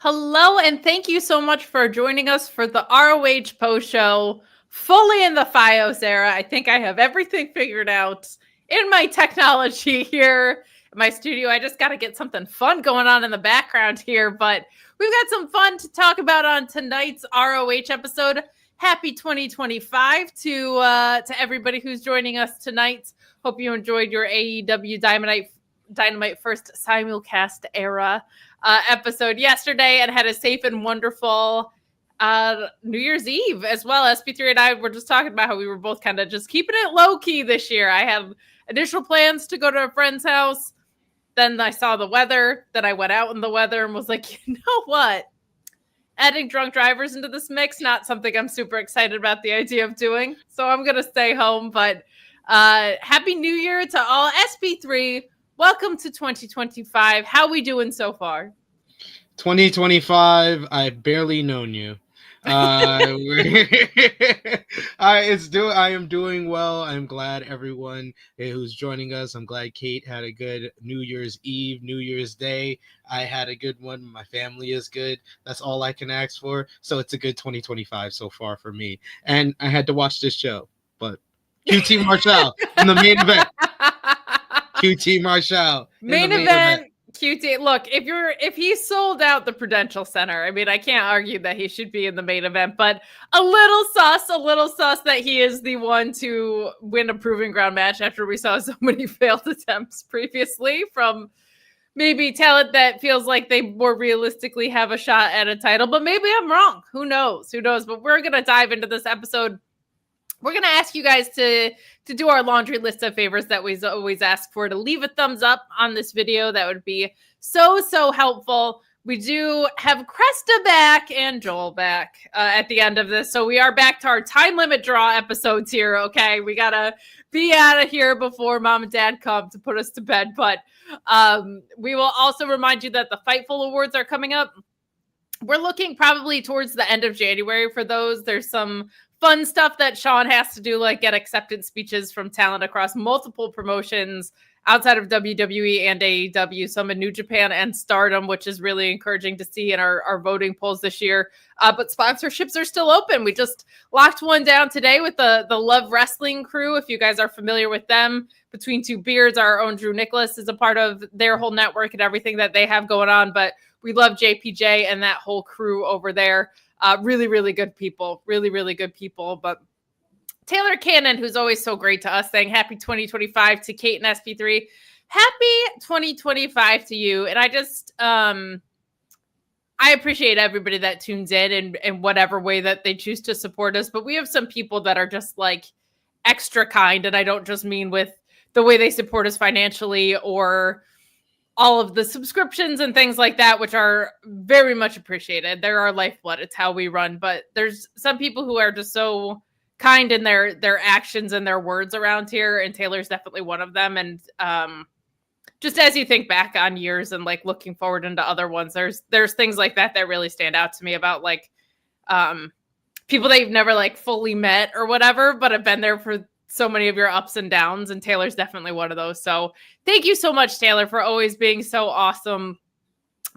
Hello, and thank you so much for joining us for the ROH post show, fully in the FiOS era. I think I have everything figured out in my technology here in my studio. I just got to get something fun going on in the background here, but we've got some fun to talk about on tonight's ROH episode. Happy 2025 to everybody who's joining us tonight. Hope you enjoyed your AEW Dynamite first simulcast era episode yesterday and had a safe and wonderful New Year's Eve as well. SP3 and I were just talking about how we were both kind of just keeping it low key this year. I have initial plans to go to a friend's house. Then I saw the weather. Then I went out in the weather and was like, you know what? Adding drunk drivers into this mix, not something I'm super excited about the idea of doing. So I'm going to stay home. But Happy New Year to all. SP3, welcome to 2025. How we doing so far? 2025, I've barely known you. I am doing well. I'm glad everyone who's joining us. I'm glad Kate had a good New Year's Eve, New Year's Day. I had a good one. My family is good. That's all I can ask for. So it's a good 2025 so far for me. And I had to watch this show, but QT Marshall in the main event. QT Marshall. Main event. QT. Look, if he sold out the Prudential Center, I mean, I can't argue that he should be in the main event, but a little sus that he is the one to win a proving ground match after we saw so many failed attempts previously from maybe talent that feels like they more realistically have a shot at a title, but maybe I'm wrong. Who knows? But we're going to dive into this episode. We're going to ask you guys to do our laundry list of favors that we always ask for, to leave a thumbs up on this video. That would be so helpful. We do have Cresta back and Joel back at the end of this. So we are back to our time limit draw episodes here, okay? We got to be out of here before mom and dad come to put us to bed. But we will also remind you that the Fightful Awards are coming up. We're looking probably towards the end of January for those. There's some fun stuff that Shawn has to do, like get acceptance speeches from talent across multiple promotions outside of WWE and AEW, some in New Japan and Stardom, which is really encouraging to see in our voting polls this year. But sponsorships are still open. We just locked one down today with the Love Wrestling crew. If you guys are familiar with them, Between Two Beards, our own Drew Nicholas is a part of their whole network and everything that they have going on. But we love JPJ and that whole crew over there. Really good people. Really good people. But Taylor Cannon, who's always so great to us, saying happy 2025 to Kate and SP3. Happy 2025 to you. And I just, I appreciate everybody that tunes in whatever way that they choose to support us. But we have some people that are just like extra kind. And I don't just mean with the way they support us financially or all of the subscriptions and things like that, which are very much appreciated. They're our lifeblood. It's how we run. But there's some people who are just so kind in their actions and their words around here. And Taylor's definitely one of them. And just as you think back on years and like looking forward into other ones, there's things like that really stand out to me about like people that you've never like fully met or whatever, but have been there for so many of your ups and downs, and Taylor's definitely one of those. So thank you so much, Taylor, for always being so awesome.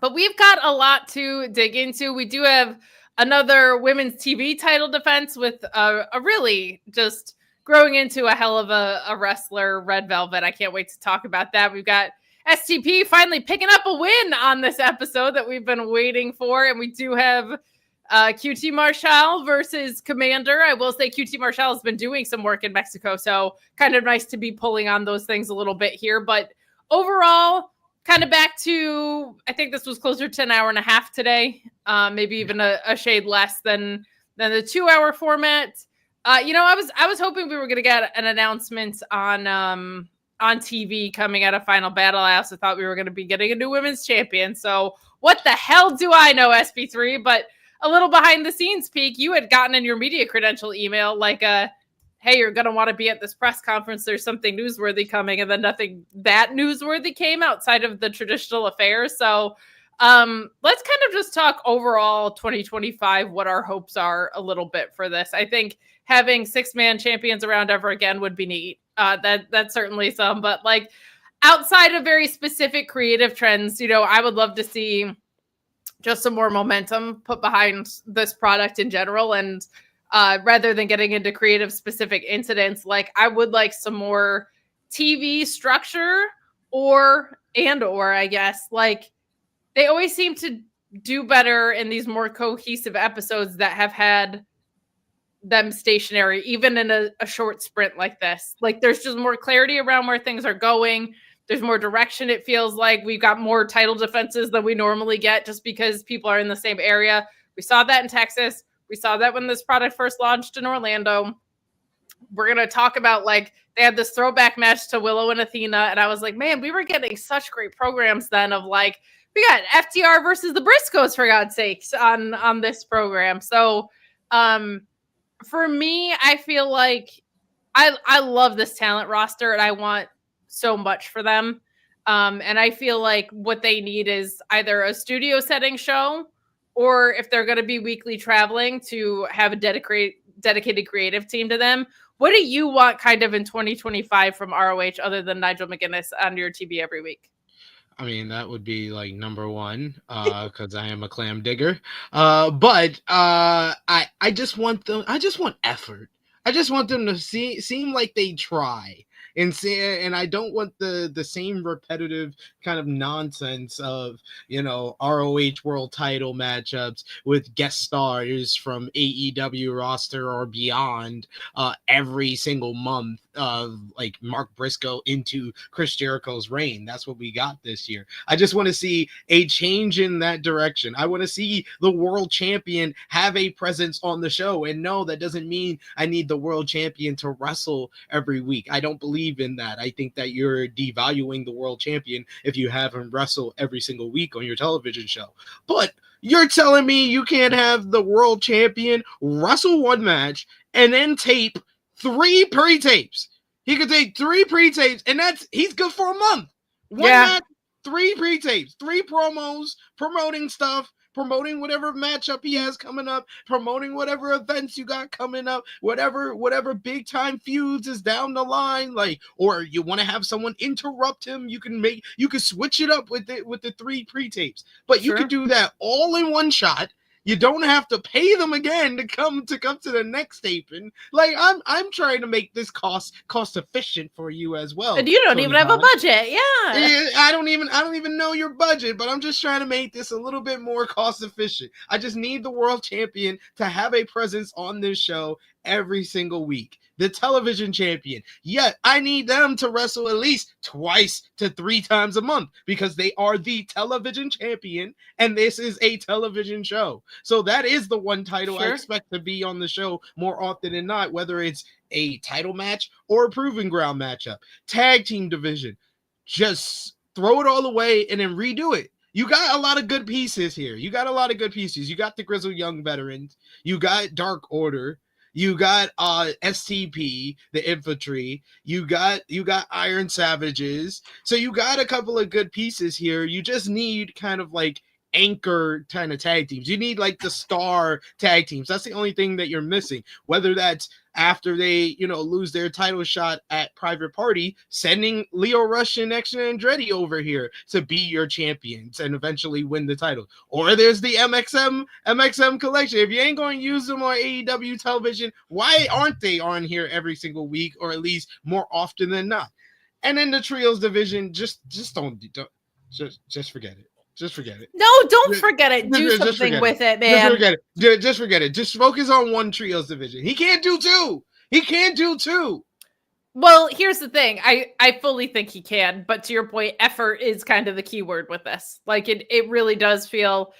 But we've got a lot to dig into. We do have another women's TV title defense with a really just growing into a hell of a wrestler, Red Velvet. I can't wait to talk about that. We've got STP finally picking up a win on this episode that we've been waiting for, and we do have QT Marshall versus Commander. I will say QT Marshall has been doing some work in Mexico, so kind of nice to be pulling on those things a little bit here. But overall, kind of back to, I think this was closer to an hour and a half today, maybe even a shade less than the 2-hour format. I was hoping we were going to get an announcement on TV coming out of Final Battle. I also thought we were going to be getting a new women's champion. So what the hell do I know, SP3? But a little behind the scenes peek, you had gotten in your media credential email like hey, you're going to want to be at this press conference. There's something newsworthy coming. And then nothing that newsworthy came outside of the traditional affairs. So let's kind of just talk overall 2025, what our hopes are a little bit for this. I think having 6-man champions around ever again would be neat. That's certainly some, but like outside of very specific creative trends, I would love to see just some more momentum put behind this product in general. And rather than getting into creative specific incidents, like I would like some more TV structure or I guess, like they always seem to do better in these more cohesive episodes that have had them stationary, even in a short sprint like this. Like there's just more clarity around where things are going. There's more direction. It feels like we've got more title defenses than we normally get just because people are in the same area. We saw that in Texas. We saw that when this product first launched in Orlando. We're going to talk about, like, they had this throwback match to Willow and Athena. And I was like, man, we were getting such great programs then of like, we got FTR versus the Briscoes, for God's sakes, on this program. So, for me, I feel like I love this talent roster and I want so much for them. And I feel like what they need is either a studio setting show, or if they're going to be weekly traveling, to have a dedicated creative team to them. What do you want kind of in 2025 from ROH other than Nigel McGuinness on your TV every week? I mean, that would be like number one, because I am a clam digger. But I just want them. I just want effort. I just want them to seem like they try. And I don't want the same repetitive kind of nonsense of, ROH world title matchups with guest stars from AEW roster or beyond every single month, like Mark Briscoe into Chris Jericho's reign. That's what we got this year. I just want to see a change in that direction. I want to see the world champion have a presence on the show. And no, that doesn't mean I need the world champion to wrestle every week. I don't believe in that. I think that you're devaluing the world champion if you have him wrestle every single week on your television show. But you're telling me you can't have the world champion wrestle one match and then tape 3 pre-tapes? He could take 3 pre-tapes, and he's good for a month. One match, 3 pre-tapes, 3 promos, promoting stuff, promoting whatever matchup he has coming up, promoting whatever events you got coming up, whatever big time feuds is down the line, like, or you want to have someone interrupt him, you can switch it up with the 3 pre-tapes. But you could do that all in one shot. You don't have to pay them again to come to the next taping. Like, I'm trying to make this cost efficient for you as well. And you don't even have a budget. Yeah. I don't even know your budget, but I'm just trying to make this a little bit more cost efficient. I just need the world champion to have a presence on this show every single week. The television champion. Yet I need them to wrestle at least 2 to 3 times a month, because they are the television champion and this is a television show. So that is the one title I expect to be on the show more often than not, whether it's a title match or a proving ground matchup. Tag team division. Just throw it all away and then redo it. You got a lot of good pieces here. You got the Grizzled Young Veterans. You got Dark Order. You got STP, the Infantry. You got Iron Savages. So you got a couple of good pieces here. You just need kind of like anchor kind of tag teams. You need like the star tag teams. That's the only thing that you're missing. Whether that's after they, lose their title shot at Private Party, sending Leo Rush and Action Andretti over here to be your champions and eventually win the title. Or there's the MXM collection. If you ain't going to use them on AEW television, why aren't they on here every single week, or at least more often than not? And then the trios division, just forget it. Just forget it. No, don't forget it. Do something with it, man. Just forget it. Just focus on one trios division. He can't do 2. Well, here's the thing. I fully think he can, but to your point, effort is kind of the key word with this. Like it really does feel,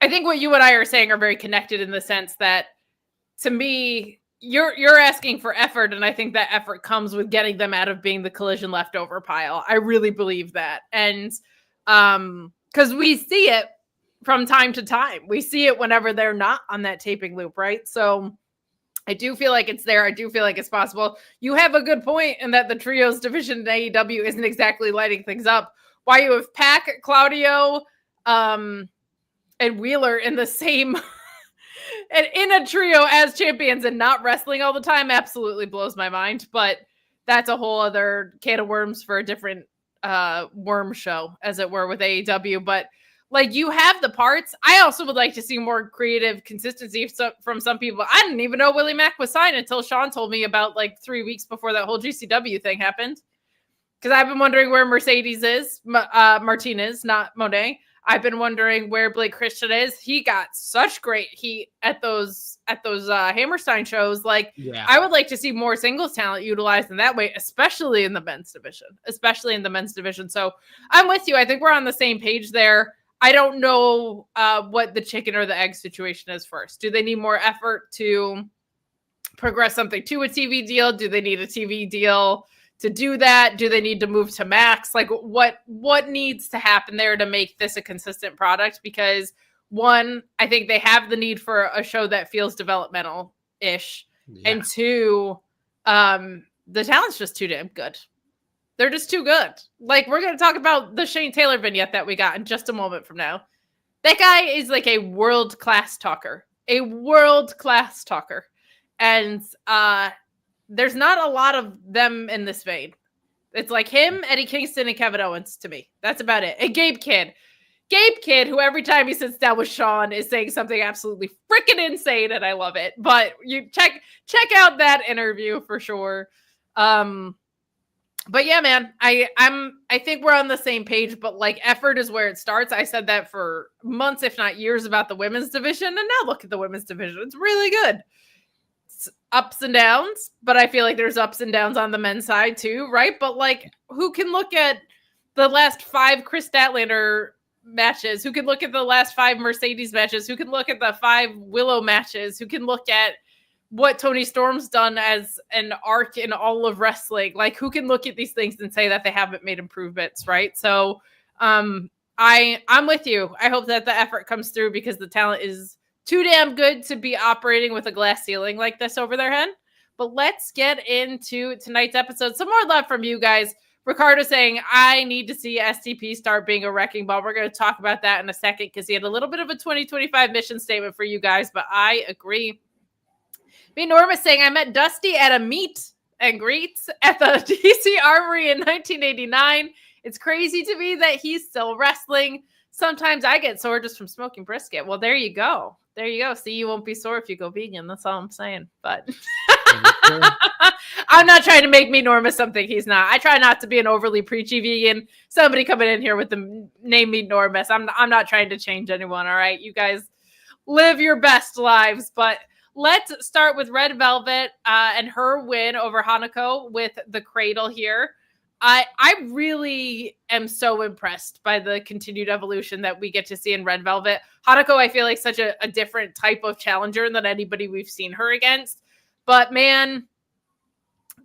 I think what you and I are saying are very connected in the sense that, to me, you're asking for effort, and I think that effort comes with getting them out of being the Collision leftover pile. I really believe that. And because we see it from time to time. We see it whenever they're not on that taping loop, right? So I do feel like it's there. I do feel like it's possible. You have a good point in that the trios division in AEW isn't exactly lighting things up. Why you have Pac, Claudio, and Wheeler in the same and in a trio as champions and not wrestling all the time absolutely blows my mind. But that's a whole other can of worms for a different worm show, as it were, with AEW. But like, you have the parts. I also would like to see more creative consistency from some people. I didn't even know Willie Mack was signed until Shawn told me about like 3 weeks before that whole GCW thing happened. Because I've been wondering where Mercedes is, Martinez, not Monet. I've been wondering where Blake Christian is. He got such great heat at those Hammerstein shows. Like, I would like to see more singles talent utilized in that way, especially in the men's division. So I'm with you. I think we're on the same page there. I don't know what the chicken or the egg situation is first. Do they need more effort to progress something to a TV deal? Do they need a TV deal to do that? Do they need to move to Max? Like, what needs to happen there to make this a consistent product? Because one, I think they have the need for a show that feels developmental-ish. Yeah. And two, the talent's just too damn good. They're just too good. Like, we're going to talk about the Shane Taylor vignette that we got in just a moment from now. That guy is like a world-class talker. And there's not a lot of them in this vein. It's like him, Eddie Kingston, and Kevin Owens to me. That's about it. And Gabe Kidd, who every time he sits down with Shawn is saying something absolutely freaking insane, and I love it. But you check out that interview for sure. But yeah, man, I think we're on the same page, but like, effort is where it starts. I said that for months, if not years, about the women's division, and now look at the women's division. It's really good. It's ups and downs, but I feel like there's ups and downs on the men's side too, right? But like, who can look at the last 5 Chris Statlander matches? Who can look at the last 5 Mercedes matches? Who can look at the 5 Willow matches? Who can look at what Tony Storm's done as an arc in all of wrestling? Like, who can look at these things and say that they haven't made improvements, right? So I'm with you. I hope that the effort comes through, because the talent is too damn good to be operating with a glass ceiling like this over their head. But let's get into tonight's episode. Some more love from you guys. Ricardo saying, I need to see STP start being a wrecking ball. We're going to talk about that in a second, because he had a little bit of a 2025 mission statement for you guys, but I agree. Me Norma saying, I met Dusty at a meet and greet at the DC Armory in 1989. It's crazy to me that he's still wrestling. Sometimes I get sore just from smoking brisket. Well, there you go. See, you won't be sore if you go vegan. That's all I'm saying. But I'm not trying to make Me Norma something he's not. I try not to be an overly preachy vegan. Somebody coming in here with the name Me Norma. I'm not trying to change anyone. All right, you guys live your best lives. But let's start with Red Velvet and her win over Hanako with the cradle here. I really am so impressed by the continued evolution that we get to see in Red Velvet. Hanako, I feel like such a different type of challenger than anybody we've seen her against. But man,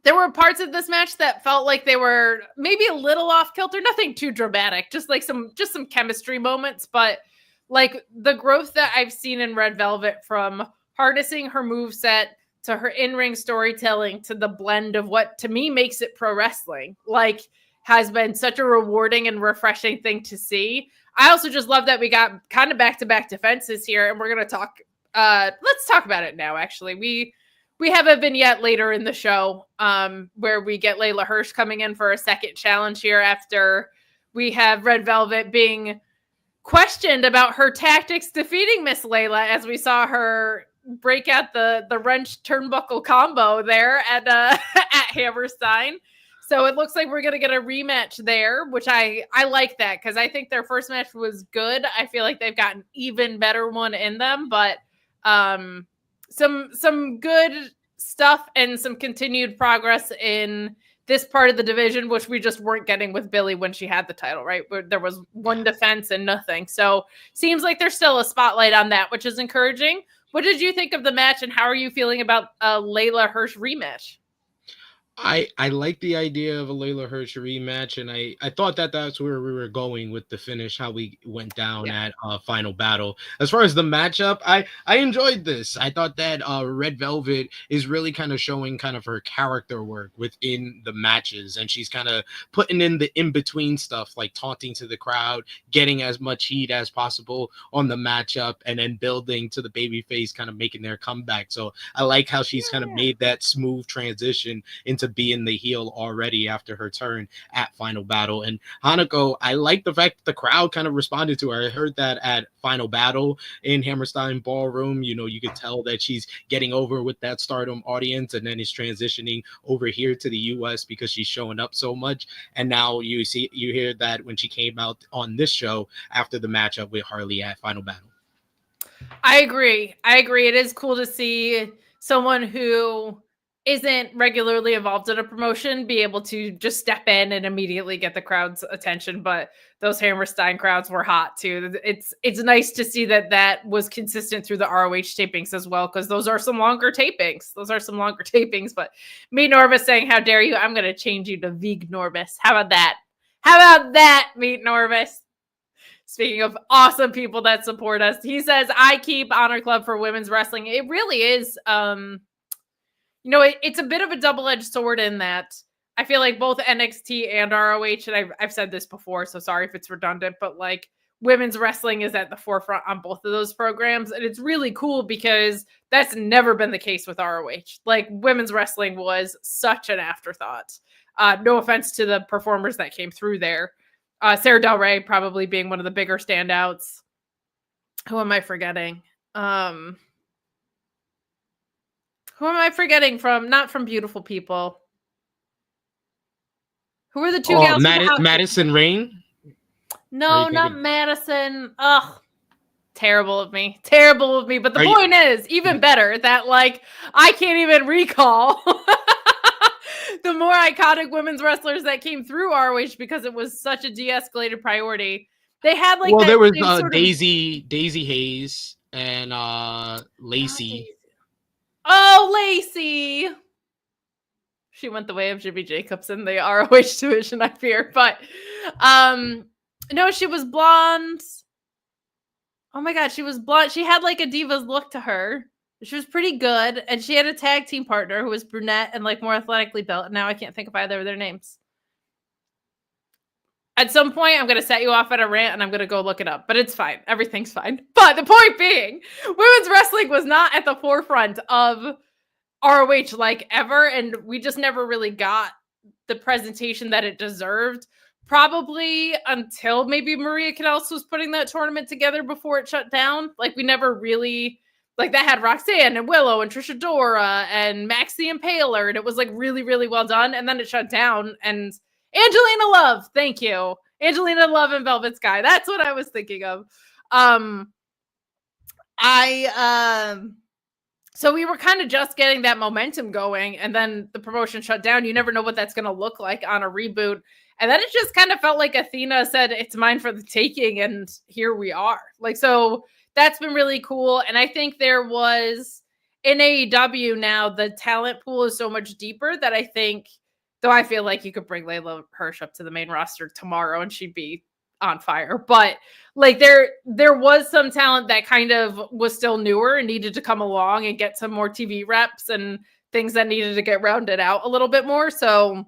there were parts of this match that felt like they were maybe a little off kilter. Nothing too dramatic, just some chemistry moments. But like, the growth that I've seen in Red Velvet, from harnessing her moveset to her in-ring storytelling to the blend of what to me makes it pro wrestling, like, has been such a rewarding and refreshing thing to see. I also just love that we got kind of back-to-back defenses here, and we're going to talk. Let's talk about it now, actually. We have a vignette later in the show where we get Layla Hirsch coming in for a second challenge here, after we have Red Velvet being questioned about her tactics defeating Miss Layla, as we saw her break out the wrench turnbuckle combo there at Hammerstein. So it looks like we're going to get a rematch there, which I like that, because I think their first match was good. I feel like they've got an even better one in them, but some good stuff and some continued progress in this part of the division, which we just weren't getting with Billy when she had the title, right? Where there was one defense and nothing. So seems like there's still a spotlight on that, which is encouraging. What did you think of the match, and how are you feeling about a Layla Hirsch rematch? I like the idea of a Layla Hirsch rematch, and I thought that's where we were going with the finish, how we went down at Final Battle. As far as the matchup, I enjoyed this. I thought that Red Velvet is really kind of showing kind of her character work within the matches, and she's kind of putting in the in-between stuff, like taunting to the crowd, getting as much heat as possible on the matchup, and then building to the babyface kind of making their comeback. So I like how she's kind of made that smooth transition into to being the heel already after her turn at Final Battle. And Hanako, I like the fact that the crowd kind of responded to her. I heard that at Final Battle in Hammerstein Ballroom, you know, you could tell that she's getting over with that Stardom audience, and then is transitioning over here to the US because she's showing up so much. And now you hear that when she came out on this show after the matchup with Harley at Final Battle. I agree. It is cool to see someone who isn't regularly involved in a promotion be able to just step in and immediately get the crowd's attention. But those Hammerstein crowds were hot too. It's nice to see that was consistent through the ROH tapings as well, because those are some longer tapings. But me Norvis saying, "How dare you? I'm going to change you to Vig Norvis." How about that, Meet Norvis? Speaking of awesome people that support us, he says, "I keep Honor Club for women's wrestling." It really is, it's a bit of a double-edged sword in that I feel like both NXT and ROH, and I've said this before, so sorry if it's redundant, but like women's wrestling is at the forefront on both of those programs. And it's really cool because that's never been the case with ROH. Like women's wrestling was such an afterthought. No offense to the performers that came through there. Sarah Del Rey probably being one of the bigger standouts. Who am I forgetting? Who am I forgetting from? Not from Beautiful People. Who are the two gals? Madison Rain? No, not Madison. Ugh. Terrible of me. But the point is, even better, that like I can't even recall the more iconic women's wrestlers that came through ROH because it was such a de-escalated priority. They had like there was Daisy Hayes and Lacey. Oh, Lacey. She went the way of Jimmy Jacobs in the ROH division, I fear. But no, she was blonde. Oh my God, she was blonde. She had like a diva's look to her. She was pretty good. And she had a tag team partner who was brunette and like more athletically built. Now I can't think of either of their names. At some point, I'm going to set you off at a rant and I'm going to go look it up. But it's fine. Everything's fine. But the point being, women's wrestling was not at the forefront of ROH like ever. And we just never really got the presentation that it deserved. Probably until maybe Maria Kanellis was putting that tournament together before it shut down. Like we never really, like that had Roxanne and Willow and Trisha Dora and Max the Impaler. And it was like really, really well done. And then it shut down. And Angelina Love, thank you. Angelina Love and Velvet Sky. That's what I was thinking of. So we were kind of just getting that momentum going, and then the promotion shut down. You never know what that's going to look like on a reboot. And then it just kind of felt like Athena said, "It's mine for the taking," and here we are. Like, so that's been really cool. And I think there was in AEW now, the talent pool is so much deeper that I think, though I feel like you could bring Layla Hirsch up to the main roster tomorrow and she'd be on fire. But like there was some talent that kind of was still newer and needed to come along and get some more TV reps and things that needed to get rounded out a little bit more. So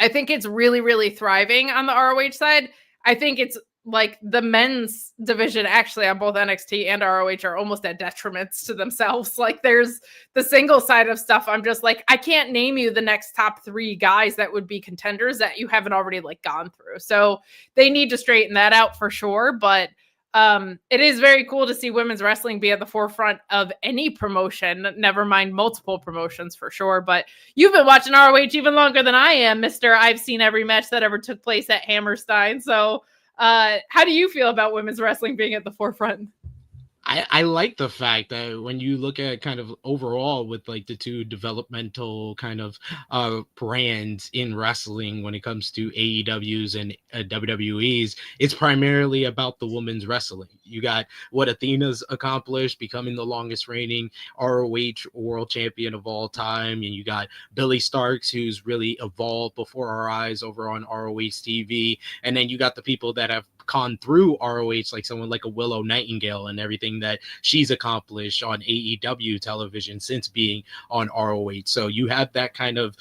I think it's really, really thriving on the ROH side. I think it's like the men's division actually on both NXT and ROH are almost at detriments to themselves. Like there's the single side of stuff. I'm just like, I can't name you the next top 3 guys that would be contenders that you haven't already like gone through. So they need to straighten that out for sure. But it is very cool to see women's wrestling be at the forefront of any promotion, never mind multiple promotions for sure. But you've been watching ROH even longer than I am, Mr. I've seen every match that ever took place at Hammerstein. So how do you feel about women's wrestling being at the forefront? I like the fact that when you look at kind of overall with like the two developmental kind of brands in wrestling when it comes to AEWs and WWEs, it's primarily about the women's wrestling. You got what Athena's accomplished, becoming the longest reigning ROH world champion of all time. And you got Billy Starks, who's really evolved before our eyes over on ROH TV. And then you got the people that have gone through ROH, like someone like a Willow Nightingale and everything that she's accomplished on AEW television since being on ROH. So you have that kind of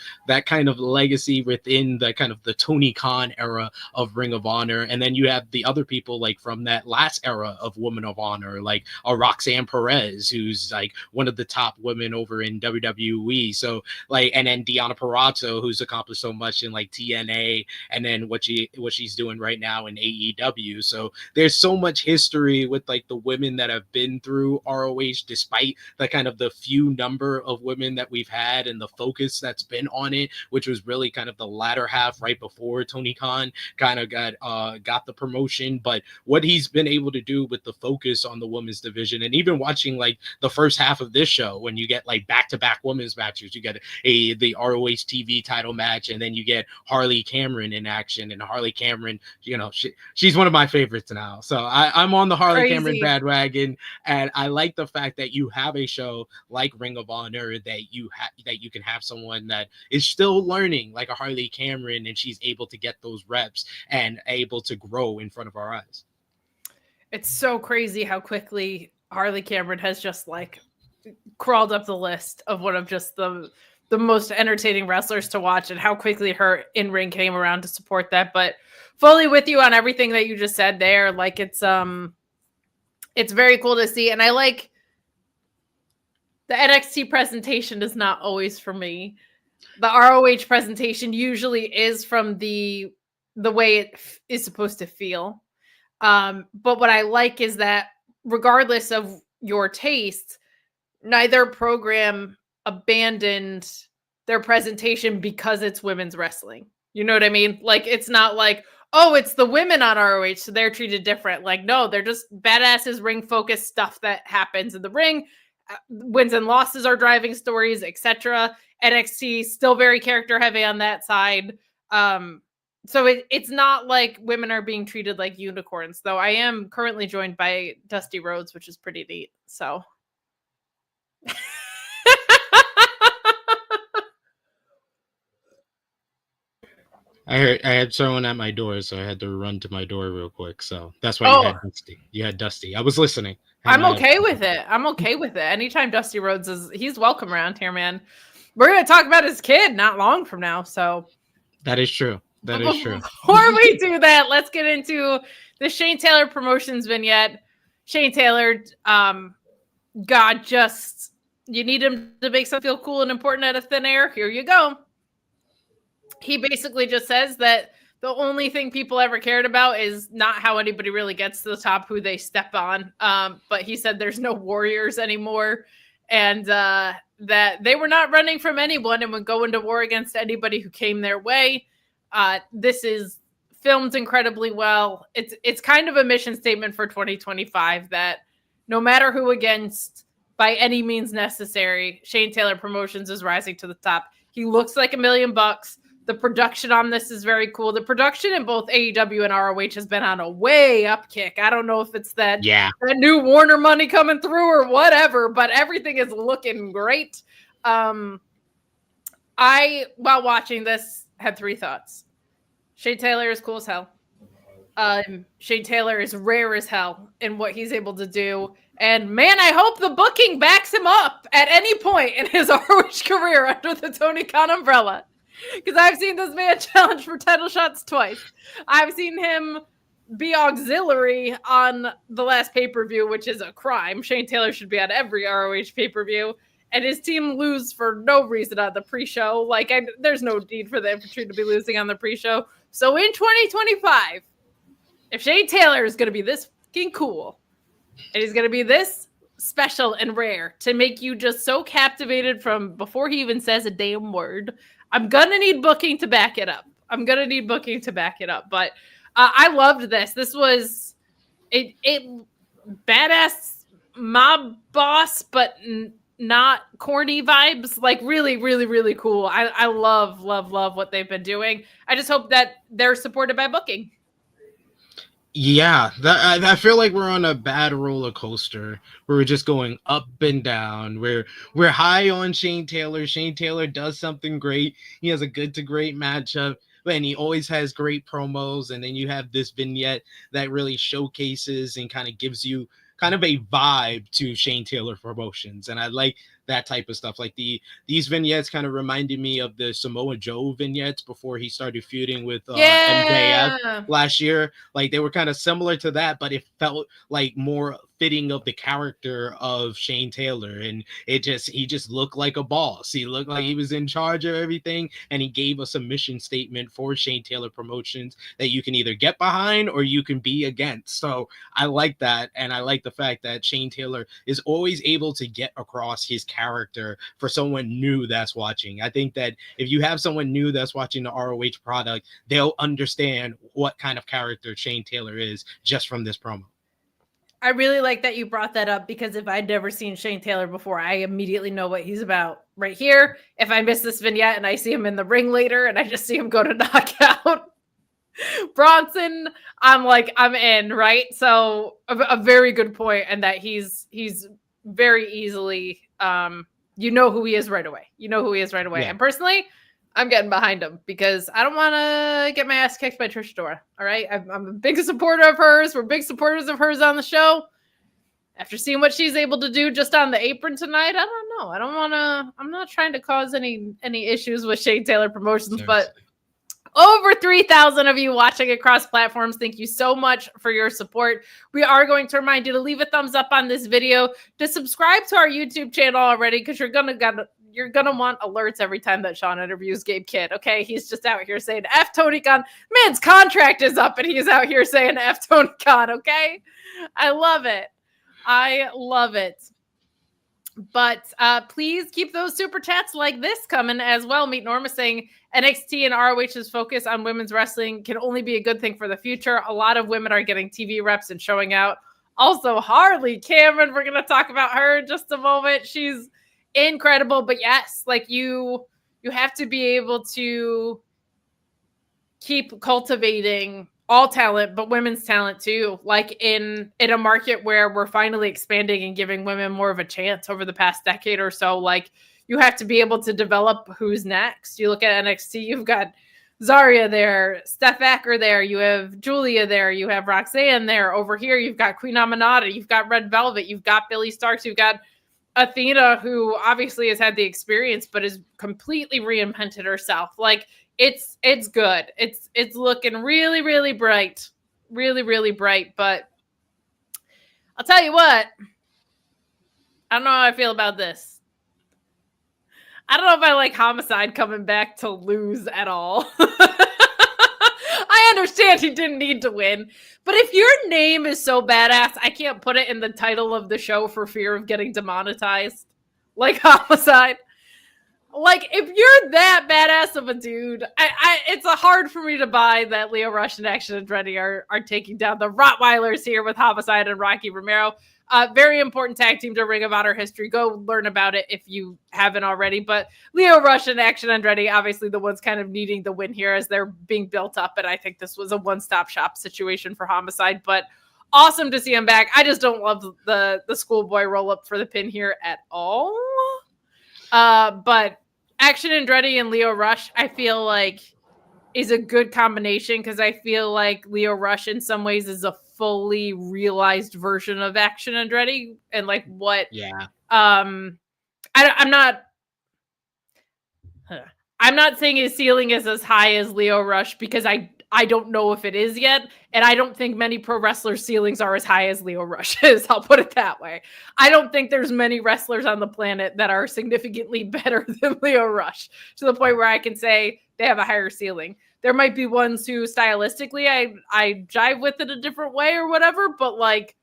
legacy within the kind of the Tony Khan era of Ring of Honor. And then you have the other people like from that last era of Women of Honor, like a Roxanne Perez, who's like one of the top women over in WWE. So like, and then Deonna Purrazzo, who's accomplished so much in like TNA, and then what she's doing right now in AEW. So there's so much history with like the women that have been through ROH, despite the kind of the few number of women that we've had and the focus that's been on it, which was really kind of the latter half right before Tony Khan kind of got the promotion. But what he's been able to do with the focus on the women's division, and even watching like the first half of this show, when you get like back-to-back women's matches, you get the ROH TV title match, and then you get Harley Cameron in action. And Harley Cameron, you know, she's one of my favorites now. So I'm on the Harley Cameron bandwagon, and I like the fact that you have a show like Ring of Honor that you can have someone that is still learning, like a Harley Cameron, and she's able to get those reps and able to grow in front of our eyes. It's so crazy how quickly Harley Cameron has just like crawled up the list of one of just the most entertaining wrestlers to watch, and how quickly her in-ring came around to support that. But fully with you on everything that you just said there. Like it's very cool to see. And I like the NXT presentation is not always for me. The ROH presentation usually is from the way it is supposed to feel. But what I like is that regardless of your taste, neither program abandoned their presentation because it's women's wrestling. You know what I mean? Like, it's not like, oh, it's the women on ROH, so they're treated different. Like, no, they're just badasses, ring-focused stuff that happens in the ring. Wins and losses are driving stories, etc. NXT still very character-heavy on that side. So it's not like women are being treated like unicorns, though I am currently joined by Dusty Rhodes, which is pretty neat. So... I had someone at my door, so I had to run to my door real quick. So that's why you had Dusty. You had Dusty. I was listening. I'm okay with it. I'm okay with it. Anytime Dusty Rhodes he's welcome around here, man. We're going to talk about his kid not long from now. So that is true. That is true. Before we do that, let's get into the Shane Taylor Promotions vignette. Shane Taylor, God, just, you need him to make something feel cool and important out of thin air. Here you go. He basically just says that the only thing people ever cared about is not how anybody really gets to the top, who they step on. But he said there's no warriors anymore, and that they were not running from anyone and would go into war against anybody who came their way. This is filmed incredibly well. It's kind of a mission statement for 2025 that no matter who against, by any means necessary, Shane Taylor Promotions is rising to the top. He looks like $1 million. The production on this is very cool. The production in both AEW and ROH has been on a way up kick. I don't know if it's that new Warner money coming through or whatever, but everything is looking great. I, while watching this, had 3 thoughts. Shane Taylor is cool as hell. Shane Taylor is rare as hell in what he's able to do. And man, I hope the booking backs him up at any point in his ROH career under the Tony Khan umbrella. Because I've seen this man challenge for title shots twice. I've seen him be auxiliary on the last pay-per-view, which is a crime. Shane Taylor should be on every ROH pay-per-view. And his team lose for no reason on the pre-show. Like, there's no need for the infantry to be losing on the pre-show. So in 2025, if Shane Taylor is going to be this fucking cool, and he's going to be this special and rare to make you just so captivated from before he even says a damn word, I'm going to need booking to back it up. But I loved this. This was it badass mob boss, but not corny vibes. Like really, really, really cool. I love what they've been doing. I just hope that they're supported by booking. Yeah, I feel like we're on a bad roller coaster where we're just going up and down. We're high on Shane Taylor. Shane Taylor does something great. He has a good to great matchup. and he always has great promos. And then you have this vignette that really showcases and kind of gives you kind of a vibe to Shane Taylor Promotions. And I like that type of stuff. Like these vignettes kind of reminded me of the Samoa Joe vignettes before he started feuding with MJF last year. Like they were kind of similar to that, but it felt like more fitting of the character of Shane Taylor. And he just looked like a boss. He looked like he was in charge of everything, and he gave us a mission statement for Shane Taylor Promotions that you can either get behind or you can be against. So I like that, and I like the fact that Shane Taylor is always able to get across his character for someone new that's watching. I think that if you have someone new that's watching the ROH product, they'll understand what kind of character Shane Taylor is just from this promo. I really like that you brought that up, because if I'd never seen Shane Taylor before, I immediately know what he's about right here. If I miss this vignette and I see him in the ring later and I just see him go to knockout Bronson, I'm like, I'm in, right? So a very good point, and that he's very easily, you know who he is right away. Yeah. And personally, I'm getting behind him because I don't want to get my ass kicked by Trish Adora. All right. I'm a big supporter of hers. We're big supporters of hers on the show. After seeing what she's able to do just on the apron tonight, I don't know. I'm not trying to cause any issues with Shane Taylor Promotions, but over 3,000 of you watching across platforms. Thank you so much for your support. We are going to remind you to leave a thumbs up on this video, to subscribe to our YouTube channel already, because you're gonna want alerts every time that Shawn interviews Gabe Kidd. Okay, he's just out here saying F Tony Khan. Man's contract is up, and he's out here saying F Tony Khan. Okay, I love it. But please keep those super chats like this coming as well. Meet Norma saying NXT and ROH's focus on women's wrestling can only be a good thing for the future. A lot of women are getting TV reps and showing out. Also, Harley Cameron, we're going to talk about her in just a moment. She's incredible. But yes, like you have to be able to keep cultivating all talent, but women's talent too. Like in a market where we're finally expanding and giving women more of a chance over the past decade or so, like you have to be able to develop who's next. You look at NXT, you've got Zarya there, Steph Acker there, you have Julia there, you have Roxanne there. Over here, you've got Queen Aminata, you've got Red Velvet, you've got Billy Starks, you've got Athena, who obviously has had the experience, but has completely reinvented herself. Like it's good. It's looking really, really bright, really, really bright. But I'll tell you what, I don't know how I feel about this. I don't know if I like Homicide coming back to lose at all. I understand he didn't need to win, but if your name is so badass, I can't put it in the title of the show for fear of getting demonetized. Like Homicide. Like, if you're that badass of a dude, it's hard for me to buy that Lio Rush and Action Andretti are taking down the Rottweilers here with Homicide and Rocky Romero. Very important tag team to Ring of Honor history. Go learn about it if you haven't already. But Lio Rush and Action Andretti, obviously the ones kind of needing the win here as they're being built up. And I think this was a one-stop shop situation for Homicide. But awesome to see him back. I just don't love the schoolboy roll-up for the pin here at all. But Action Andretti and Lio Rush, I feel like, is a good combination, because I feel like Lio Rush in some ways is a fully realized version of Action Andretti, and like what I'm not saying his ceiling is as high as Lio Rush, because I don't know if it is yet, and I don't think many pro wrestlers' ceilings are as high as Lio Rush's. I'll put it that way. I don't think there's many wrestlers on the planet that are significantly better than Lio Rush, to the point where I can say they have a higher ceiling. There might be ones who stylistically I jive with it a different way or whatever, but like,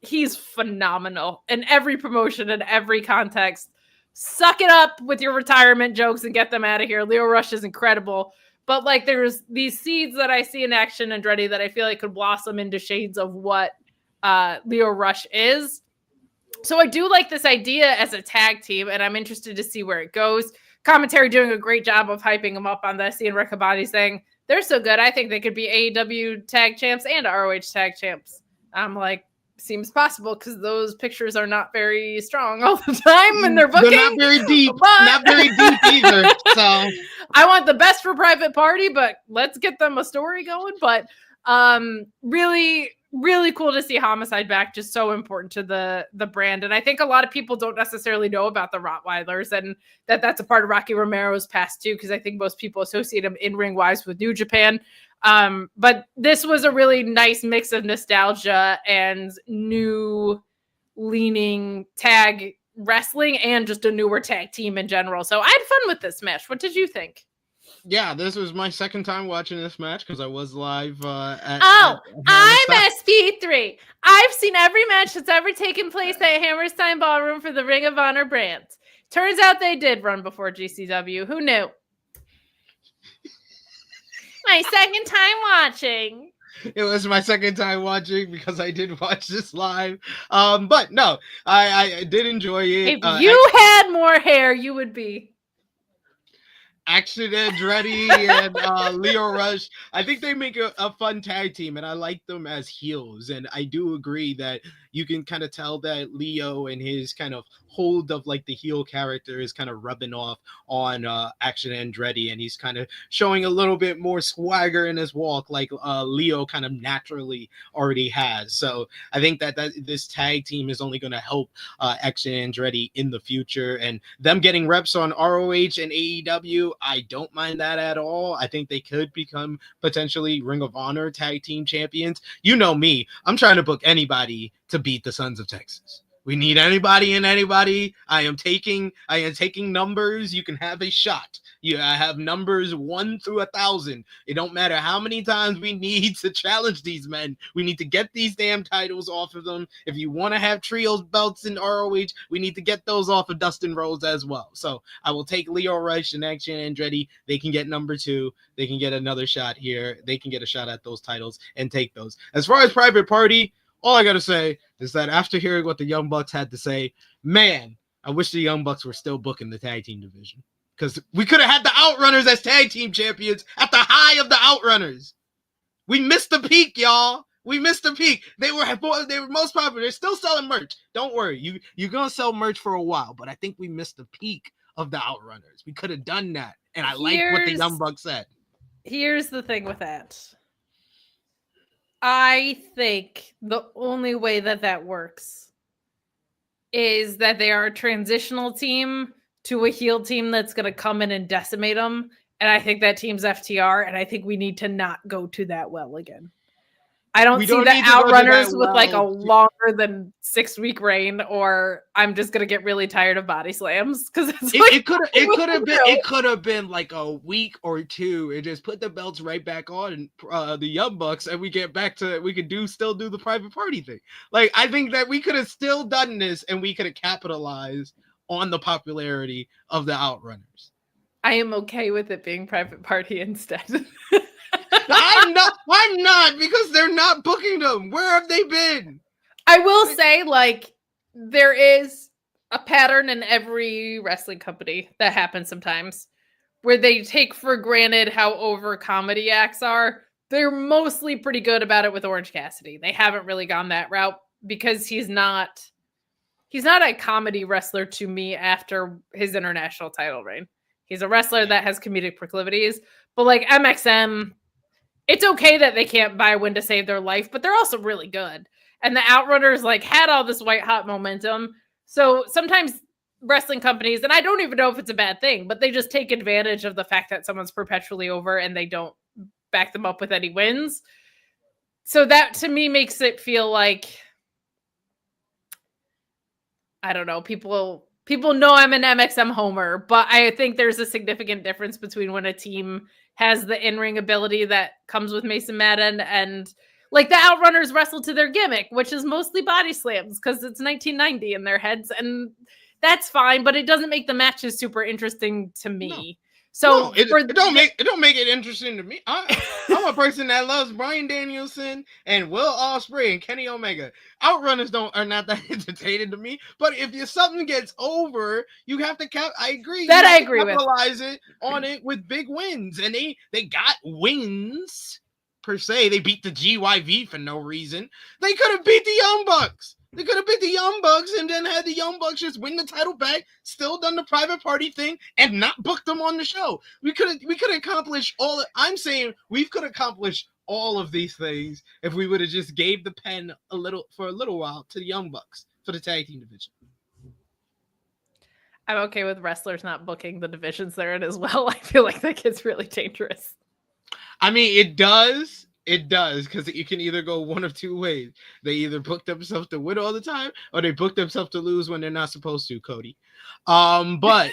he's phenomenal in every promotion, in every context. Suck it up with your retirement jokes and get them out of here. Lio Rush is incredible. But like, there's these seeds that I see in Action Andretti that I feel like could blossom into shades of what Lio Rush is. So I do like this idea as a tag team, and I'm interested to see where it goes. Commentary doing a great job of hyping them up on this. Seeing Riccaboni saying they're so good, I think they could be AEW tag champs and ROH tag champs. I'm like, seems possible because those pictures are not very strong all the time and they're booking. They're not very deep. Not very deep either. So I want the best for Private Party, but let's get them a story going. But really, really cool to see Homicide back. Just so important to the brand. And I think a lot of people don't necessarily know about the Rottweilers and that's a part of Rocky Romero's past too, because I think most people associate him in-ring wise with New Japan. But this was a really nice mix of nostalgia and new leaning tag wrestling and just a newer tag team in general. So I had fun with this match. What did you think? Yeah, this was my second time watching this match because I was live I'm SP3. I've seen every match that's ever taken place at Hammerstein Ballroom for the Ring of Honor brand. Turns out they did run before GCW. Who knew? My second time watching. It was my second time watching because I did watch this live. But no, I did enjoy it. If you had more hair, you would be Action Andretti and Leo Rush. I think they make a fun tag team, and I like them as heels. And I do agree that you can kind of tell that Leo and his kind of hold of like the heel character is kind of rubbing off on Action Andretti, and he's kind of showing a little bit more swagger in his walk like Leo kind of naturally already has. So I think that this tag team is only going to help Action Andretti in the future, and them getting reps on ROH and AEW, I don't mind that at all. I think they could become potentially Ring of Honor tag team champions. You know me, I'm trying to book anybody to beat the Sons of Texas. We need anybody and anybody. I am taking numbers. You can have a shot. I have numbers 1 through 1,000. It don't matter how many times we need to challenge these men. We need to get these damn titles off of them. If you want to have trios belts in ROH, we need to get those off of Dustin Rhodes as well. So I will take Leo Rush and Action Andretti. They can get number 2. They can get another shot here. They can get a shot at those titles and take those. As far as Private Party, all I got to say is that after hearing what the Young Bucks had to say, man, I wish the Young Bucks were still booking the tag team division. Because we could have had the Outrunners as tag team champions at the high of the Outrunners. We missed the peak, y'all. We missed the peak. They were most popular. They're still selling merch. Don't worry. You're going to sell merch for a while. But I think we missed the peak of the Outrunners. We could have done that. And I like what the Young Bucks said. Here's the thing with that. I think the only way that works is that they are a transitional team to a heel team that's going to come in and decimate them. And I think that team's FTR, and I think we need to not go to that well again. I don't see the Outrunners with like a longer than 6-week reign, or I'm just gonna get really tired of body slams because it could have been like a week or 2 and just put the belts right back on the Young Bucks, and we could still do the Private Party thing. Like I think that we could have still done this, and we could have capitalized on the popularity of the Outrunners. I am okay with it being Private Party instead. I'm not because they're not booking them. Where have they been? I will say, like, there is a pattern in every wrestling company that happens sometimes where they take for granted how over comedy acts are. They're mostly pretty good about it with Orange Cassidy. They haven't really gone that route because he's not a comedy wrestler to me after his international title reign. He's a wrestler that has comedic proclivities, but like MXM, it's okay that they can't buy a win to save their life, but they're also really good. And the Outrunners like had all this white hot momentum. So sometimes wrestling companies, and I don't even know if it's a bad thing, but they just take advantage of the fact that someone's perpetually over and they don't back them up with any wins. So that to me makes it feel like, I don't know, people know I'm an MXM homer, but I think there's a significant difference between when a team has the in-ring ability that comes with Mason Madden and like the Outrunners wrestle to their gimmick, which is mostly body slams because it's 1990 in their heads, and that's fine, but it doesn't make the matches super interesting to me. No. So it don't make it interesting to me. I'm a person that loves Bryan Danielson and Will Ospreay and Kenny Omega. Outrunners are not that entertaining to me. But if something gets over, you have to I agree. That I agree with. Capitalize it on it with big wins, and they got wins per se. They beat the GYV for no reason. They could have beat the Young Bucks. They could have beat the Young Bucks and then had the Young Bucks just win the title back, still done the private party thing, and not booked them on the show. We could accomplish all. I'm saying we could accomplish all of these things if we would have just gave the pen a little while to the Young Bucks for the tag team division. I'm okay with wrestlers not booking the divisions they're in as well. I feel like that gets really dangerous. I mean, it does. It does, because you can either go one of two ways. They either book themselves to win all the time, or they book themselves to lose when they're not supposed to, Cody. But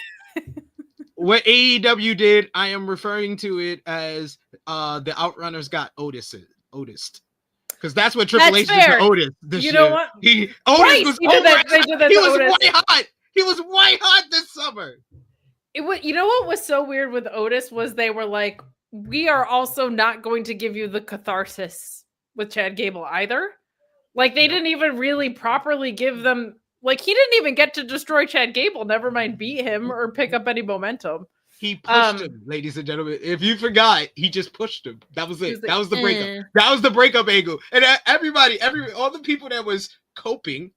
what AEW did, I am referring to it as the Outrunners got Otis'd. Because that's what Triple H did to Otis this year. You know what? Otis was They did that he was Otis. white hot. He was white hot this summer. You know what was so weird with Otis was they were like, we are also not going to give you the catharsis with Chad Gable either. Like, they didn't even really properly give them, like, he didn't even get to destroy Chad Gable, never mind beat him or pick up any momentum. He pushed him, ladies and gentlemen. If you forgot, he just pushed him. That was it. That was the breakup. That was the breakup angle. And all the people that was coping,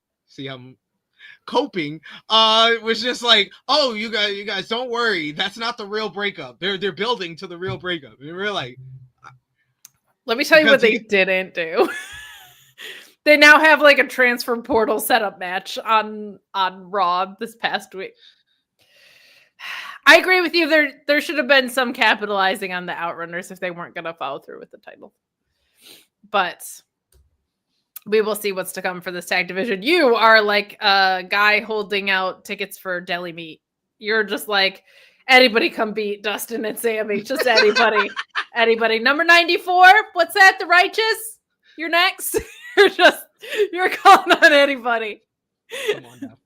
was just like, oh, you guys don't worry, that's not the real breakup. They're building to the real breakup. And we're like, let me tell you what they didn't do. They now have like a transfer portal setup match on Raw this past week. I agree with you. There should have been some capitalizing on the Outrunners if they weren't going to follow through with the title. But we will see what's to come for this tag division. You are like a guy holding out tickets for deli meat. You're just like, anybody come beat Dustin and Sammy. Just anybody. Anybody. Number 94. What's that? The Righteous? You're next. You're calling on anybody. Come on now.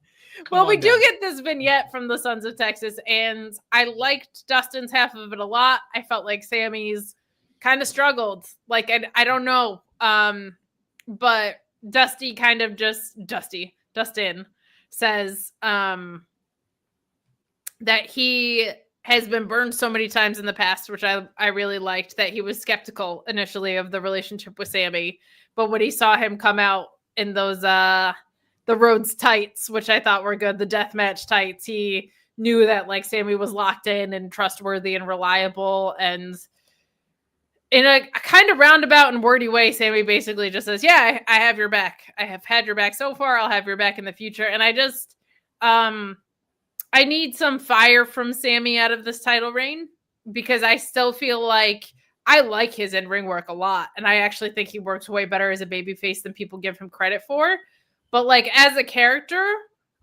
Well, we do get this vignette from the Sons of Texas, and I liked Dustin's half of it a lot. I felt like Sammy's kind of struggled. Like, I don't know. But Dustin says that he has been burned so many times in the past, which I really liked, that he was skeptical initially of the relationship with Sammy. But when he saw him come out in those the Rhodes tights, which I thought were good, the deathmatch tights, he knew that like Sammy was locked in and trustworthy and reliable. And in a kind of roundabout and wordy way, Sammy basically just says, yeah, I have your back. I have had your back so far. I'll have your back in the future. And I just, I need some fire from Sammy out of this title reign, because I still feel like I like his in-ring work a lot. And I actually think he works way better as a babyface than people give him credit for. But like as a character,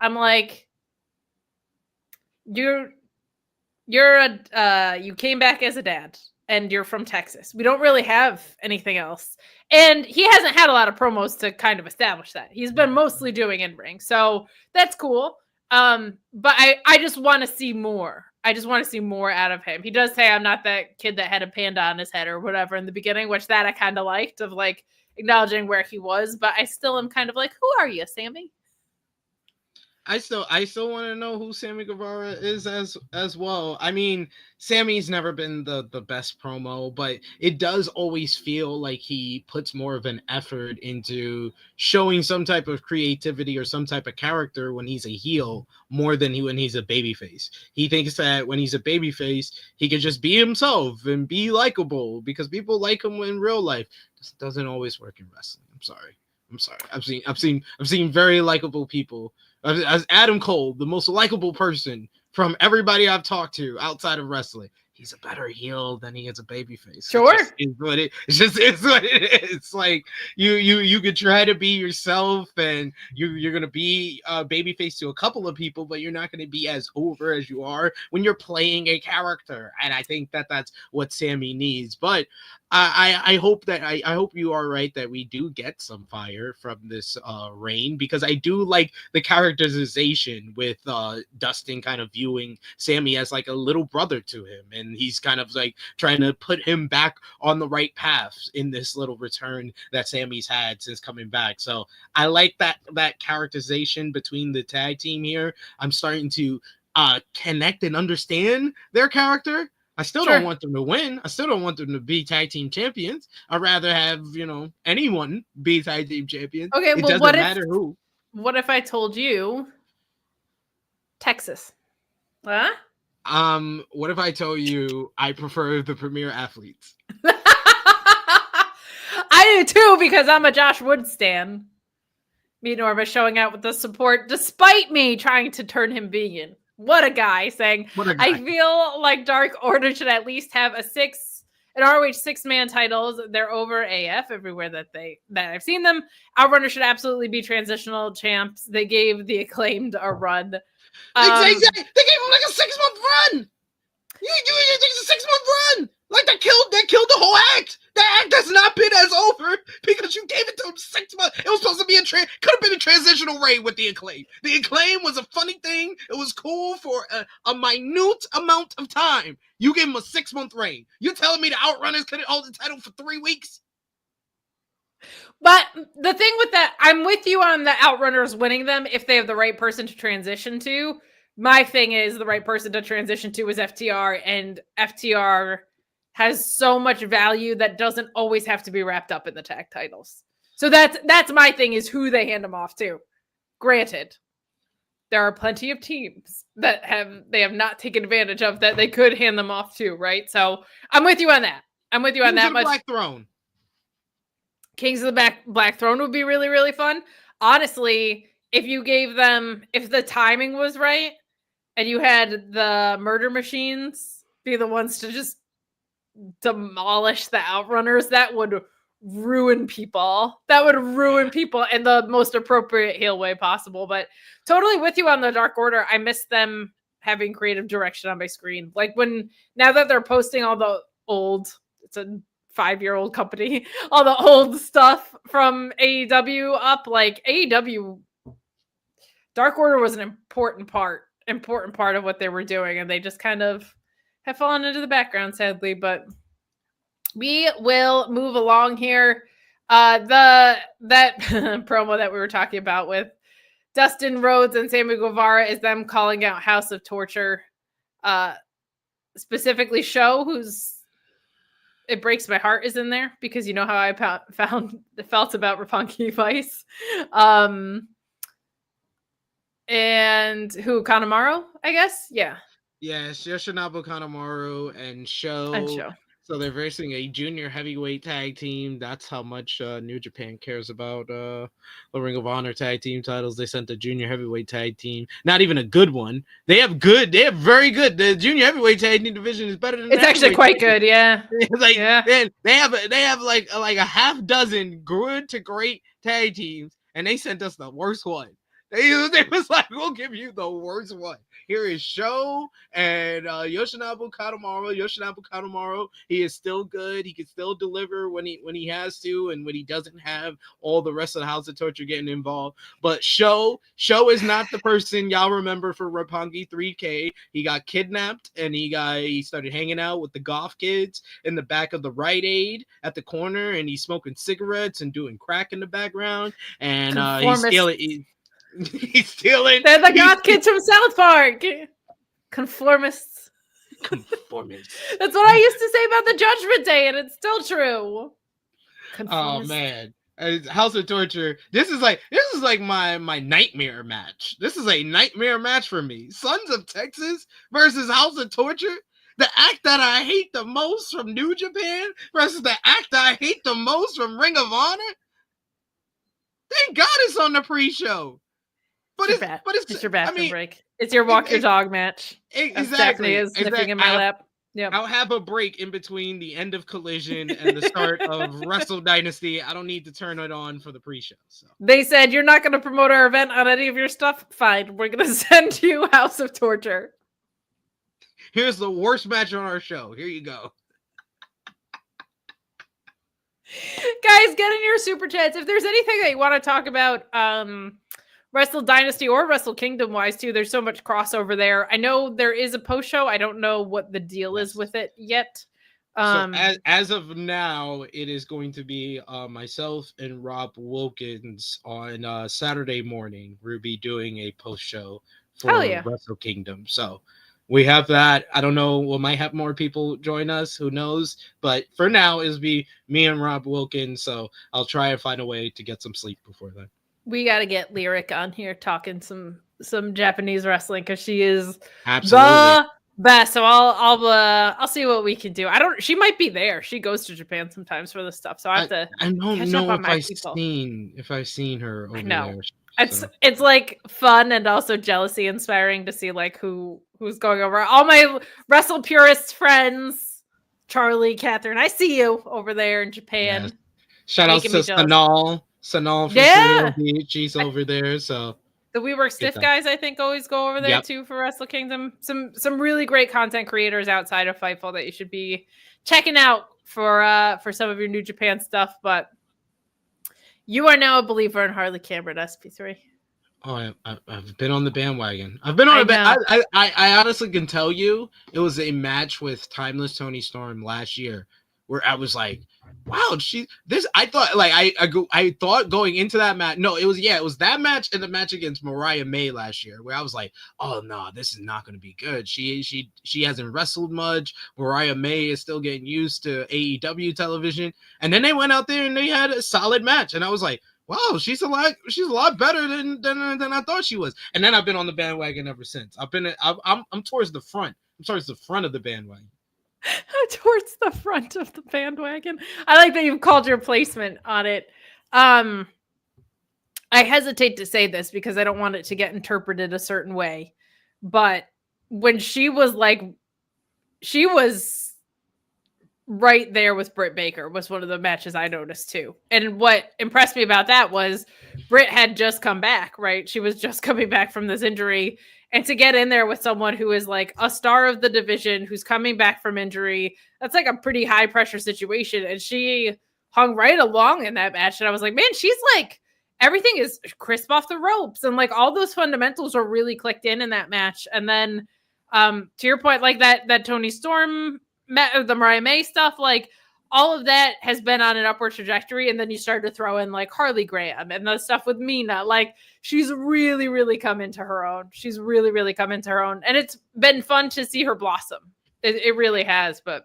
I'm like, you came back as a dad. And you're from Texas. We don't really have anything else. And he hasn't had a lot of promos to kind of establish that. He's been mostly doing in-ring. So that's cool. But I just want to see more. I just want to see more out of him. He does say, I'm not that kid that had a panda on his head or whatever in the beginning, which that I kind of liked, of like acknowledging where he was. But I still am kind of like, who are you, Sammy? I still want to know who Sammy Guevara is as well. I mean, Sammy's never been the best promo, but it does always feel like he puts more of an effort into showing some type of creativity or some type of character when he's a heel more than when he's a babyface. He thinks that when he's a babyface, he can just be himself and be likable because people like him in real life. This doesn't always work in wrestling. I'm sorry. I've seen very likable people. As Adam Cole, the most likable person from everybody I've talked to outside of wrestling, he's a better heel than he is a babyface. Sure, it's what it is. It's like you could try to be yourself, and you're gonna be a babyface to a couple of people, but you're not gonna be as over as you are when you're playing a character. And I think that's what Sammy needs. But I hope you are right that we do get some fire from this reign, because I do like the characterization with Dustin kind of viewing Sammy as like a little brother to him, and he's kind of like trying to put him back on the right path in this little return that Sammy's had since coming back. So I like that characterization between the tag team here. I'm starting to connect and understand their character. I still don't want them to win. I still don't want them to be tag team champions. I'd rather have, anyone be tag team champions. Okay, it doesn't matter who. What if I told you Texas? Huh? What if I told you I prefer the Premier Athletes? I do too, because I'm a Josh Wood stan. Me and Norma showing out with the support despite me trying to turn him vegan. What a guy, saying, I feel like Dark Order should at least have an ROH 6-man titles. They're over AF everywhere that I've seen them. Outrunner should absolutely be transitional champs. They gave the Acclaimed a run. Exactly. They gave him like a 6-month run. It's a 6-month run. Like that killed the whole act. That act has not been as over because you gave it to him 6 months. It was supposed to be could have been a transitional reign with the Acclaim. The Acclaim was a funny thing. It was cool for a minute amount of time. You gave him a 6-month reign. You're telling me the Outrunners couldn't hold the title for 3 weeks? But the thing with that, I'm with you on the Outrunners winning them if they have the right person to transition to. My thing is the right person to transition to is FTR, and FTR has so much value that doesn't always have to be wrapped up in the tag titles. So that's my thing, is who they hand them off to. Granted, there are plenty of teams that they have not taken advantage of that they could hand them off to, right? So I'm with you on that. I'm with you on that much. Black Throne. Kings of the Black Throne would be really, really fun. Honestly, if the timing was right and you had the Murder Machines be the ones to just demolish the Outrunners, that would ruin people. That would ruin people in the most appropriate heel way possible. But totally with you on the Dark Order. I miss them having creative direction on my screen. Like now that they're posting all the old, it's a 5-year-old company, all the old stuff from AEW up, like AEW, Dark Order was an important part of what they were doing, and they just kind of have fallen into the background, sadly. But we will move along here. That promo that we were talking about with Dustin Rhodes and Sammy Guevara is them calling out House of Torture, specifically Show, who's It Breaks My Heart is in there, because you know how I felt about Roppongi Vice. And who, Kanemaru, I guess? Yeah. Yes, Yoshinobu Kanemaru and Show. So they're versing a junior heavyweight tag team. That's how much New Japan cares about the Ring of Honor tag team titles. They sent a junior heavyweight tag team. Not even a good one. They have very good. The junior heavyweight tag team division is better than. It's actually quite good, yeah. They have like a half dozen good to great tag teams, and they sent us the worst one. They was like, we'll give you the worst one. Here is Show and Yoshinobu Kanemaru. He is still good. He can still deliver when he has to, and when he doesn't have all the rest of the House of Torture getting involved. But Show is not the person y'all remember for Roppongi 3K. He got kidnapped and he started hanging out with the goth kids in the back of the Rite Aid at the corner, and he's smoking cigarettes and doing crack in the background, and he's stealing. They're the goth kids from South Park. Conformists. That's what I used to say about the Judgment Day, and it's still true. Oh man, House of Torture. This is like my nightmare match. This is a nightmare match for me. Sons of Texas versus House of Torture. The act that I hate the most from New Japan versus the act that I hate the most from Ring of Honor. Thank God it's on the pre-show. But it's your bathroom break. It's your walk your dog match. Exactly. Is sniffing in my lap. Yep. I'll have a break in between the end of Collision and the start of Wrestle Dynasty. I don't need to turn it on for the pre-show. So. They said, you're not going to promote our event on any of your stuff? Fine. We're going to send you House of Torture. Here's the worst match on our show. Here you go. Guys, get in your super chats. If there's anything that you want to talk about, Wrestle Dynasty or Wrestle Kingdom wise too, there's so much crossover there. I know there is a post show. I don't know what the deal is with it yet. So as of now, it is going to be myself and Rob Wilkins on Saturday morning. We'll be doing a post show for Wrestle Kingdom. So we have that. I don't know. We might have more people join us. Who knows? But for now, it'll be me and Rob Wilkins. So I'll try and find a way to get some sleep before then. We got to get Lyric on here talking some Japanese wrestling because she is Absolutely the best. So I'll see what we can do. She might be there. She goes to Japan sometimes for this stuff. So I have to. I don't catch know up on if I've seen her over there. It's like fun and also jealousy inspiring to see like who's going over. All my wrestle purist friends, Charlie, Catherine, I see you over there in Japan. Yes. Shout out to Sanal from Studio Beach. She's over there. So the We Work Stiff guys, I think, always go over there too for Wrestle Kingdom. Some really great content creators outside of Fightful that you should be checking out for some of your New Japan stuff. But you are now a believer in Harley Cameron SP3. Oh, I've been on the bandwagon. I've been on I honestly can tell you it was a match with Timeless Tony Storm last year where I was like, wow, I thought going into that match. No, it was that match and the match against Mariah May last year where I was like, oh no, this is not going to be good. She hasn't wrestled much. Mariah May is still getting used to AEW television. And then they went out there and they had a solid match. And I was like, wow, she's a lot better than I thought she was. And then I've been on the bandwagon ever since. I'm towards the front. I'm towards the front of the bandwagon. Towards the front of the bandwagon. I like that you've called your placement on it. I hesitate to say this because I don't want it to get interpreted a certain way. But when she was right there with Britt Baker was one of the matches I noticed too. And what impressed me about that was Britt had just come back, right? She was just coming back from this injury. And to get in there with someone who is like a star of the division, who's coming back from injury, that's like a pretty high pressure situation. And she hung right along in that match. And I was like, man, she's like, everything is crisp off the ropes. And like all those fundamentals are really clicked in that match. And then to your point, like that Tony Storm, the Mariah May stuff, like all of that has been on an upward trajectory. And then you start to throw in like Harley Graham and the stuff with Mina. Like she's really, really come into her own. She's really, really come into her own. And it's been fun to see her blossom. It really has. But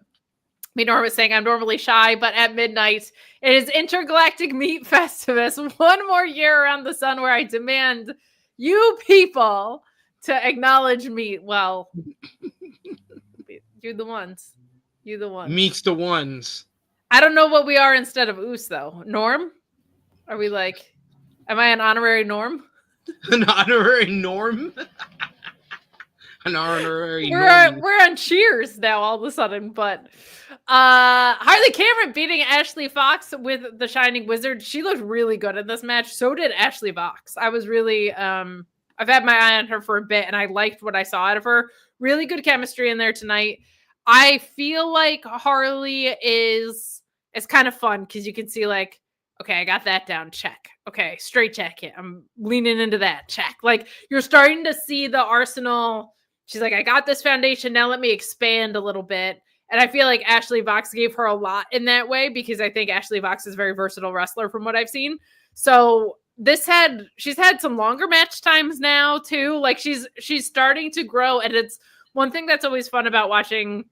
Norm was saying I'm normally shy, but at midnight, it is Intergalactic Meat Festivus. One more year around the sun where I demand you people to acknowledge meat. Well, you're the ones. You the ones. Meets the ones. I don't know what we are instead of Oos, though. Norm? Are we like, am I an honorary Norm? An honorary Norm? An honorary Norm. We're on Cheers now all of a sudden, but Harley Cameron beating Ashley Fox with the Shining Wizard. She looked really good in this match. So did Ashley Fox. I was really, I've had my eye on her for a bit, and I liked what I saw out of her. Really good chemistry in there tonight. I feel like Harley is kind of fun because you can see like, okay, I got that down. Check. Okay, straight jacket. I'm leaning into that. Check. Like you're starting to see the arsenal. She's like, I got this foundation. Now let me expand a little bit. And I feel like Ashley Fox gave her a lot in that way because I think Ashley Fox is a very versatile wrestler from what I've seen. So she's had some longer match times now too. Like she's starting to grow. And it's one thing that's always fun about watching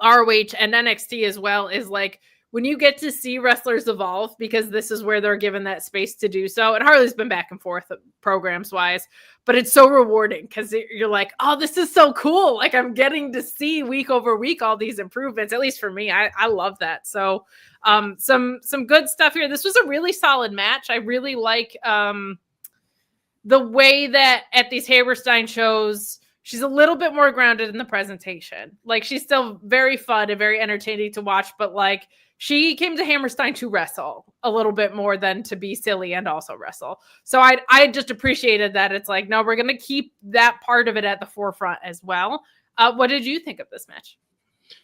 ROH and NXT as well is like when you get to see wrestlers evolve because this is where they're given that space to do so. And Harley's been back and forth programs wise, but it's so rewarding because you're like, oh, this is so cool. Like I'm getting to see week over week all these improvements. At least for me, I love that. So some good stuff here. This was a really solid match. I really like the way that at these Hammerstein shows, she's a little bit more grounded in the presentation. Like she's still very fun and very entertaining to watch, but like she came to Hammerstein to wrestle a little bit more than to be silly and also wrestle. So I just appreciated that. It's like, no, we're going to keep that part of it at the forefront as well. What did you think of this match?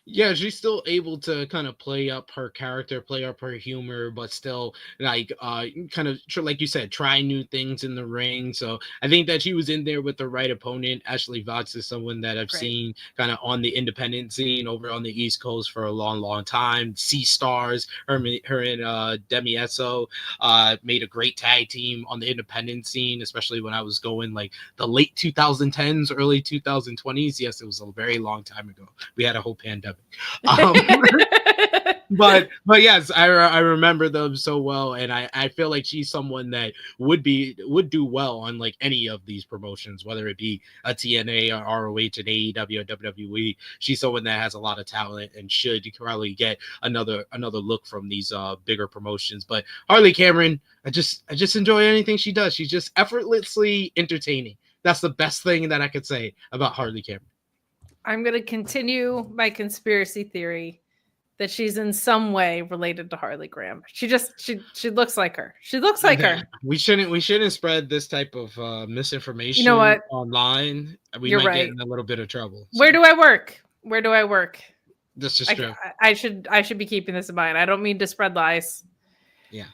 Yeah, she's still able to kind of play up her character, play up her humor, but still like kind of like you said, try new things in the ring. So I think that she was in there with the right opponent. Ashley Vox is someone that I've seen kind of on the independent scene over on the East Coast for a long, long time. Sea Stars, her and Demi Esso made a great tag team on the independent scene, especially when I was going like the late 2010s, early 2020s. Yes, it was a very long time ago. We had a whole pandemic. Um, but yes, I remember them so well, and I feel like she's someone that would do well on like any of these promotions, whether it be a TNA or ROH and AEW or WWE. She's someone that has a lot of talent and should probably get another look from these bigger promotions. But Harley Cameron, I just enjoy anything she does. She's just effortlessly entertaining. That's the best thing that I could say about Harley Cameron. I'm going to continue my conspiracy theory that she's in some way related to Harley Graham. She looks like her. She looks like her. We shouldn't spread this type of misinformation, you know what? Online. We You're might right. get in a little bit of trouble. So. Where do I work? That's just true. I should be keeping this in mind. I don't mean to spread lies. Yeah.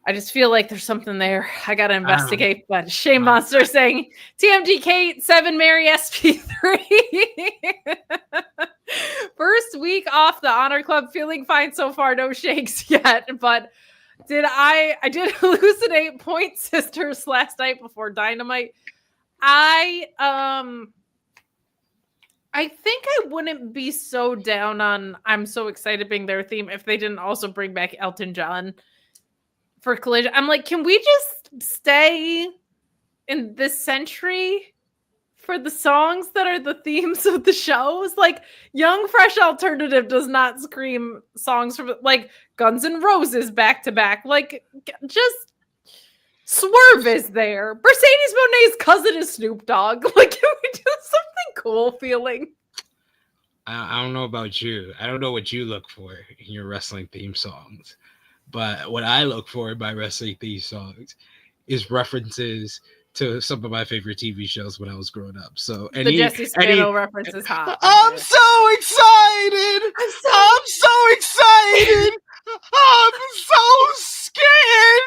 I just feel like there's something there. I gotta investigate. But Shame Monster saying TMG Kate 7 Mary SP3. First week off the Honor Club, feeling fine so far. No shakes yet. But I did hallucinate Point Sisters last night before Dynamite. I think I wouldn't be so down on I'm so excited being their theme if they didn't also bring back Elton John for Collision. I'm like, can we just stay in this century for the songs that are the themes of the shows? Like, Young Fresh Alternative does not scream songs from like Guns N' Roses back to back. Like, just Swerve is there. Mercedes Monet's cousin is Snoop Dogg. Like, can we do something cool feeling? I don't know about you. I don't know what you look for in your wrestling theme songs. But what I look for in my wrestling theme songs is references to some of my favorite TV shows when I was growing up. So the Jesse Spano reference is hot. I'm so excited! I'm so excited! I'm so scared!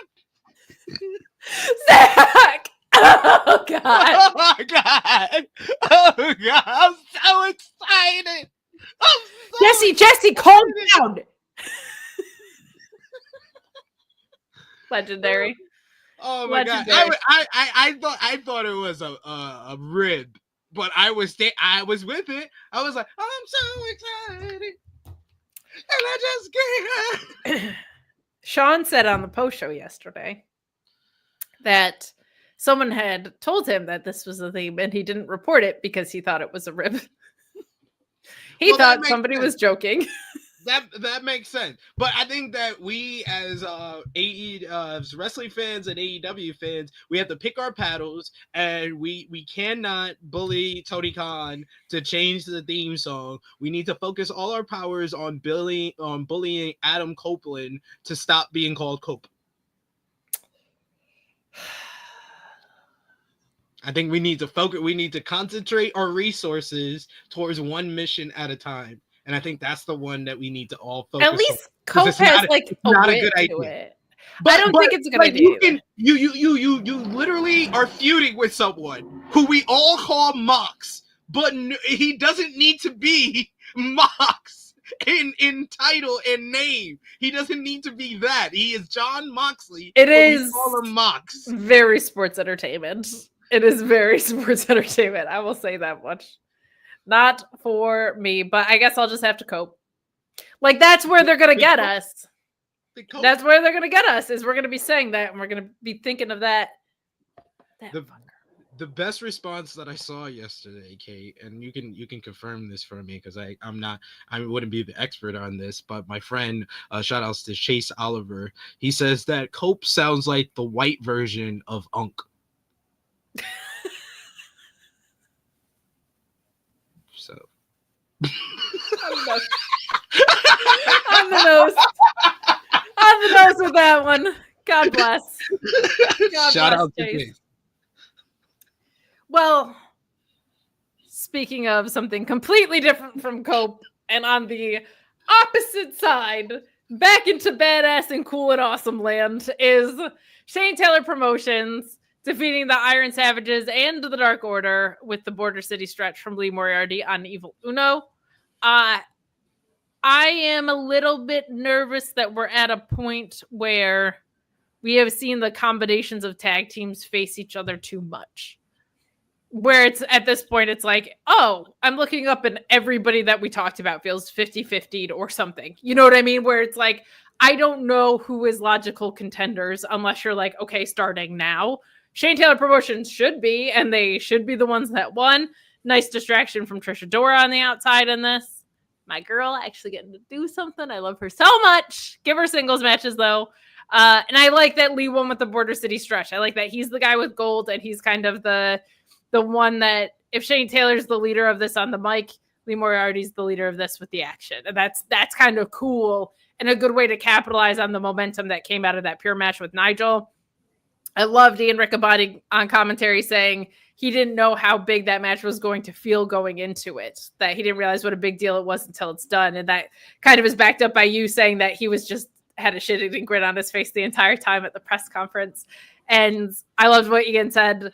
Zach! Oh God! Oh my God! Oh God! I'm so excited! Jesse, calm down. Legendary. Oh my Legendary. God! I thought it was a rib, but I was with it. I was like, I'm so excited, and I just can't. Shawn said on the post show yesterday that someone had told him that this was a theme, and he didn't report it because he thought it was a rib. He thought somebody was joking. That makes sense, but I think that we as as wrestling fans and AEW fans, we have to pick our battles, and we cannot bully Tony Khan to change the theme song. We need to focus all our powers on bullying Adam Copeland to stop being called Cope. I think we need to focus. We need to concentrate our resources towards one mission at a time. And I think that's the one that we need to all focus on. At least Cope has like not a good idea. But I don't think it's a good idea. You literally are feuding with someone who we all call Mox, but he doesn't need to be Mox in title and name. He doesn't need to be that. He is John Moxley. It is we call him Mox. Very sports entertainment. It is very sports entertainment. I will say that much. Not for me, but I guess I'll just have to cope. Like, that's where they're going to get us. That's where they're going to get us, is we're going to be saying that, and we're going to be thinking of that. The best response that I saw yesterday, Kate, and you can confirm this for me because I wouldn't be the expert on this, but my friend, shout outs to Chase Oliver, he says that Cope sounds like the white version of Unk. So on the nose with that one. God bless. Shout out to Chase. Well, speaking of something completely different from Cope, And on the opposite side, back into badass and cool and awesome land, is Shane Taylor Promotions defeating the Iron Savages and the Dark Order with the Border City stretch from Lee Moriarty on Evil Uno. I am a little bit nervous that we're at a point where we have seen the combinations of tag teams face each other too much. Where it's at this point, it's like, oh, I'm looking up and everybody that we talked about feels 50-50 or something. You know what I mean? Where it's like, I don't know who is logical contenders unless you're like, okay, starting now. Shane Taylor Promotions should be, and they should be the ones that won. Nice distraction from Trisha Dora on the outside in this. My girl actually getting to do something. I love her so much. Give her singles matches, though. And I like that Lee won with the Border City stretch. I like that he's the guy with gold, and he's kind of the one that, if Shane Taylor's the leader of this on the mic, Lee Moriarty's the leader of this with the action. And that's kind of cool and a good way to capitalize on the momentum that came out of that pure match with Nigel. I loved Ian Riccaboni on commentary saying he didn't know how big that match was going to feel going into it, that he didn't realize what a big deal it was until it's done. And that kind of is backed up by you saying that he was just had a shit-eating grin on his face the entire time at the press conference. And I loved what Ian said,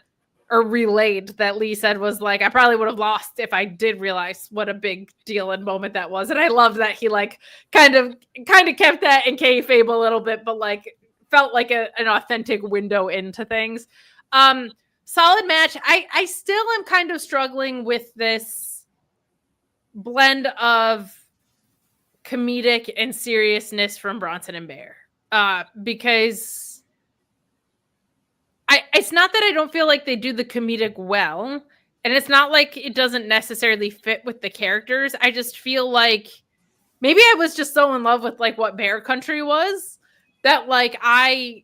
or relayed, that Lee said was like, I probably would have lost if I did realize what a big deal and moment that was. And I love that he like kind of kept that in kayfabe a little bit, but like felt like an authentic window into things. Solid match. I still am kind of struggling with this blend of comedic and seriousness from Bronson and Bear. Because it's not that I don't feel like they do the comedic well, and it's not like it doesn't necessarily fit with the characters. I just feel like maybe I was just so in love with like what Bear Country was that like I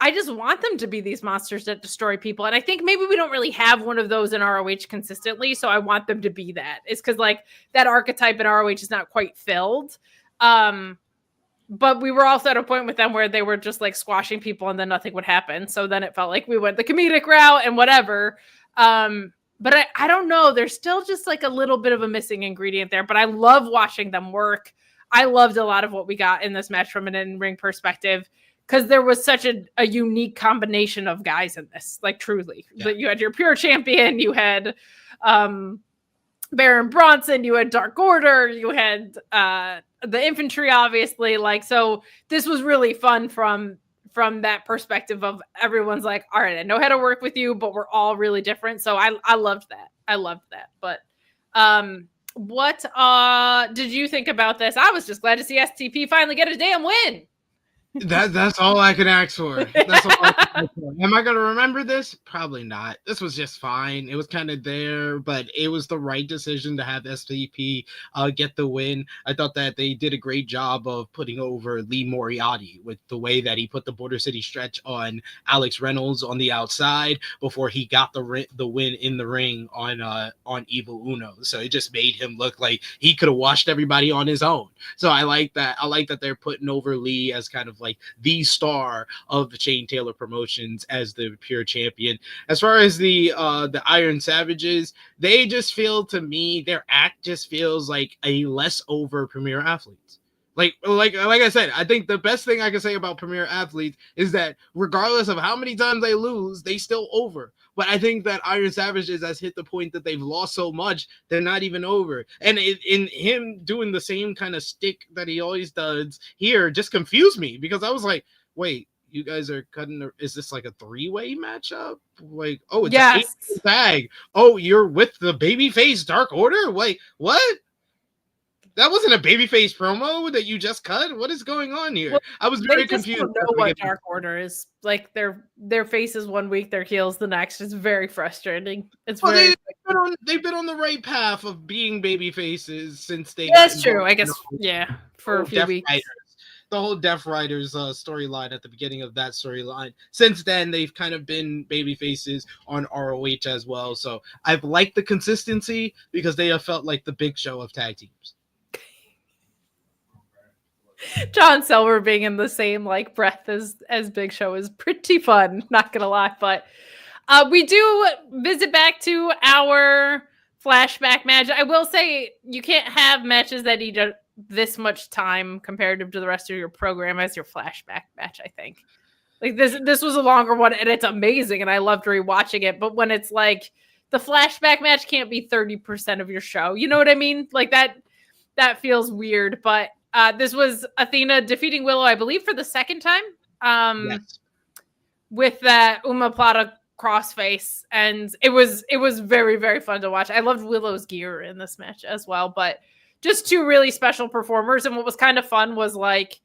just want them to be these monsters that destroy people. And I think maybe we don't really have one of those in ROH consistently, so I want them to be that. It's because like that archetype in ROH is not quite filled. But we were also at a point with them where they were just like squashing people and then nothing would happen. So then it felt like we went the comedic route and whatever. But I don't know. There's still just like a little bit of a missing ingredient there, but I love watching them work. I loved a lot of what we got in this match from an in-ring perspective, because there was such a unique combination of guys in this, like truly. Yeah. You had your pure champion, you had Baron Bronson, you had Dark Order, you had the infantry, obviously. Like, so this was really fun from that perspective of everyone's like, all right, I know how to work with you, but we're all really different. So I loved that. I loved that. But what did you think about this? I was just glad to see STP finally get a damn win. That's all I can ask for. That's all I can ask for. Am I going to remember this? Probably not. This was just fine. It was kind of there, but it was the right decision to have SVP get the win. I thought that they did a great job of putting over Lee Moriarty with the way that he put the Border City stretch on Alex Reynolds on the outside before he got the win in the ring on Evil Uno. So it just made him look like he could have washed everybody on his own. So I like that. I like that they're putting over Lee as kind of like the star of the Shane Taylor Promotions as the pure champion. As far as the Iron Savages, they just feel, to me, their act just feels like a less over Premier Athletes. Like I said, I think the best thing I can say about Premier Athletes is that regardless of how many times they lose, they still over. But I think that Iron Savages has hit the point that they've lost so much, they're not even over. And in him doing the same kind of stick that he always does here just confused me, because I was like, wait, you guys are cutting, is this like a 3-way matchup? Like, oh, it's an 8 tag. Oh, you're with the babyface Dark Order? Wait, what? That wasn't a babyface promo that you just cut? What is going on here? Well, I was very confused. Don't know what Dark Order is. Like their faces one week, their heels the next. It's very frustrating. It's they've been on the right path of being baby faces since they. That's true. I guess for a few weeks. The whole Death Riders storyline at the beginning of that storyline. Since then, they've kind of been baby faces on ROH as well. So I've liked the consistency because they have felt like the Big Show of tag teams. John Silver being in the same like breath as Big Show is pretty fun, not gonna lie. But we do visit back to our flashback match. I will say you can't have matches that need this much time comparative to the rest of your program as your flashback match, I think. Like this was a longer one and it's amazing and I loved rewatching it. But when it's like the flashback match can't be 30% of your show. You know what I mean? Like that feels weird. But this was Athena defeating Willow, I believe, for the second time. Yes. With that Uma Plata crossface. And it was very, very fun to watch. I loved Willow's gear in this match as well. But just two really special performers. And what was kind of fun was like,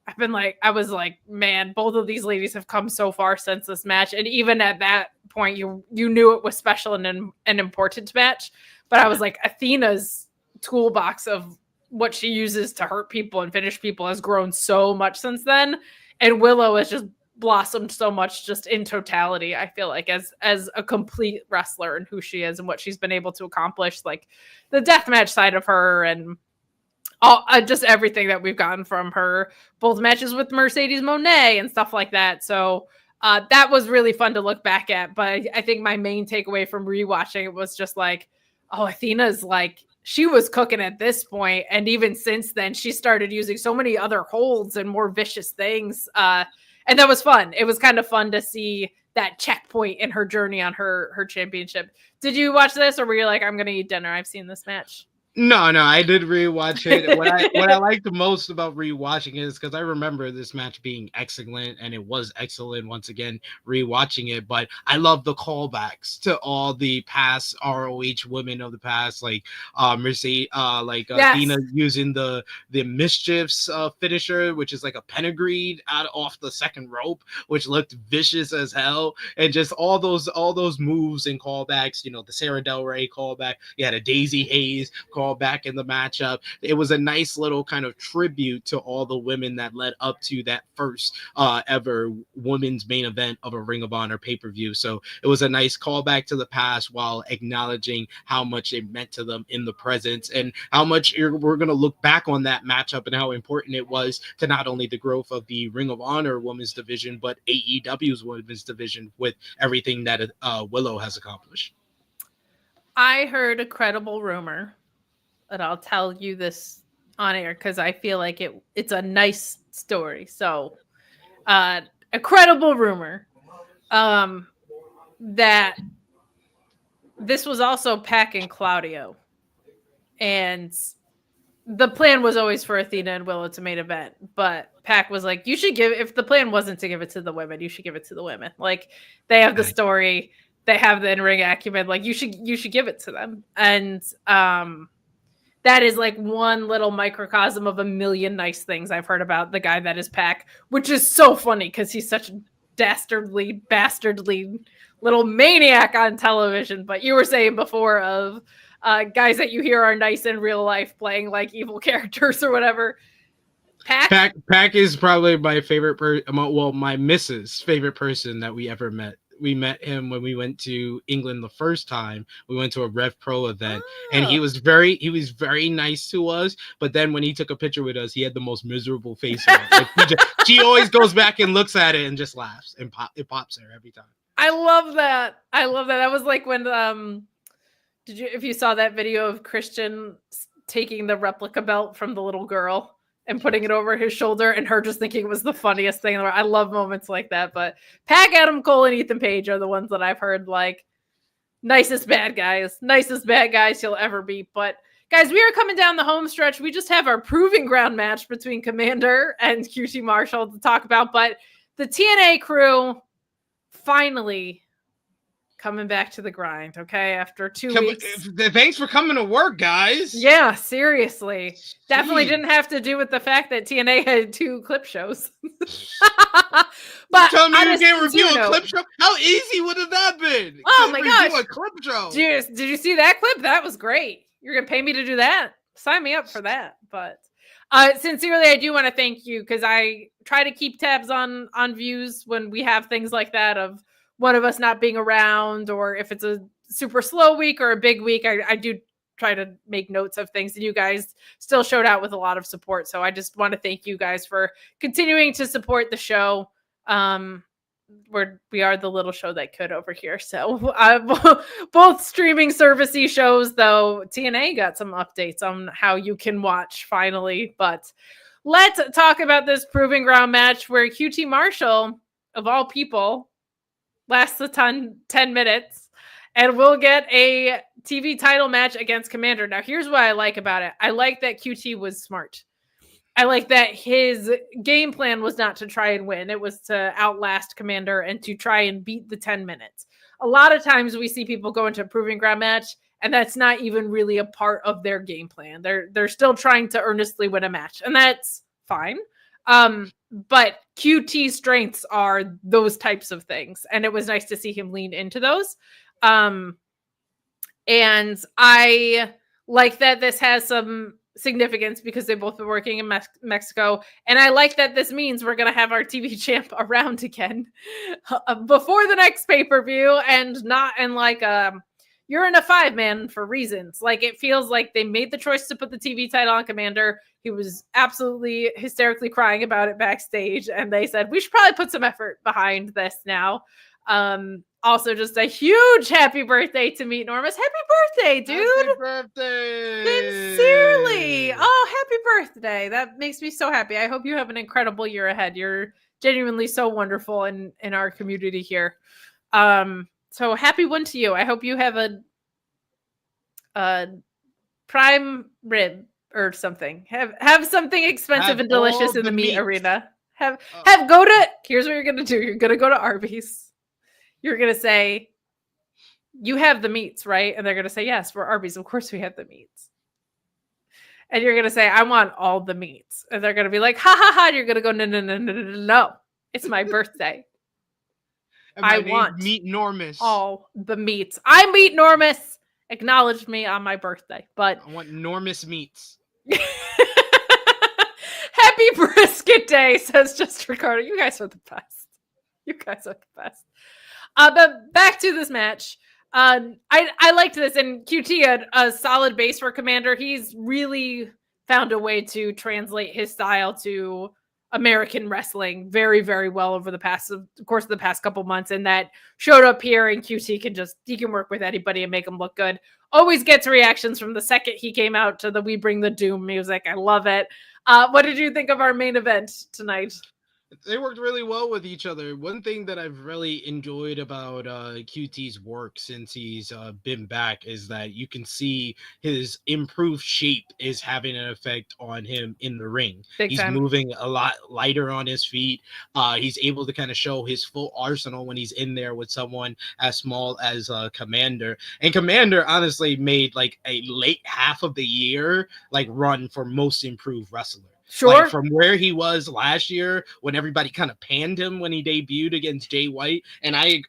I was like, man, both of these ladies have come so far since this match. And even at that point, you knew it was special and an important match. But I was like, Athena's toolbox of what she uses to hurt people and finish people has grown so much since then. And Willow has just blossomed so much just in totality, I feel like, as a complete wrestler and who she is and what she's been able to accomplish, like the deathmatch side of her and all just everything that we've gotten from her, both matches with Mercedes Moné and stuff like that. So that was really fun to look back at. But I think my main takeaway from rewatching it was just like, oh, Athena's like, she was cooking at this point. And even since then, she started using so many other holds and more vicious things. And that was fun. It was kind of fun to see that checkpoint in her journey on her championship. Did you watch this or were you like, I'm going to eat dinner? I've seen this match. No, I did rewatch it. What I liked the most about rewatching it is because I remember this match being excellent, and it was excellent once again rewatching it. But I love the callbacks to all the past ROH women of the past, like Mercedes, yes. Athena using the Mischiefs finisher, which is like a pedigree off the second rope, which looked vicious as hell, and just all those moves and callbacks. You know, the Sarah Del Rey callback. You had a Daisy Hayes call back in the matchup. It was a nice little kind of tribute to all the women that led up to that first ever women's main event of a Ring of Honor pay-per-view. So it was a nice callback to the past while acknowledging how much it meant to them in the present and how much we're going to look back on that matchup and how important it was to not only the growth of the Ring of Honor women's division, but AEW's women's division with everything that Willow has accomplished. I heard a credible rumor, and I'll tell you this on air because I feel like it's a nice story. So, a credible rumor that this was also Pac and Claudio. And the plan was always for Athena and Willow to main event. But Pac was like, if the plan wasn't to give it to the women, you should give it to the women. Like, they have the story, they have the in-ring acumen. Like, you should give it to them. And, that is like one little microcosm of a million nice things I've heard about the guy that is Pac, which is so funny because he's such a bastardly little maniac on television. But you were saying before of guys that you hear are nice in real life playing like evil characters or whatever. Pac is probably my favorite my missus' favorite person that we ever met. We met him when we went to England the first time. We went to a Rev Pro event, and he was very nice to us. But then when he took a picture with us, he had the most miserable face. Like she always goes back and looks at it and just laughs, and it pops her every time. I love that. That was like when if you saw that video of Christian taking the replica belt from the little girl and putting it over his shoulder and her just thinking it was the funniest thing in the world. I love moments like that. But Pac, Adam Cole, and Ethan Page are the ones that I've heard like nicest bad guys you'll ever be. But guys, we are coming down the home stretch. We just have our proving ground match between Commander and QT Marshall to talk about. But the TNA crew finally coming back to the grind, okay? After 2 weeks. Thanks for coming to work, guys. Yeah, seriously. Jeez. Definitely didn't have to do with the fact that TNA had 2 clip shows. But tell me you can't review a clip show? How easy would have that been? Oh my gosh. A clip show. Did you see that clip? That was great. You're going to pay me to do that? Sign me up for that. But sincerely, I do want to thank you because I try to keep tabs on views when we have things like that of one of us not being around, or if it's a super slow week or a big week, I do try to make notes of things, and you guys still showed out with a lot of support. So I just want to thank you guys for continuing to support the show. we are the little show that could over here. So both streaming servicey shows, though. TNA got some updates on how you can watch finally. But let's talk about this Proving Ground match where QT Marshall, of all people, lasts a 10 minutes and we'll get a TV title match against Commander. Now, here's what I like about it. I like that QT was smart. I like that his game plan was not to try and win. It was to outlast Commander and to try and beat the 10 minutes. A lot of times we see people go into a Proving Ground match, and that's not even really a part of their game plan. They're still trying to earnestly win a match, and that's fine. But QT's strengths are those types of things, and it was nice to see him lean into those. And I like that this has some significance because they've both been working in Mexico. And I like that this means we're going to have our TV champ around again before the next pay-per-view and not in like you're in a 5-man for reasons. Like it feels like they made the choice to put the TV title on Commander. He was absolutely hysterically crying about it backstage. And they said, we should probably put some effort behind this now. Also, just a huge happy birthday to Meet Normus. Happy birthday, dude. Happy birthday. Sincerely. Oh, happy birthday. That makes me so happy. I hope you have an incredible year ahead. You're genuinely so wonderful in our community here. So happy one to you. I hope you have a prime rib or something. Have something expensive and delicious in the meat arena. Here's what you're going to do. You're going to go to Arby's. You're going to say, you have the meats, right? And they're going to say, yes, we're Arby's. Of course we have the meats. And you're going to say, I want all the meats. And they're going to be like, ha, ha, ha. And you're going to go, no. It's my birthday. I want Meet Normus. All the meats. I'm Meet Normus. Acknowledge me on my birthday. But I want Normus meats. Happy brisket day, says Just Ricardo. You guys are the best. You guys are the best. But back to this match. I liked this, and QT had a solid base for Commander. He's really found a way to translate his style to American wrestling very, very well over the course of the past couple months, and that showed up here. And QT can work with anybody and make him look good. Always gets reactions from the second he came out to the "We Bring the Doom" music. I love it. What did you think of our main event tonight? They worked really well with each other. One thing that I've really enjoyed about QT's work since he's been back is that you can see his improved shape is having an effect on him in the ring. He's moving a lot lighter on his feet. He's able to kind of show his full arsenal when he's in there with someone as small as Commander. And Commander honestly made like a late half of the year like run for most improved wrestler. Sure. Like from where he was last year when everybody kind of panned him when he debuted against Jay White. And I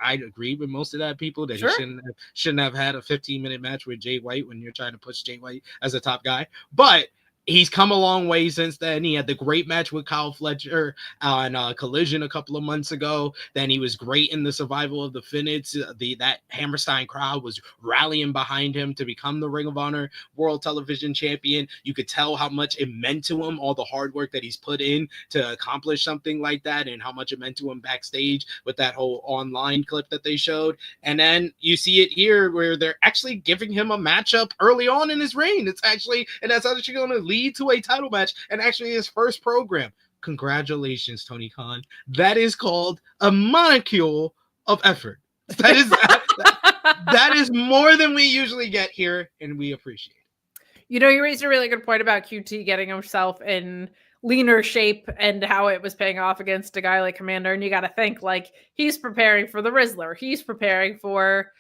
agree with most of that people that he shouldn't have had a 15-minute match with Jay White when you're trying to push Jay White as a top guy. But he's come a long way since then. He had the great match with Kyle Fletcher on Collision a couple of months ago. Then he was great in the Survival of the Fittest. That Hammerstein crowd was rallying behind him to become the Ring of Honor World Television Champion. You could tell how much it meant to him, all the hard work that he's put in to accomplish something like that, and how much it meant to him backstage with that whole online clip that they showed. And then you see it here where they're actually giving him a matchup early on in his reign. That's actually going to lead to a title match and actually his first program. Congratulations, Tony Khan. That is called a molecule of effort. That is that is more than we usually get here, and we appreciate it. You know, you raised a really good point about QT getting himself in leaner shape and how it was paying off against a guy like Commander. And you got to think like he's preparing for the Rizzler. He's preparing for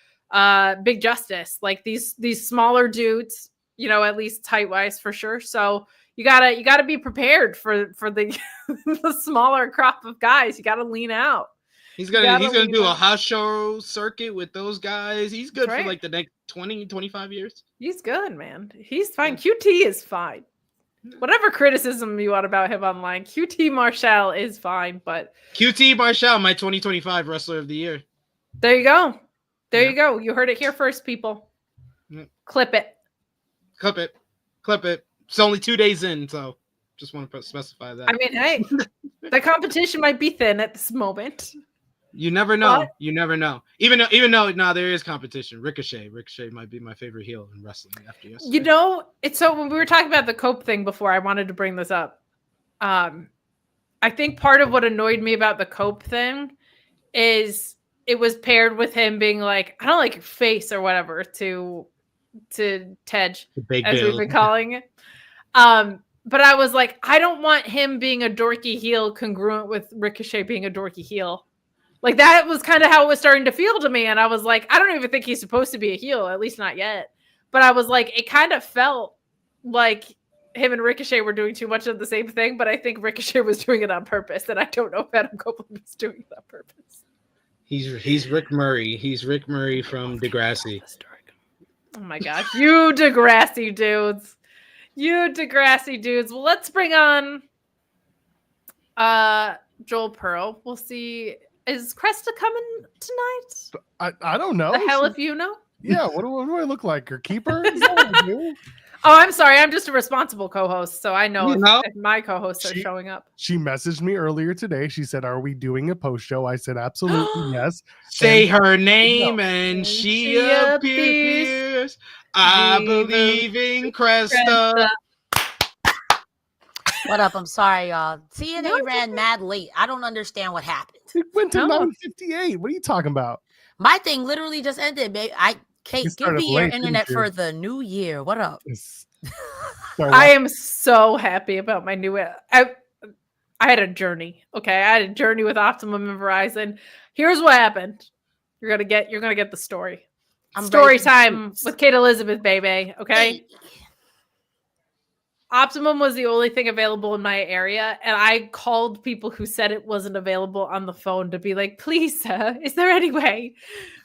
Big Justice. Like these smaller dudes, you know, at least height wise for sure. So you gotta be prepared for the the smaller crop of guys. You gotta lean out. He's gonna do a house show circuit with those guys. He's good for like the next 20, 25 years. He's good, man. He's fine. QT is fine. Whatever criticism you want about him online, QT Marshall is fine, but QT Marshall, my 2025 Wrestler of the Year. There you go. You go. You heard it here first, people. Clip it. It's only 2 days in, so just want to specify that. I mean, hey, the competition might be thin at this moment. You never know. What? You never know. Even though no, there is competition. Ricochet might be my favorite heel in wrestling after yesterday. You know, it's so when we were talking about the cope thing before, I wanted to bring this up. I think part of what annoyed me about the cope thing is it was paired with him being like, I don't like your face or whatever to Tej, as we've been calling it. But I was like, I don't want him being a dorky heel congruent with Ricochet being a dorky heel. Like that was kind of how it was starting to feel to me. And I was like, I don't even think he's supposed to be a heel, at least not yet. But I was like, it kind of felt like him and Ricochet were doing too much of the same thing, but I think Ricochet was doing it on purpose, and I don't know if Adam Copeland was doing it on purpose. He's Rick Murray. He's Rick Murray from Degrassi. Oh my gosh, you Degrassi dudes. You Degrassi dudes. Well, let's bring on Joel Pearl. We'll see. Is Cresta coming tonight? I don't know. The hell if you know? Yeah, what do I look like? Your keeper? Is that what I do? Oh, I'm sorry. I'm just a responsible co-host, so I know if my co-hosts are showing up. She messaged me earlier today. She said, "Are we doing a post show?" I said, "Absolutely, yes." Say her name and she appears. I believe in Cresta. What up? I'm sorry, y'all. TNA ran mad late. I don't understand what happened. It went to 9:58. What are you talking about? My thing literally just ended, babe. Kate, give me your internet for the new year. What up? I am so happy about my new. I had a journey. Okay, I had a journey with Optimum and Verizon. Here's what happened. You're gonna get the story. Story time with Kate Elizabeth, baby. Okay. Optimum was the only thing available in my area, and I called people who said it wasn't available on the phone to be like, please, is there any way?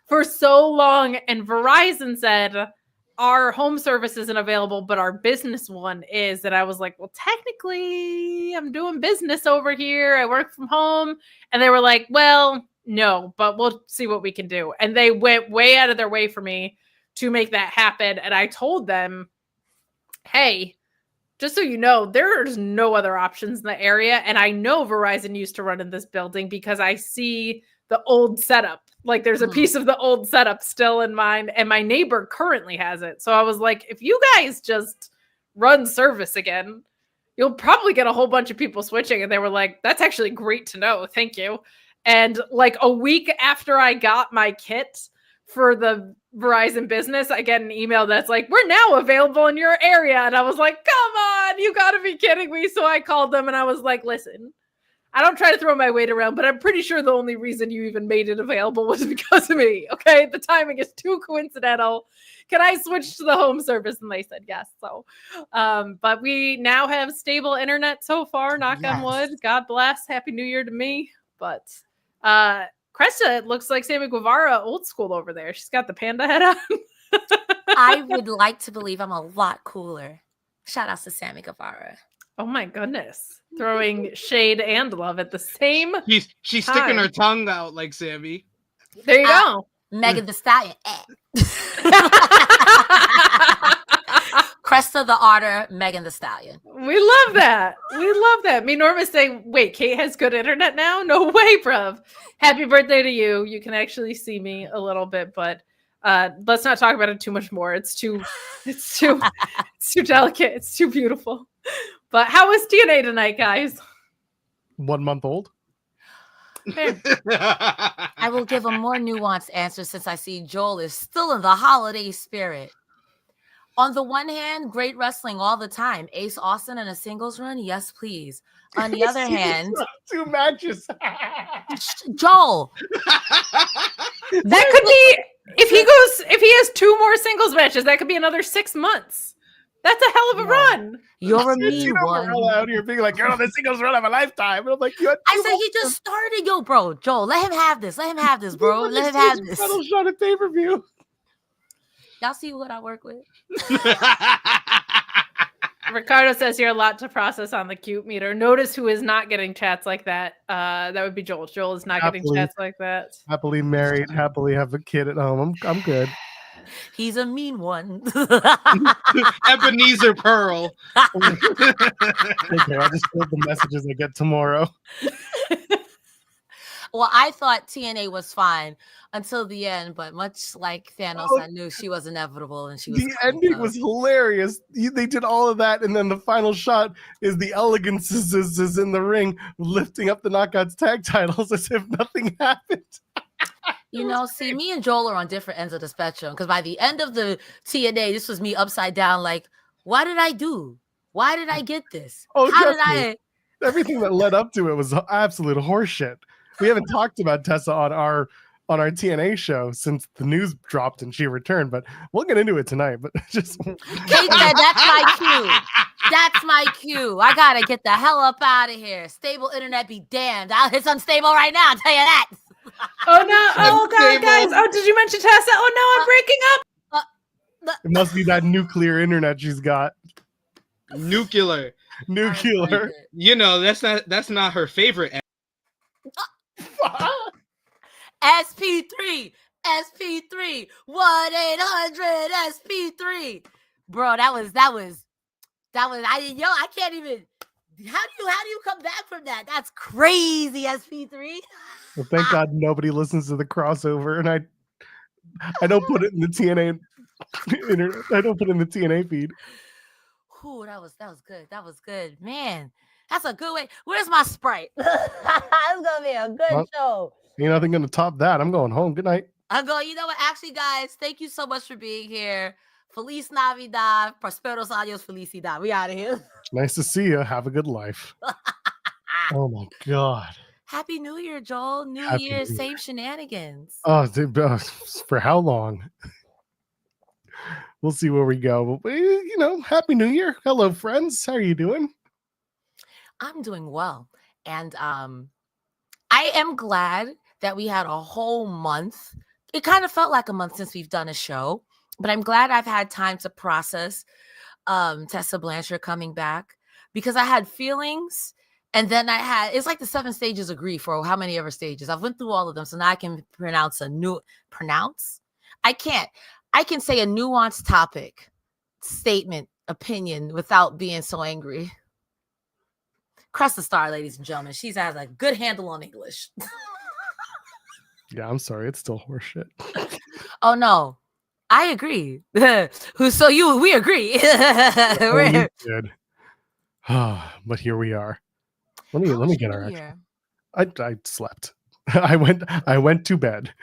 For so long, and Verizon said, our home service isn't available, but our business one is. And I was like, well, technically, I'm doing business over here. I work from home. And they were like, well, no, but we'll see what we can do. And they went way out of their way for me to make that happen. And I told them, hey, just so you know, there's no other options in the area. And I know Verizon used to run in this building because I see the old setup. Like there's a piece of the old setup still in mine, and my neighbor currently has it. So I was like, if you guys just run service again, you'll probably get a whole bunch of people switching. And they were like, that's actually great to know. Thank you. And like a week after I got my kit for the Verizon business, I get an email that's like, we're now available in your area. And I was like, come on, you gotta be kidding me. So I called them and I was like, listen, I don't try to throw my weight around, but I'm pretty sure the only reason you even made it available was because of me. Okay. The timing is too coincidental. Can I switch to the home service? And they said yes. So, but we now have stable internet so far, knock on wood. God bless. Happy New Year to me. But, Cresta, it looks like Sammy Guevara old school over there. She's got the panda head on. I would like to believe I'm a lot cooler. Shout outs to Sammy Guevara. Oh my goodness. Throwing shade and love at the same She's sticking her tongue out like Sammy. There you go. Megan Thee Stallion. Cresta the Otter, Megan Thee Stallion. We love that. We love that. Me Norma's saying, wait, Kate has good internet now? No way, bruv. Happy birthday to you. You can actually see me a little bit, but let's not talk about it too much more. It's too delicate. It's too beautiful. But how was TNA tonight, guys? 1 month old. I will give a more nuanced answer since I see Joel is still in the holiday spirit. On the one hand, great wrestling all the time. Ace Austin in a singles run? Yes, please. On the other hand, 2 matches. Joel. That could be if he has 2 more singles matches, that could be another 6 months. That's a hell of a run. You're a mean one. Out here being like, you're on the singles run of a lifetime. And I'm like, I said he just started, yo, bro. Joel, let him have this. Let him have this, bro. Let him have this. Title shot at pay-per-view. Y'all see what I work with? Ricardo says you're a lot to process on the cute meter. Notice who is not getting chats like that. That would be Joel. Joel is not getting chats like that. Happily married, happily have a kid at home. I'm good. He's a mean one. Ebenezer Pearl. Okay, I'll just read the messages I get tomorrow. Well, I thought TNA was fine until the end, but much like Thanos, I knew she was inevitable and she was The coming, ending so. was hilarious. They did all of that, and then the final shot is the Elegance is in the ring lifting up the Knockouts tag titles as if nothing happened. You know, see, me and Joel are on different ends of the spectrum because by the end of the TNA, this was me upside down. Like, what did I do? Why did I get this? Oh, how did trust me. I? Everything that led up to it was absolute horseshit. We haven't talked about Tessa on our TNA show since the news dropped and she returned, but we'll get into it tonight. But just Kate said, "That's my cue. That's my cue. I gotta get the hell up out of here. Stable internet be damned. It's unstable right now. I'll tell you that." Oh no! Oh god, guys! Oh, did you mention Tessa? Oh no, I'm breaking up. it must be that nuclear internet she's got. Nuclear. You know, that's not her favorite. SP3, 1-800 SP3. Bro, that was I can't even. How do you come back from that? That's crazy, SP3. Well, thank God nobody listens to the crossover, and I don't put it in the TNA internet. I don't put it in the TNA feed. Ooh, that was good. That was good, man. That's a good way. Where's my Sprite? It's gonna be a good show. Ain't nothing gonna top that. I'm going home. Good night. I'm going. You know what? Actually, guys, thank you so much for being here. Feliz Navidad, Prosperos Años, Felicidad. We out of here. Nice to see you. Have a good life. Oh my God. Happy New Year, Joel. New Year, same shenanigans. Oh, for how long? We'll see where we go. But, Happy New Year. Hello, friends. How are you doing? I'm doing well. And I am glad that we had a whole month. It kind of felt like a month since we've done a show, but I'm glad I've had time to process Tessa Blanchard coming back because I had feelings. And then it's like the 7 stages of grief, or how many ever stages. I've went through all of them. So now I can I can say a nuanced topic, statement, opinion without being so angry. Cresta star, ladies and gentlemen. She has a good handle on English. Yeah, I'm sorry. It's still horseshit. Oh, no. I agree. We agree. Oh, good. But here we are. Let me get our action. I slept. I went to bed.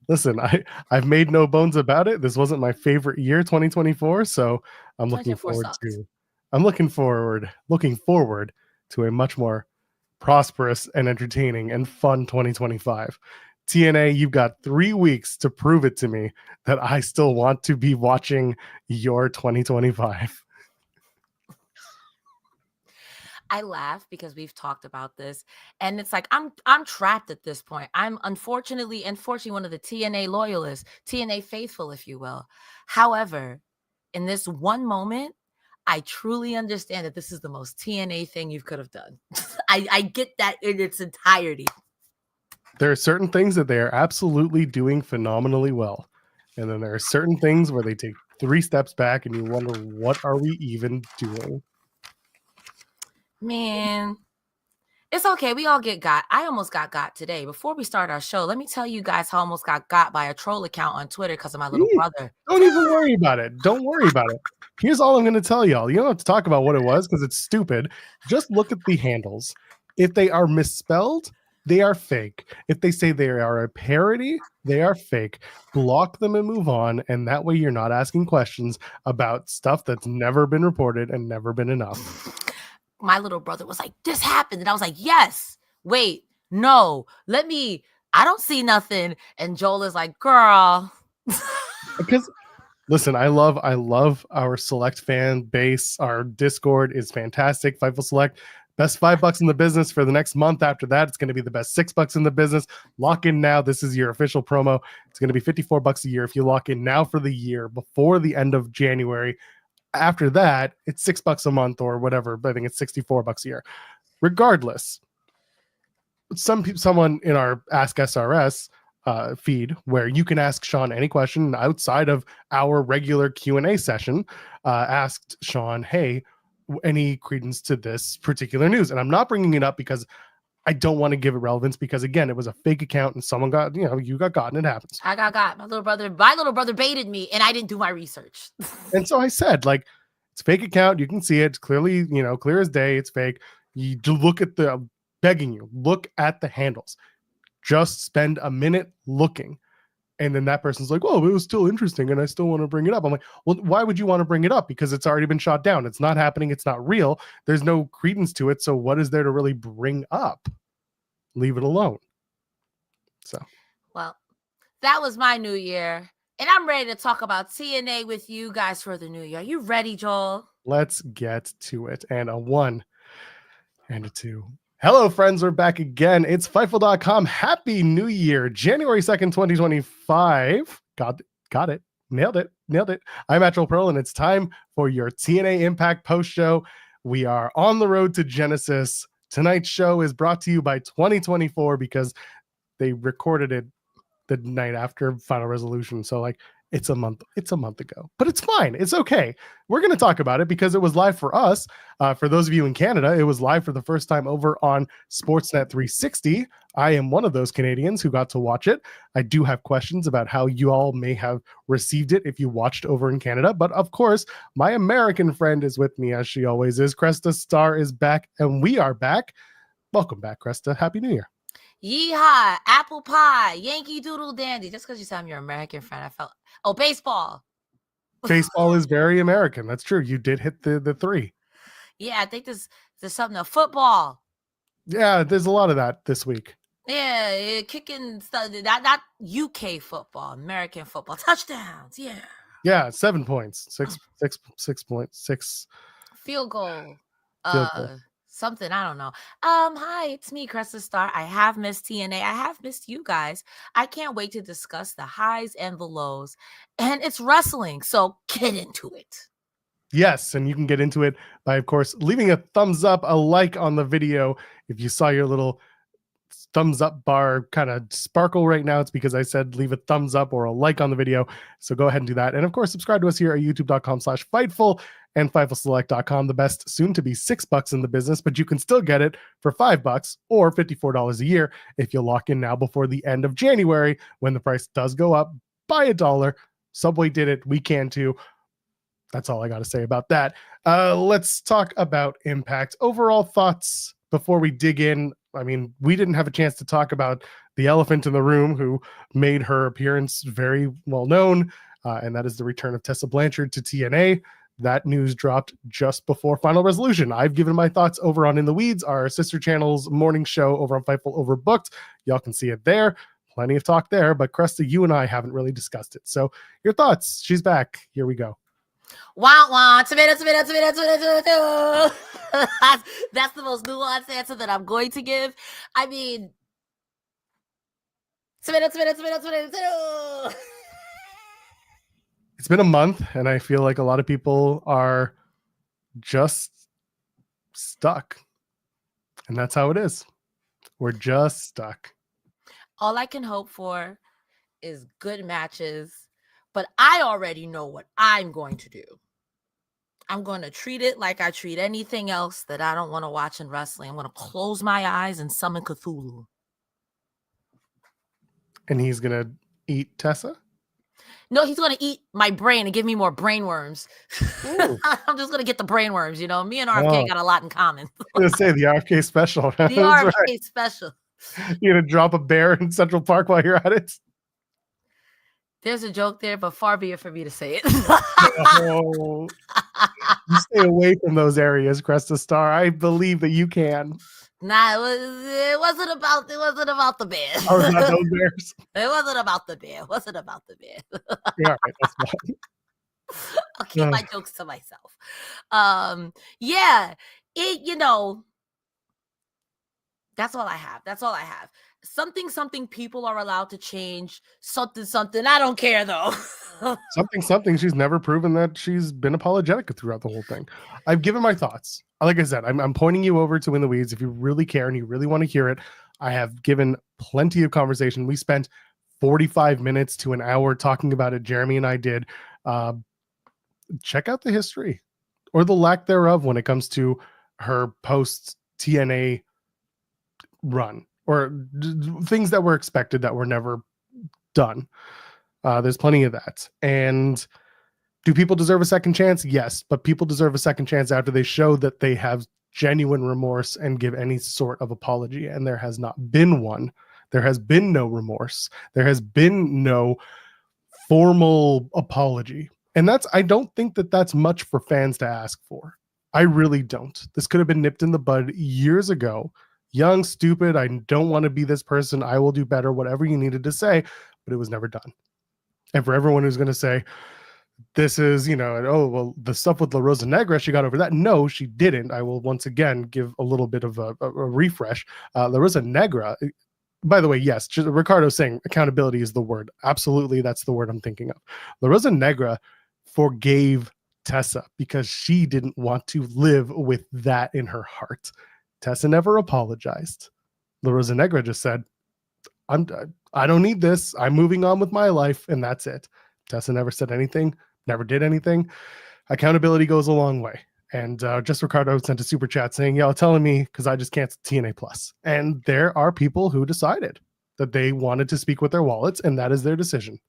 Listen, I've made no bones about it. This wasn't my favorite year, 2024. So I'm looking forward to a much more prosperous and entertaining and fun 2025. TNA, you've got 3 weeks to prove it to me that I still want to be watching your 2025. I laugh because we've talked about this, and it's like I'm trapped at this point. I'm unfortunately one of the TNA loyalists, TNA faithful, if you will. However, in this one moment, I truly understand that this is the most TNA thing you could have done. I get that in its entirety. There are certain things that they are absolutely doing phenomenally well, and then there are certain things where they take 3 steps back, and you wonder, what are we even doing? Man, it's okay. We all get got. I almost got today. Before we start our show, let me tell you guys how I almost got by a troll account on Twitter because of my little brother. Don't even worry about it. Don't worry about it. Here's all I'm going to tell y'all. You don't have to talk about what it was because it's stupid. Just look at the handles. If they are misspelled, they are fake. If they say they are a parody, they are fake. Block them and move on. And that way you're not asking questions about stuff that's never been reported and never been enough. My little brother was like, this happened. And I was like, yes, wait, no, I don't see nothing. And Joel is like, girl. Because listen, I love our select fan base. Our Discord is fantastic. Fightful Select, best $5 in the business for the next month. After that, it's going to be the best $6 in the business. Lock in now. This is your official promo. It's going to be $54 a year if you lock in now for the year before the end of January. After that, it's $6 a month or whatever, but I think it's $64 a year. Regardless, someone in our Ask SRS feed, where you can ask Shawn any question outside of our regular Q&A session, asked Shawn, hey, any credence to this particular news? And I'm not bringing it up because I don't want to give it relevance because again, it was a fake account and someone got, you got gotten. It happens. I got my little brother baited me and I didn't do my research. And so I said, like, it's a fake account. You can see it. It's clearly, clear as day. It's fake. You do look at begging you, look at the handles. Just spend a minute looking. And then that person's like, well, it was still interesting and I still want to bring it up. I'm like, well, why would you want to bring it up? Because it's already been shot down. It's not happening. It's not real. There's no credence to it. So what is there to really bring up? Leave it alone. So, well, that was my new year. And I'm ready to talk about TNA with you guys for the new year. Are you ready, Joel? let's get to it. And a 1 and a 2. Hello, friends. We're back again. It's Fightful.com. Happy New Year. January 2nd, 2025. Got it. Nailed it. I'm Actual Pearl, and it's time for your TNA Impact post show. We are on the road to Genesis. Tonight's show is brought to you by 2024 because they recorded it the night after Final Resolution. So it's a month ago, but it's fine. It's okay. We're going to talk about it because it was live for us. For those of you in Canada, it was live for the first time over on Sportsnet 360. I am one of those Canadians who got to watch it. I do have questions about how you all may have received it if you watched over in Canada. But of course, my American friend is with me as she always is. Cresta Star is back and we are back. Welcome back, Cresta. Happy New Year. Yeehaw, apple pie, Yankee Doodle Dandy. Just because you said I'm your American friend, I felt. Oh, baseball. Baseball is very American. That's true. You did hit the 3. Yeah, I think there's something of football. Yeah, there's a lot of that this week. Yeah, kicking stuff. Not UK football, American football. Touchdowns. Yeah. Yeah, 7 points. 6.6 Field goal. Field goal. Something, I don't know. Hi, it's me, Cresta Star. I have missed TNA. I have missed you guys. I can't wait to discuss the highs and the lows. And it's wrestling, so get into it. Yes, and you can get into it by, of course, leaving a thumbs up, a like on the video. If you saw your little thumbs up bar kind of sparkle right now, it's because I said leave a thumbs up or a like on the video. So go ahead and do that. And of course, subscribe to us here at youtube.com/Fightful and FightfulSelect.com. The best soon to be $6 in the business, but you can still get it for $5 or $54 a year if you lock in now before the end of January when the price does go up by $1. Subway did it. We can too. That's all I got to say about that. Let's talk about Impact. Overall thoughts before we dig in. I mean, we didn't have a chance to talk about the elephant in the room who made her appearance very well known, and that is the return of Tessa Blanchard to TNA. That news dropped just before Final Resolution. I've given my thoughts over on In the Weeds, our sister channel's morning show over on Fightful Overbooked. Y'all can see it there. Plenty of talk there, but Cresta, you and I haven't really discussed it. So your thoughts. She's back. Here we go. Wah, wah, tomato. That's the most nuanced answer that I'm going to give. I mean, tomato. It's been a month, and I feel like a lot of people are just stuck. And that's how it is. We're just stuck. All I can hope for is good matches, but I already know what I'm going to do. I'm going to treat it like I treat anything else that I don't want to watch in wrestling. I'm going to close my eyes and summon Cthulhu. And he's going to eat Tessa? No, he's going to eat my brain and give me more brain worms. I'm just going to get the brain worms, you know. Me and RFK got a lot in common. I was going to say the RFK special. The RFK special. You're going to drop a bear in Central Park while you're at it? There's a joke there, but far be it for me to say it. Oh, you stay away from those areas, Cresta Star. I believe that you can. Nah, it wasn't about the bear. Oh, it's not those bears. It wasn't about the bear. Yeah, all right, that's fine. I'll keep my jokes to myself. Yeah, that's all I have. Something people are allowed to change. Something. I don't care though. something. She's never proven that she's been apologetic throughout the whole thing. I've given my thoughts. Like I said, I'm pointing you over to In the Weeds. If you really care and you really want to hear it, I have given plenty of conversation. We spent 45 minutes to an hour talking about it. Jeremy and I did. Check out the history or the lack thereov when it comes to her post TNA run, or things that were expected that were never done. There's plenty of that. And do people deserve a second chance? Yes, but people deserve a second chance after they show that they have genuine remorse and give any sort of apology. And there has not been one. There has been no remorse. There has been no formal apology. And I don't think that that's much for fans to ask for. I really don't. This could have been nipped in the bud years ago. Young, stupid, I don't want to be this person. I will do better, whatever you needed to say, but it was never done. And for everyone who's going to say, this is, oh, well, the stuff with La Rosa Negra, she got over that. No, she didn't. I will once again give a little bit of a refresh. La Rosa Negra, by the way, yes, Ricardo's saying accountability is the word. Absolutely, that's the word I'm thinking of. La Rosa Negra forgave Tessa because she didn't want to live with that in her heart. Tessa never apologized. La Rosa Negra just said, I don't need this. I'm moving on with my life, and that's it. Tessa never said anything, never did anything. Accountability goes a long way. And just Ricardo sent a super chat saying, y'all telling me because I just canceled TNA Plus. And there are people who decided that they wanted to speak with their wallets, and that is their decision.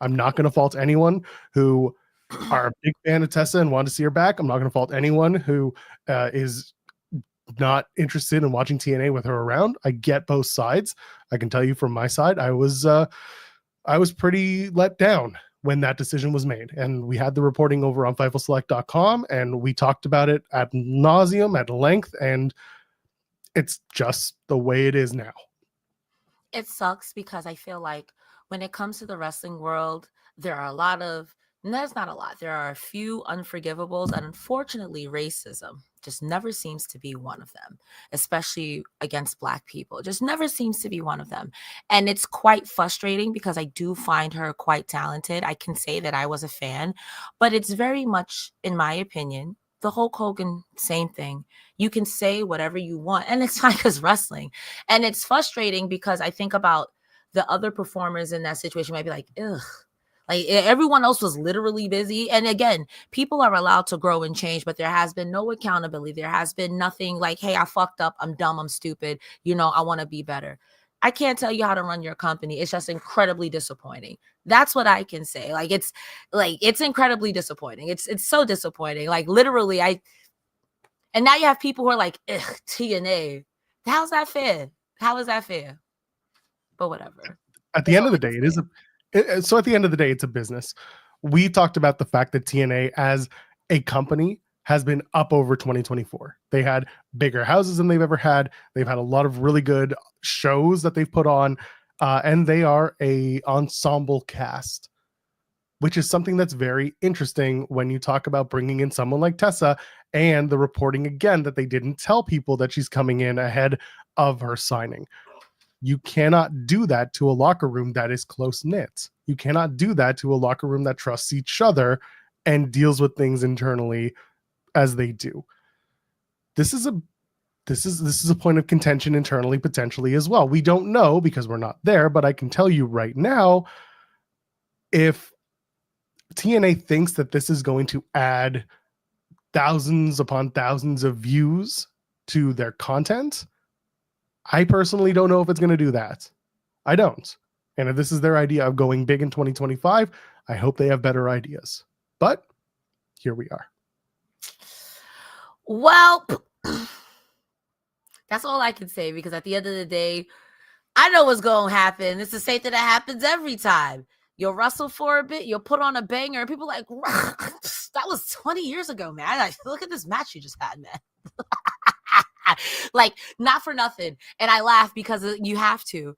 I'm not going to fault anyone who are a big fan of Tessa and want to see her back. I'm not going to fault anyone who is not interested in watching TNA with her around. I get both sides. I can tell you from my side, I was pretty let down when that decision was made. And we had the reporting over on FightfulSelect.com, and we talked about it ad nauseum, at length, and it's just the way it is now. It sucks because I feel like when it comes to the wrestling world, there are a lot of, and that's not a lot, there are a few unforgivables, and unfortunately racism just never seems to be one of them, especially against Black people. It just never seems to be one of them. And it's quite frustrating because I do find her quite talented. I can say that I was a fan, but it's very much, in my opinion, the Hulk Hogan, same thing. You can say whatever you want, and it's fine because wrestling. And it's frustrating because I think about the other performers in that situation might be like, ugh. Like everyone else was literally busy. And again, people are allowed to grow and change, but there has been no accountability. There has been nothing like, hey, I fucked up. I'm dumb. I'm stupid. I want to be better. I can't tell you how to run your company. It's just incredibly disappointing. That's what I can say. It's incredibly disappointing. It's so disappointing. Like literally and now you have people who are like, TNA. How's that fair? How is that fair? But whatever. At the end of the day, so at the end of the day, it's a business. We talked about the fact that TNA as a company has been up over 2024. They had bigger houses than they've ever had. They've had a lot of really good shows that they've put on, and they are a ensemble cast, which is something that's very interesting when you talk about bringing in someone like Tessa, and the reporting again that they didn't tell people that she's coming in ahead of her signing. You cannot do that to a locker room that is close-knit. You cannot do that to a locker room that trusts each other and deals with things internally as they do. This is a point of contention internally, potentially as well. We don't know because we're not there, but I can tell you right now, if TNA thinks that this is going to add thousands upon thousands of views to their content, I personally don't know if it's going to do that. I don't. And if this is their idea of going big in 2025, I hope they have better ideas. But here we are. Well, that's all I can say, because at the end of the day, I know what's going to happen. It's the same thing that happens every time. You'll wrestle for a bit, you'll put on a banger, and people are like, that was 20 years ago, man. Like, look at this match you just had, man. Like, not for nothing. And I laugh because you have to,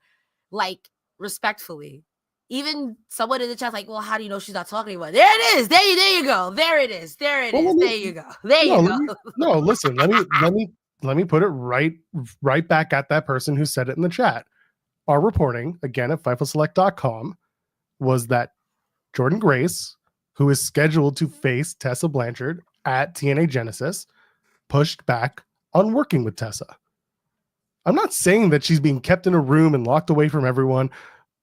like, respectfully. Even someone in the chat like, well, how do you know she's not talking anymore? There it is. There you go. There it is. There it is. There you go. There you go. No, listen, let me put it right back at that person who said it in the chat. Our reporting, again, at FightfulSelect.com, was that Jordynne Grace, who is scheduled to face Tessa Blanchard at TNA Genesis, pushed back on working with Tessa. I'm not saying that she's being kept in a room and locked away from everyone,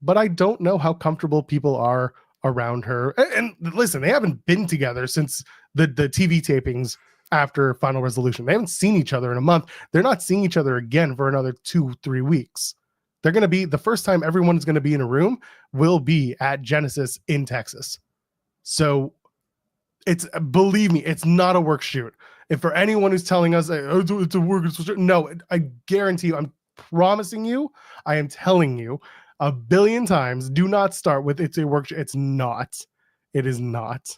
but I don't know how comfortable people are around her. And listen, they haven't been together since the TV tapings after Final Resolution. They haven't seen each other in a month. They're not seeing each other again for another 2-3 weeks. They're going to be, the first time everyone is going to be in a room will be at Genesis in Texas. So it's, believe me, it's not a work shoot. If for anyone who's telling us, oh, it's a work shoot, no, I guarantee you, I'm promising you, I am telling you a billion times, do not start with it's a work shoot. It's not. It is not.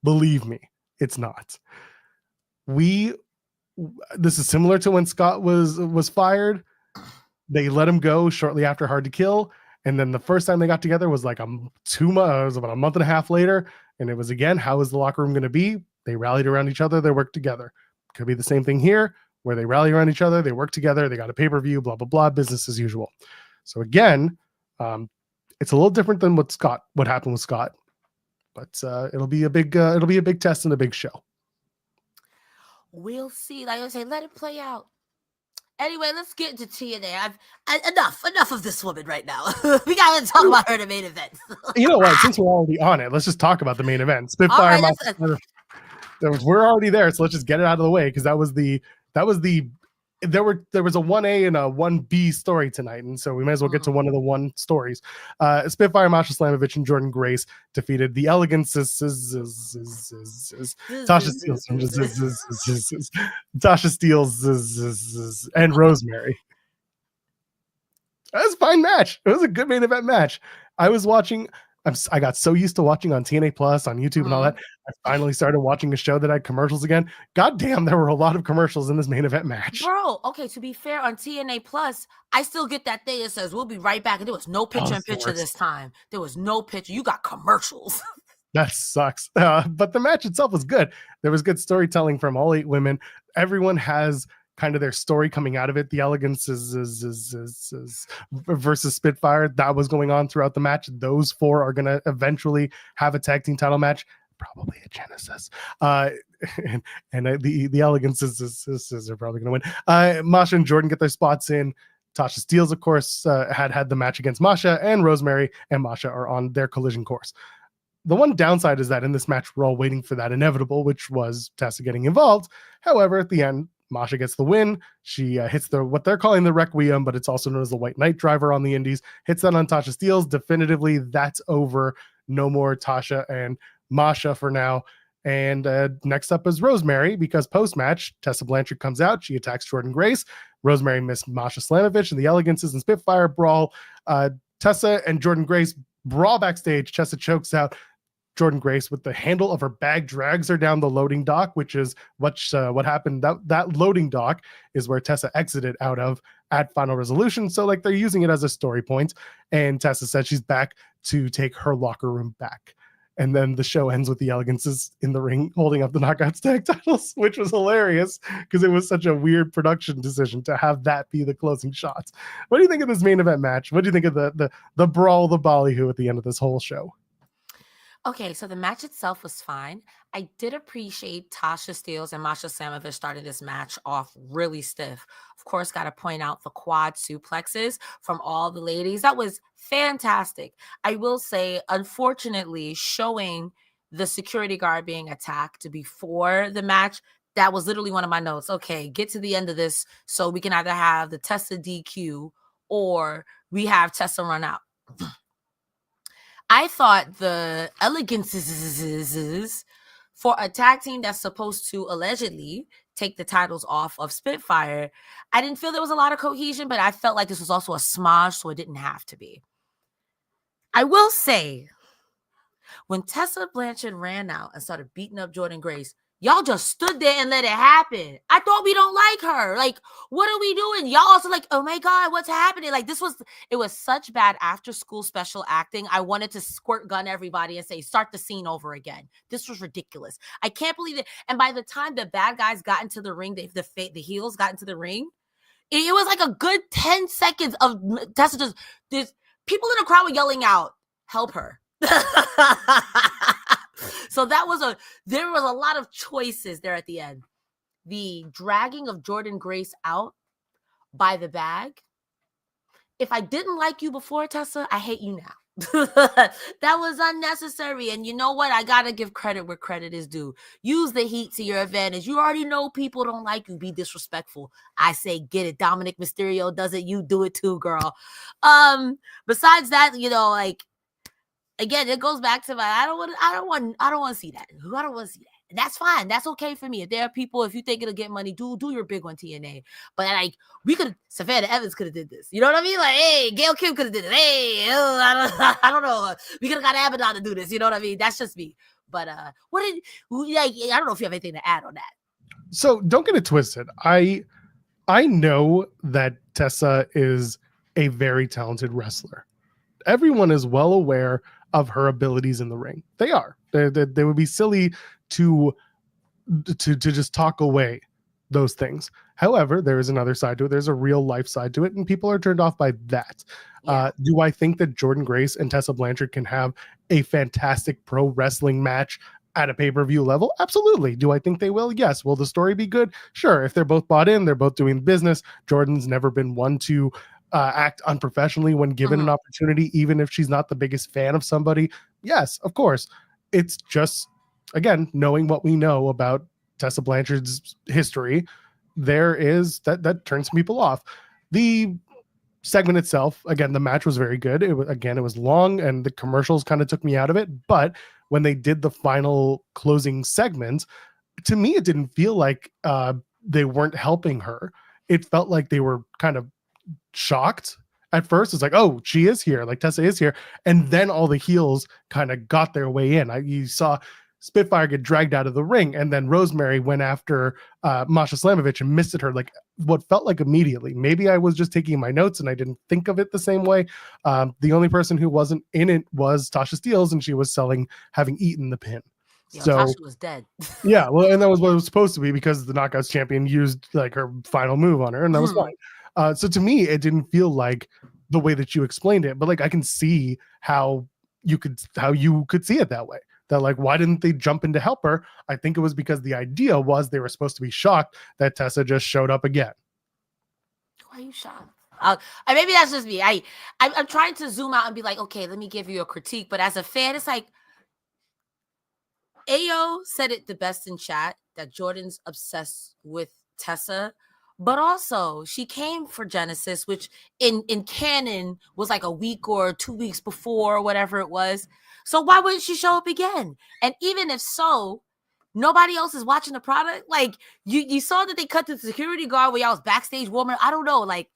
Believe me, it's not. This is similar to when Scott was fired. They let him go shortly after Hard to Kill, and then the first time they got together was like about a month and a half later, and it was again, how is the locker room going to be? They rallied around each other, they worked together. Could be the same thing here, where they rally around each other, they work together, they got a pay-per-view, blah blah blah, business as usual. So again, it's a little different than what happened with Scott, but it'll be a big test and a big show. We'll see. Like I say, let it play out. Anyway, let's get into TNA. Enough of this woman right now. We gotta talk about her in the main event. You know what? Since we're already on it, let's just talk about the main event. Spitfire. Right, we're already there, so let's just get it out of the way, because there was a 1A and a 1B story tonight, and so we may as well get to one of the one stories. Spitfire, Masha, Slamovich, and Jordynne Grace defeated the Elegance, Tasha Steelz, and Rosemary. That was a fine match. It was a good main event match. I was watching. I got so used to watching on TNA Plus, on YouTube, and all that. I finally started watching a show that had commercials again. God damn, there were a lot of commercials in this main event match. Bro, okay, to be fair, on TNA Plus, I still get that thing that says, we'll be right back. And there was no picture-in-picture this time. There was no picture. You got commercials. That sucks. But the match itself was good. There was good storytelling from all 8 women. Everyone has kind of their story coming out of it. The Elegance is versus Spitfire. That was going on throughout the match. Those 4 are going to eventually have a tag team title match, probably at Genesis. And the Elegance are probably going to win. Masha and Jordynne get their spots in. Tasha Steelz, of course, had the match against Masha, and Rosemary and Masha are on their collision course. The one downside is that in this match, we're all waiting for that inevitable, which was Tessa getting involved. However, at the end, Masha gets the win. She hits what they're calling the Requiem, but it's also known as the White Knight Driver on the Indies. Hits that on Tasha Steelz. Definitively, that's over. No more Tasha and Masha for now. And next up is Rosemary, because post-match, Tessa Blanchard comes out. She attacks Jordynne Grace. Rosemary missed Masha Slamovich, and the Elegances and Spitfire brawl. Tessa and Jordynne Grace brawl backstage. Tessa chokes out Jordynne Grace with the handle of her bag, drags her down the loading dock, which is what happened. That loading dock is where Tessa exited out of at Final Resolution. So like they're using it as a story point. And Tessa said she's back to take her locker room back. And then the show ends with the Elegances in the ring holding up the Knockouts tag titles, which was hilarious because it was such a weird production decision to have that be the closing shots. What do you think of this main event match? What do you think of the brawl, the ballyhoo at the end of this whole show? Okay, so the match itself was fine. I did appreciate Tasha Steelz and Masha Slamovich starting this match off really stiff. Of course, got to point out the quad suplexes from all the ladies. That was fantastic. I will say, unfortunately, showing the security guard being attacked before the match, that was literally one of my notes. Okay, get to the end of this so we can either have the Tessa DQ or we have Tessa run out. I thought the Elegances for a tag team that's supposed to allegedly take the titles off of Spitfire, I didn't feel there was a lot of cohesion, but I felt like this was also a smudge, so it didn't have to be. I will say, when Tessa Blanchard ran out and started beating up Jordynne Grace, y'all just stood there and let it happen. I thought we don't like her. Like, what are we doing? Y'all also like, oh my God, what's happening? Like, it was such bad after school special acting. I wanted to squirt gun everybody and say, start the scene over again. This was ridiculous. I can't believe it. And by the time the bad guys got into the ring, the heels got into the ring, it was like a good 10 seconds of Tessa just, there's people in the crowd were yelling out, help her. So there was a lot of choices there at the end. The dragging of Jordynne Grace out by the bag. If I didn't like you before, Tessa, I hate you now. That was unnecessary. And you know what? I gotta give credit where credit is due. Use the heat to your advantage. You already know people don't like you. Be disrespectful. I say get it. Dominic Mysterio does it. You do it too, girl. Besides that, like, again, it goes back to I don't want to see that. I don't want to see that. And that's fine. That's okay for me. If there are people, if you think it'll get money, do your big one, TNA. But like, Savannah Evans could have did this. You know what I mean? Like, hey, Gail Kim could have did it. Hey, I don't know. We could have got Abaddon to do this. You know what I mean? That's just me. But I don't know if you have anything to add on that. So don't get it twisted. I know that Tessa is a very talented wrestler. Everyone is well aware of her abilities in the ring. They are. They would be silly to just talk away those things. However, there is another side to it. There's a real life side to it, and people are turned off by that. Yeah. Do I think that Jordynne Grace and Tessa Blanchard can have a fantastic pro wrestling match at a pay-per-view level? Absolutely. Do I think they will? Yes. Will the story be good? Sure. If they're both bought in, they're both doing business. Jordynne's never been one to act unprofessionally when given an opportunity, even if she's not the biggest fan of somebody. Yes, of course. It's just, again, knowing what we know about Tessa Blanchard's history, there is that turns people off. The segment itself, again, the match was very good. It was long, and the commercials kind of took me out of it. But when they did the final closing segment, to me, it didn't feel like they weren't helping her. It felt like they were kind of shocked at first. It's like, oh, she is here, like Tessa is here, and then all the heels kind of got their way in. You saw Spitfire get dragged out of the ring, and then Rosemary went after Masha Slamovich and missed at her like what felt like immediately. Maybe I was just taking my notes and I didn't think of it the same way. The only person who wasn't in it was Tasha Steelz, and she was having eaten the pin. Yeah, so Tasha was dead. Yeah, well, and that was what it was supposed to be, because the Knockouts champion used like her final move on her, and that was fine. So to me, it didn't feel like the way that you explained it, but like I can see how you could see it that way. That like, why didn't they jump in to help her? I think it was because the idea was they were supposed to be shocked that Tessa just showed up again. Why are you shocked? Maybe that's just me. I'm trying to zoom out and be like, okay, let me give you a critique. But as a fan, it's like, Ayo said it the best in chat, that Jordynne's obsessed with Tessa. But also, she came for Genesis, which in canon was like a week or 2 weeks before, whatever it was. So why wouldn't she show up again? And even if so, nobody else is watching the product. Like, you saw that they cut the security guard when y'all was backstage warming. I don't know. Like,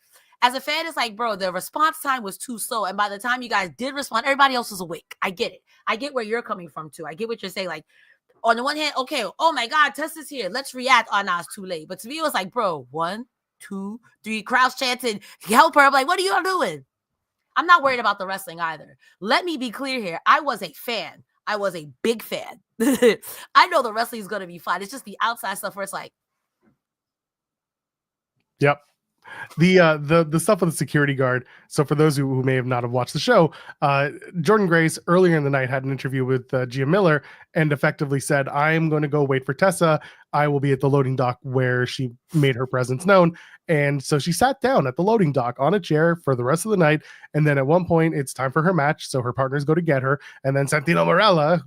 as a fan, it's like, bro, the response time was too slow. And by the time you guys did respond, everybody else was awake. I get it. I get where you're coming from, too. I get what you're saying. Like, on the one hand, okay, oh my God, Tessa's here. Let's react. Oh, no, it's too late. But to me, it was like, bro, 1, 2, 3, crowds chanting, help her. I'm like, what are you all doing? I'm not worried about the wrestling either. Let me be clear here. I was a fan. I was a big fan. I know the wrestling is going to be fine. It's just the outside stuff where it's like. Yep. The stuff with the security guard. So for those who may have not have watched the show, Jordynne Grace earlier in the night had an interview with Gia Miller and effectively said, I'm going to go wait for Tessa. I will be at the loading dock where she made her presence known. And so she sat down at the loading dock on a chair for the rest of the night. And then at one point it's time for her match. So her partners go to get her. And then Santino Marella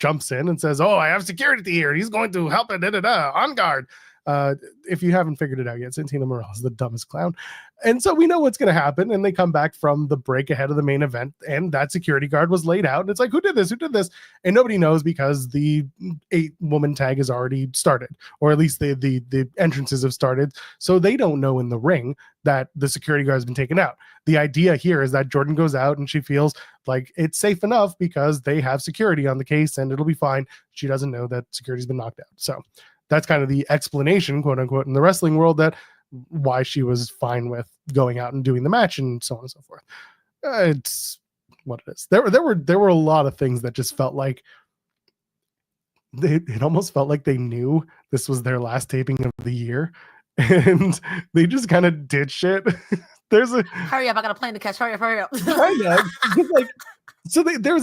jumps in and says, oh, I have security here. He's going to help it. On guard. If you haven't figured it out yet, Santino Marella is the dumbest clown. And so we know what's going to happen. And they come back from the break ahead of the main event, and that security guard was laid out. And it's like, who did this? Who did this? And nobody knows, because the 8-woman tag has already started, or at least the entrances have started. So they don't know in the ring that the security guard has been taken out. The idea here is that Jordynne goes out and she feels like it's safe enough because they have security on the case and it'll be fine. She doesn't know that security's been knocked out. So that's kind of the explanation, quote unquote, in the wrestling world, that why she was fine with going out and doing the match and so on and so forth. It's what it is. There were a lot of things that just felt like it almost felt like they knew this was their last taping of the year, and they just kind of did shit. Hurry up! I got a plane to catch. Hurry up! There's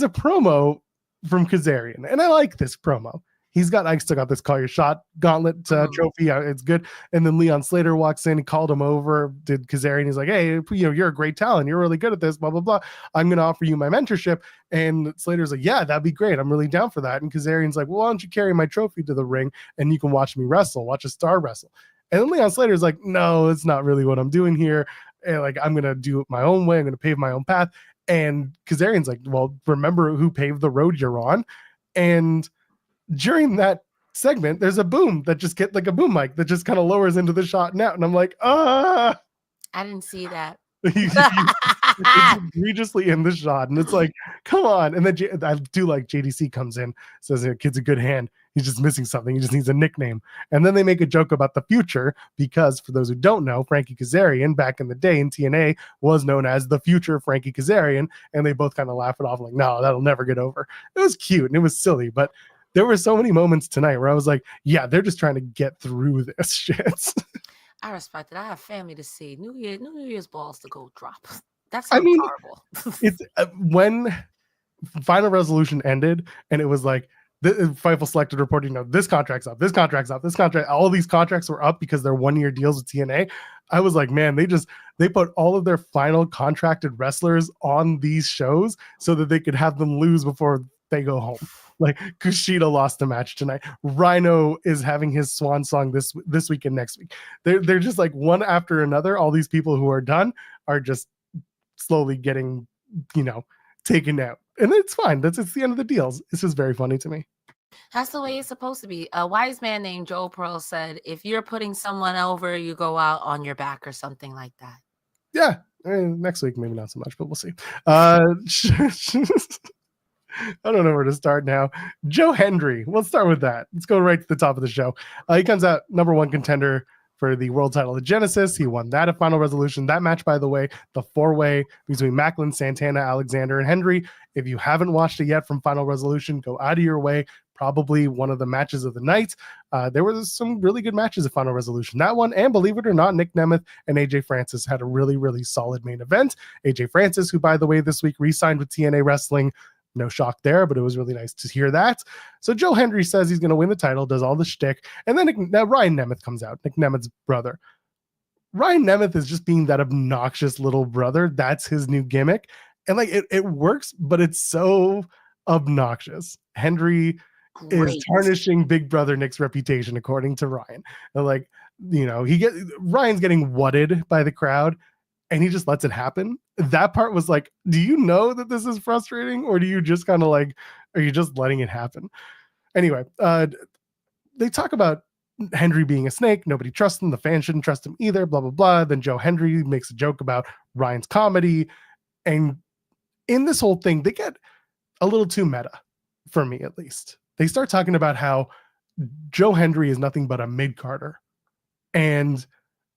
a promo from Kazarian, and I like this promo. I still got this call your shot gauntlet trophy. It's good. And then Leon Slater walks in, he called him over, did Kazarian. He's like, hey, you're a great talent. You're really good at this, blah, blah, blah. I'm going to offer you my mentorship. And Slater's like, yeah, that'd be great. I'm really down for that. And Kazarian's like, well, why don't you carry my trophy to the ring and you can watch me wrestle, watch a star wrestle. And then Leon Slater's like, no, it's not really what I'm doing here. And like, I'm going to do it my own way. I'm going to pave my own path. And Kazarian's like, well, remember who paved the road you're on. And during that segment, there's a boom that just get like a boom mic that just kind of lowers into the shot and out. And I'm like, I didn't see that. It's egregiously in the shot. And it's like, come on. And then I do like JDC comes in, says the kid's a good hand. He's just missing something. He just needs a nickname. And then they make a joke about the future because for those who don't know, Frankie Kazarian back in the day in TNA was known as the future Frankie Kazarian. And they both kind of laugh it off like, no, that'll never get over. It was cute and it was silly, but there were so many moments tonight where I was like, yeah, they're just trying to get through this shit. I respect it. I have family to see. New Year's balls to go drop. That's horrible. It's when Final Resolution ended and it was like, the Fightful Selected reporting, this contract's up, this contract's up, this contract, all these contracts were up because they're 1-year deals with TNA. I was like, man, they put all of their final contracted wrestlers on these shows so that they could have them lose before they go home. Like Kushida lost the match tonight. Rhino is having his swan song this week and next week. They're just like one after another. All these people who are done are just slowly getting, taken out. And it's fine. It's the end of the deals. It's just very funny to me. That's the way it's supposed to be. A wise man named Joe Pearl said, if you're putting someone over, you go out on your back or something like that. Yeah. Next week, maybe not so much, but we'll see. I don't know where to start now. Joe Hendry. Let's start with that. Let's go right to the top of the show. He comes out number 1 contender for the world title of Genesis. He won that at Final Resolution. That match, by the way, the 4-way between Macklin, Santana, Alexander, and Hendry. If you haven't watched it yet from Final Resolution, go out of your way. Probably one of the matches of the night. There were some really good matches at Final Resolution. That one, and believe it or not, Nic Nemeth and AJ Francis had a really, really solid main event. AJ Francis, who, by the way, this week re-signed with TNA Wrestling. No shock there, but it was really nice to hear that. So Joe Hendry says he's going to win the title, does all the shtick, and then Ryan Nemeth comes out, Nic Nemeth's brother. Ryan Nemeth is just being that obnoxious little brother. That's his new gimmick. And like it works, but it's so obnoxious. Hendry is tarnishing Big Brother Nick's reputation, according to Ryan. And like, Ryan's getting wutted by the crowd, and he just lets it happen. That part was like, do you know that this is frustrating, or do you just kind of like, are you just letting it happen? Anyway, they talk about Hendry being a snake. Nobody trusts him. The fans shouldn't trust him either, blah, blah, blah. Then Joe Hendry makes a joke about Ryan's comedy. And in this whole thing, they get a little too meta, for me at least. They start talking about how Joe Hendry is nothing but a mid-carder. And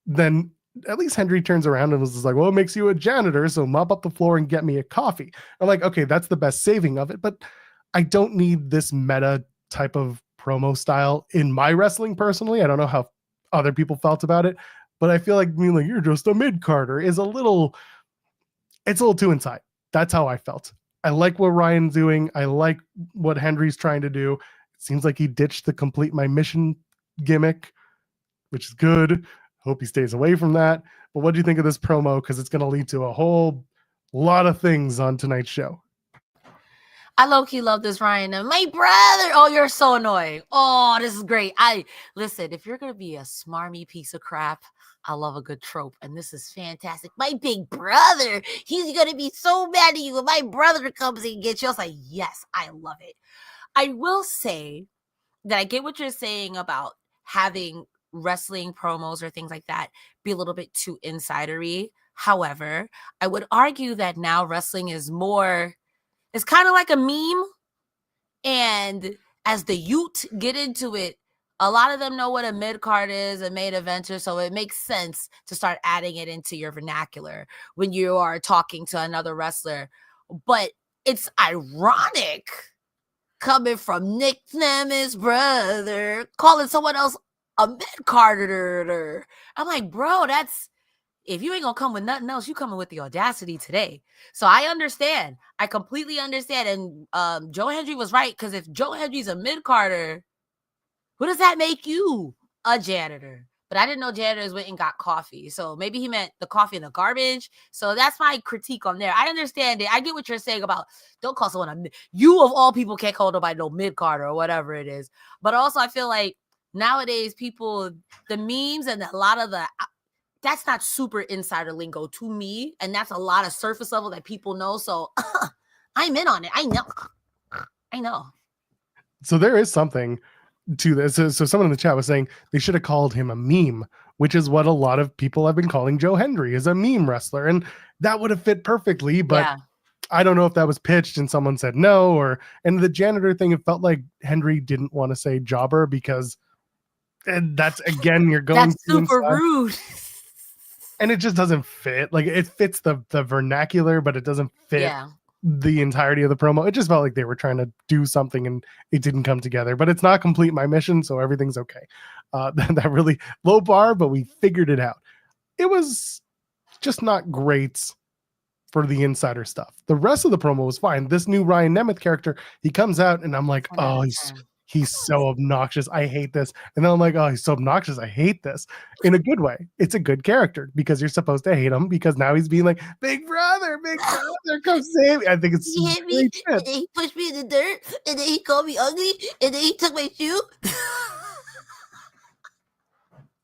then at least Hendry turns around and was just like, well, it makes you a janitor, so mop up the floor and get me a coffee. I'm like, okay, that's the best saving of it, but I don't need this meta type of promo style in my wrestling personally. I don't know how other people felt about it, but I feel like you're just a mid-carder is it's a little too inside. That's how I felt. I like what Ryan's doing. I like what Hendry's trying to do. It seems like he ditched the complete my mission gimmick, which is good. Hope he stays away from that. But what do you think of this promo? Because it's going to lead to a whole lot of things on tonight's show. I low-key love this, Ryan. My brother. Oh, you're so annoying. Oh, this is great. Listen, if you're going to be a smarmy piece of crap, I love a good trope. And this is fantastic. My big brother, he's going to be so mad at you when my brother comes and gets you. I was like, yes, I love it. I will say that I get what you're saying about having wrestling promos or things like that be a little bit too insidery. However, I would argue that now wrestling is it's kind of like a meme. And as the youth get into it, a lot of them know what a mid-card is, a main eventer. So it makes sense to start adding it into your vernacular when you are talking to another wrestler. But it's ironic coming from Nic Nemeth's brother, calling someone else a mid-carder. I'm like, bro, if you ain't gonna come with nothing else, you coming with the audacity today. So I understand. I completely understand. And Joe Hendry was right, because if Joe Hendry's a mid-carder, What does that make you? A janitor. But I didn't know janitors went and got coffee. So maybe he meant the coffee in the garbage. So that's my critique on there. I understand it. I get what you're saying about don't call someone you of all people can't call nobody no mid-carder or whatever it is. But also I feel like nowadays people, the memes and a lot of that's not super insider lingo to me. And that's a lot of surface level that people know. So I'm in on it. I know. So there is something to this. So someone in the chat was saying they should have called him a meme, which is what a lot of people have been calling Joe Hendry, is a meme wrestler. And that would have fit perfectly, but I don't know if that was pitched and someone said no, and the janitor thing, it felt like Hendry didn't want to say jobber because that's, again, you're going that's super rude. And it just doesn't fit. Like, it fits the vernacular, but it doesn't fit the entirety of the promo. It just felt like they were trying to do something and it didn't come together, but it's not complete my mission, so everything's okay. That really low bar, but we figured it out. It was just not great for the insider stuff. The rest of the promo was fine. This new Ryan Nemeth character, he comes out and I'm like, oh, he's so obnoxious. I hate this. And then I'm like, oh, he's so obnoxious. I hate this. In a good way. It's a good character because you're supposed to hate him because now he's being like, big brother, come save me. I think it's he hit me, and then he pushed me in the dirt, and then he called me ugly, and then he took my shoe.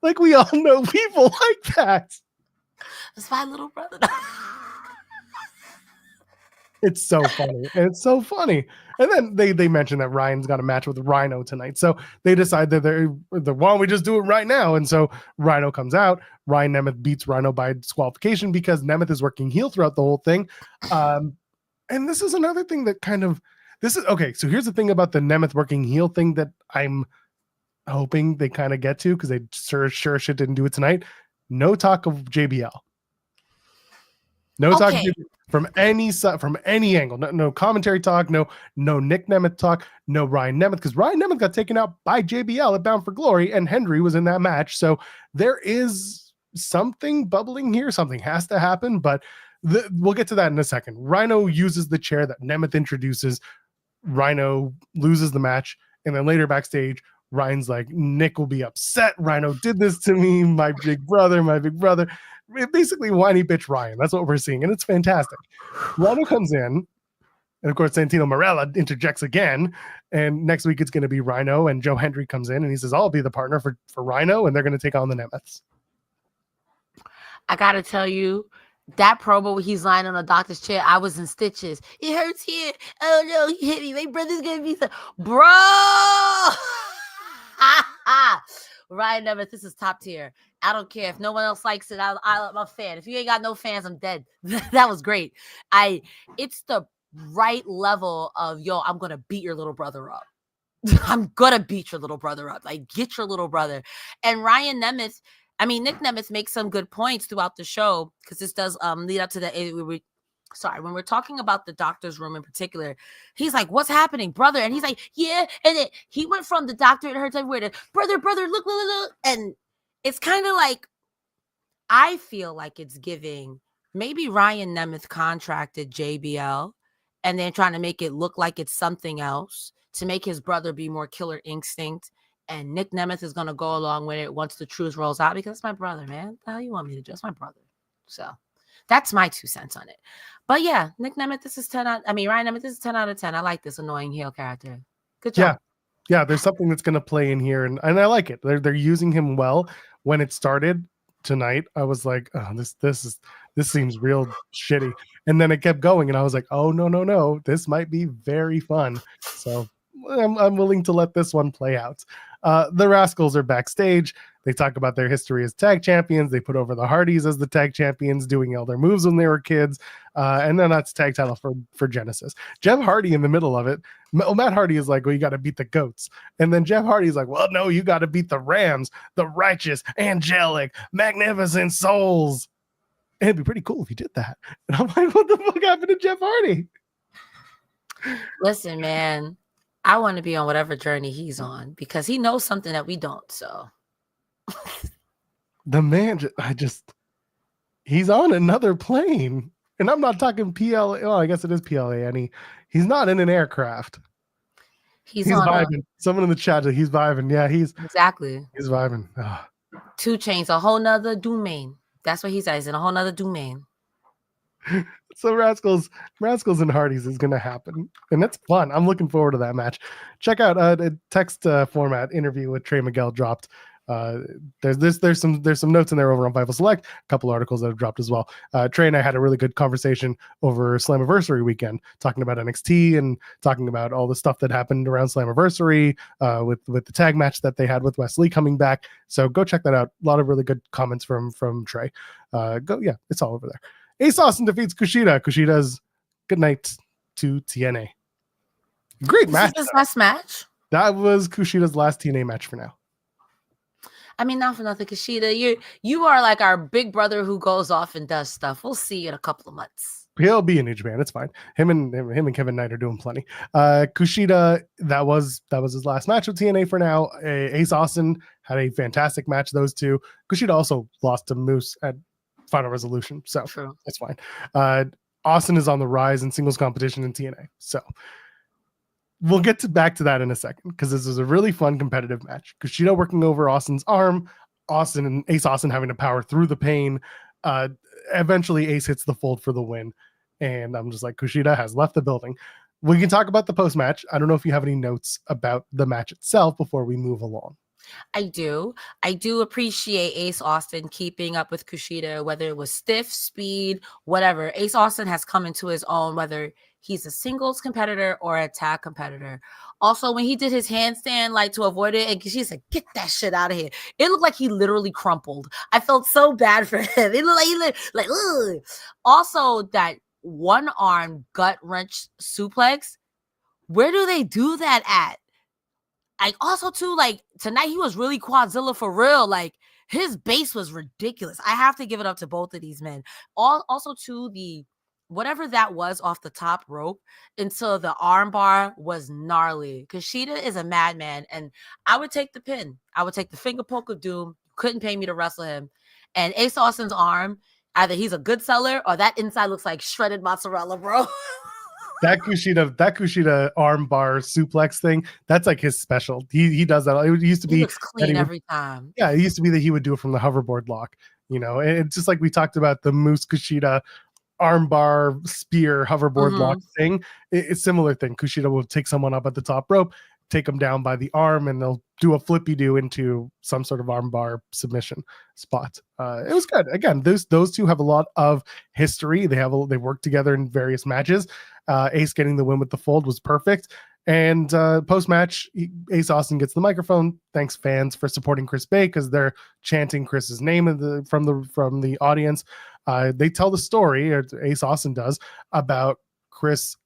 Like, we all know people like that. That's my little brother. It's so funny. It's so funny. And then they mentioned that Ryan's got a match with Rhino tonight. So they decide that why don't we just do it right now? And so Rhino comes out. Ryan Nemeth beats Rhino by disqualification because Nemeth is working heel throughout the whole thing. And this is another thing that okay. So here's the thing about the Nemeth working heel thing that I'm hoping they kind of get to, because they sure shit didn't do it tonight. No talk of JBL. No talk from any angle. No commentary talk. No Nic Nemeth talk. No Ryan Nemeth, because Ryan Nemeth got taken out by JBL at Bound for Glory, and Hendry was in that match. So there is something bubbling here. Something has to happen, but we'll get to that in a second. Rhino uses the chair that Nemeth introduces. Rhino loses the match, and then later backstage, Ryan's like, Nick will be upset. Rhino did this to me. My big brother. Basically whiny bitch Ryan. That's what we're seeing, and it's fantastic. Rhino comes in, and of course Santino Marella interjects again, and next week it's going to be Rhino, and Joe Hendry comes in and he says, I'll be the partner for Rhino, and they're going to take on the Nemeths. I gotta tell you, that promo where he's lying on a doctor's chair, I was in stitches. It hurts here. Oh no, he hit me. My brother's gonna be bro. Ryan Nemeth, this is top tier. I don't care if no one else likes it. I'm a fan. If you ain't got no fans, I'm dead. That was great. It's the right level of, I'm gonna beat your little brother up. I'm gonna beat your little brother up. Like, get your little brother. And Ryan Nemeth, Nic Nemeth makes some good points throughout the show, because this does lead up to when we're talking about the doctor's room in particular, he's like, what's happening, brother? And he's like, yeah. And then he went from the doctor, it hurts everywhere, to brother, look. And it's kind of like, I feel like it's giving, maybe Ryan Nemeth contracted JBL and then trying to make it look like it's something else to make his brother be more Killer Instinct. And Nic Nemeth is going to go along with it once the truth rolls out, because it's my brother, man. The hell you want me to do? It's my brother. So that's my 2 cents on it. But yeah, Nic Nemeth, Ryan Nemeth, this is 10 out of 10. I like this annoying heel character. Good job. Yeah, there's something that's going to play in here, and I like it. They're using him well. When it started tonight, I was like, oh, this seems real shitty. And then it kept going, and I was like, oh, no, this might be very fun. So I'm willing to let this one play out. The Rascals are backstage. They talk about their history as tag champions. They put over the Hardys as the tag champions, doing all their moves when they were kids. And then that's tag title for Genesis. Jeff Hardy in the middle of it. Matt Hardy is like, well, you got to beat the goats. And then Jeff Hardy's like, well, no, you got to beat the Rams, the righteous, angelic, magnificent souls. And it'd be pretty cool if you did that. And I'm like, what the fuck happened to Jeff Hardy? Listen, man, I want to be on whatever journey he's on, because he knows something that we don't. So the man, he's on another plane, and I'm not talking PLA. Oh, I guess it is PLA. And he's not in an aircraft. He's He's on vibing. Someone in the chat, he's vibing. Yeah, he's exactly vibing. Ah. 2 Chainz, a whole nother domain. That's what he says, in a whole nother domain. So Rascals and Hardys is going to happen, and that's fun. I'm looking forward to that match. Check out a text format interview with Trey Miguel dropped. There's some notes in there over on Vital Select, a couple articles that have dropped as well. Trey and I had a really good conversation over Slammiversary weekend, talking about NXT and talking about all the stuff that happened around Slammiversary, with the tag match that they had with Wesley coming back. So go check that out. A lot of really good comments from Trey. It's all over there. Ace Austin defeats Kushida. Kushida's good night to TNA. Great match. This is his last match. That was Kushida's last TNA match for now. I mean, not for nothing, Kushida. You are like our big brother who goes off and does stuff. We'll see you in a couple of months. He'll be in New Japan. It's fine. Him and Kevin Knight are doing plenty. Kushida, that was his last match with TNA for now. Ace Austin had a fantastic match. Those two. Kushida also lost to Moose at Final Resolution, so True. That's fine. Austin is on the rise in singles competition in TNA, so we'll get back to that in a second, because this is a really fun competitive match. Kushida working over Austin's arm, Austin and Ace Austin having to power through the pain. Eventually Ace hits the fold for the win, and I'm just like, Kushida has left the building. We can talk about the post match. I don't know if you have any notes about the match itself before we move along. I do appreciate Ace Austin keeping up with Kushida, whether it was stiff, speed, whatever. Ace Austin has come into his own, whether he's a singles competitor or a tag competitor. Also, when he did his handstand, like, to avoid it, and she said, "Get that shit out of here," it looked like he literally crumpled. I felt so bad for him. It looked like ugh. Also, that one arm gut wrench suplex. Where do they do that at? Like, also too, like, tonight he was really Quadzilla for real. Like, his base was ridiculous. I have to give it up to both of these men. Also too, the whatever that was off the top rope until the armbar was gnarly. Kushida is a madman, and I would take the pin. I would take the finger poke of doom. Couldn't pay me to wrestle him. And Ace Austin's arm, either he's a good seller or that inside looks like shredded mozzarella, bro. That Kushida arm bar suplex thing, that's like his special. He does that. It used to be, he looks clean every time. Yeah, it used to be that he would do it from the hoverboard lock, and it's just like we talked about the Moose Kushida armbar spear hoverboard lock thing. It's a similar thing. Kushida will take someone up at the top rope, take them down by the arm, and they'll do a flippy do into some sort of armbar submission spot. It was good. Again, those two have a lot of history. They worked together in various matches. Ace getting the win with the fold was perfect. And post-match, Ace Austin gets the microphone. Thanks, fans, for supporting Chris Bay, because they're chanting Chris's name from the audience. They tell the story, or Ace Austin does, about Chris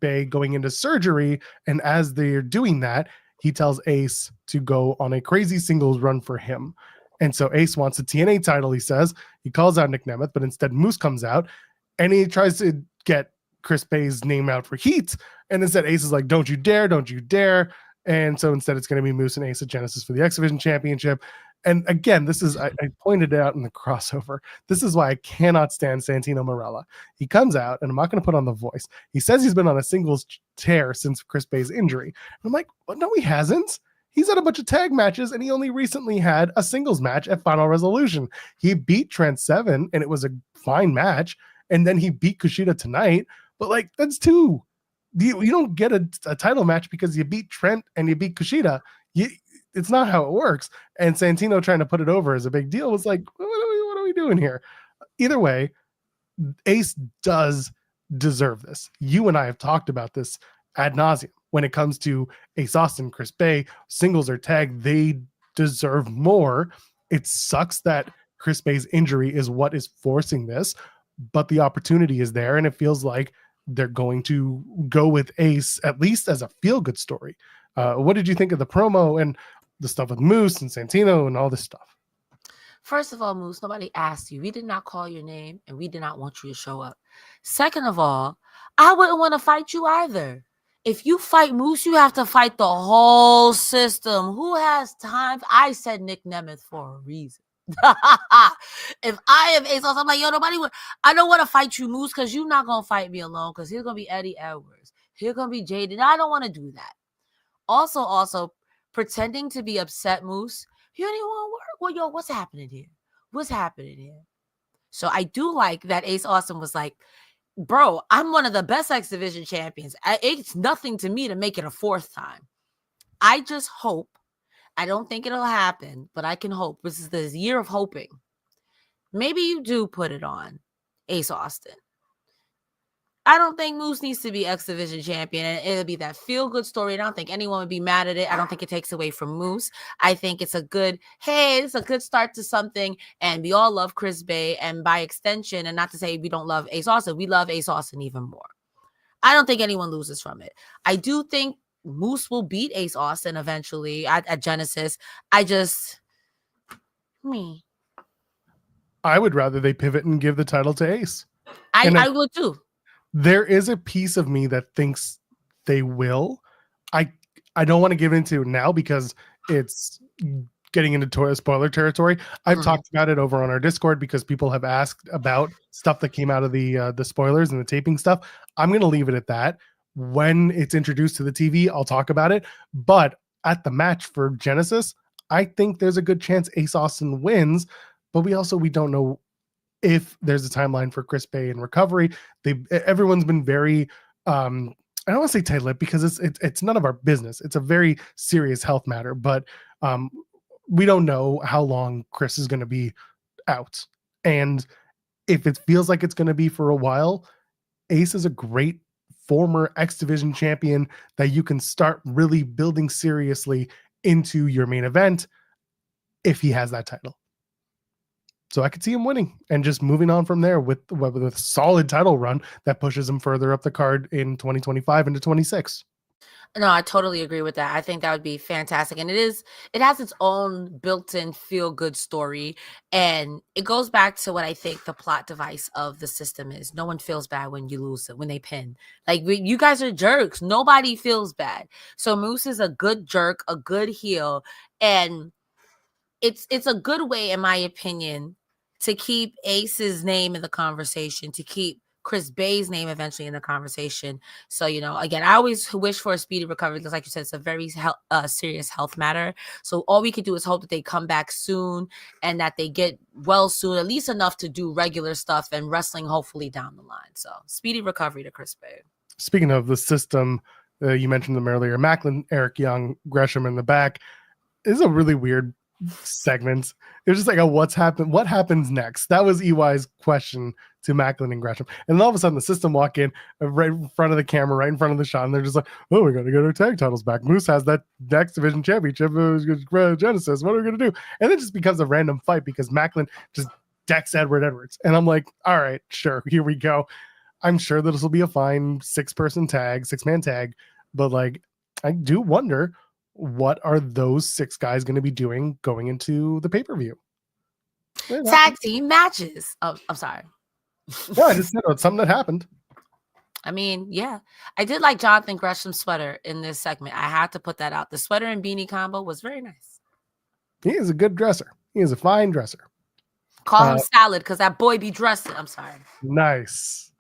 Bay going into surgery, and as they're doing that, he tells Ace to go on a crazy singles run for him. And so Ace wants a TNA title, he says. He calls out Nic Nemeth, but instead Moose comes out, and he tries to get Chris Bay's name out for heat, and instead Ace is like, don't you dare. And so instead it's going to be Moose and Ace at Genesis for the X Division Championship. And again, this is, I pointed it out in the crossover, this is why I cannot stand Santino Marella. He comes out, and I'm not going to put on the voice. He says he's been on a singles tear since Chris Bay's injury. And I'm like, well, no, he hasn't. He's had a bunch of tag matches, and he only recently had a singles match at Final Resolution. He beat Trent Seven, and it was a fine match. And then he beat Kushida tonight. But, like, that's two. You don't get a title match because you beat Trent and you beat Kushida. It's not how it works. And Santino trying to put it over as a big deal was like, what are we doing here? Either way, Ace does deserve this. You and I have talked about this ad nauseum. When it comes to Ace Austin, Chris Bay, singles or tag, they deserve more. It sucks that Chris Bay's injury is what is forcing this, but the opportunity is there, and it feels like they're going to go with Ace, at least as a feel-good story. What did you think of the promo and the stuff with Moose and Santino and all this stuff? First of all, Moose, nobody asked you. We did not call your name, and we did not want you to show up. Second of all, I wouldn't want to fight you either. If you fight Moose, you have to fight the whole system. Who has time? I said Nic Nemeth for a reason. If I am Ace, I'm like, yo, I don't want to fight you, Moose, because you're not going to fight me alone, because here's going to be Eddie Edwards. Here's going to be Jaded. I don't want to do that. Also, pretending to be upset, Moose. You don't even want to work. Well, yo, what's happening here? What's happening here? So I do like that Ace Austin was like, bro, I'm one of the best X Division champions. It's nothing to me to make it a fourth time. I just hope, I don't think it'll happen, but I can hope. This is the year of hoping. Maybe you do put it on Ace Austin. I don't think Moose needs to be X Division champion, and it'll be that feel-good story. I don't think anyone would be mad at it. I don't think it takes away from Moose. I think it's a good, hey, it's a good start to something, and we all love Chris Bay, and by extension, and not to say we don't love Ace Austin, we love Ace Austin even more. I don't think anyone loses from it. I do think Moose will beat Ace Austin eventually at Genesis. I would rather they pivot and give the title to Ace. I would too. There is a piece of me that thinks they will. I don't want to give into it now because it's getting into spoiler territory. I've talked about it over on our Discord because people have asked about stuff that came out of the spoilers and the taping stuff. I'm going to leave it at that. When it's introduced to the TV, I'll talk about it. But at the match for Genesis, I think there's a good chance Ace Austin wins, but we don't know if there's a timeline for Chris Bay and recovery. Everyone's been very I don't want to say tight-lipped because it's none of our business. It's a very serious health matter, but we don't know how long Chris is going to be out. And if it feels like it's going to be for a while, Ace is a great former X Division champion that you can start really building seriously into your main event if he has that title. So I could see him winning and just moving on from there with a solid title run that pushes him further up the card in 2025 into 26. No, I totally agree with that. I think that would be fantastic. And it has its own built-in feel-good story. And it goes back to what I think the plot device of the system is. No one feels bad when you lose it, when they pin. Like, you guys are jerks. Nobody feels bad. So Moose is a good jerk, a good heel. And it's a good way, in my opinion, to keep Ace's name in the conversation, to keep Chris Bay's name eventually in the conversation. So, again, I always wish for a speedy recovery because, like you said, it's a very serious health matter. So all we can do is hope that they come back soon and that they get well soon, at least enough to do regular stuff and wrestling hopefully down the line. So speedy recovery to Chris Bay. Speaking of the system, you mentioned them earlier, Macklin, Eric Young, Gresham in the back. This is a really weird segment. It was just like what happens next? That was EY's question to Macklin and Gresham, and then all of a sudden the system walk in right in front of the camera, right in front of the shot, and they're just like, oh, we gotta get our tag titles back. Moose has that X Division championship, Genesis, what are we gonna do? And it just becomes a random fight because Macklin just decks Edwards, and I'm like, all right, sure, here we go. I'm sure that this will be a fine 6-man tag, but like I do wonder, what are those 6 guys going to be doing going into the pay-per-view? Tag team matches. Oh, I'm sorry. Yeah, I just said it's something that happened. I mean, yeah. I did like Jonathan Gresham's sweater in this segment. I had to put that out. The sweater and beanie combo was very nice. He is a good dresser. He is a fine dresser. Call him Salad because that boy be dressing. I'm sorry. Nice.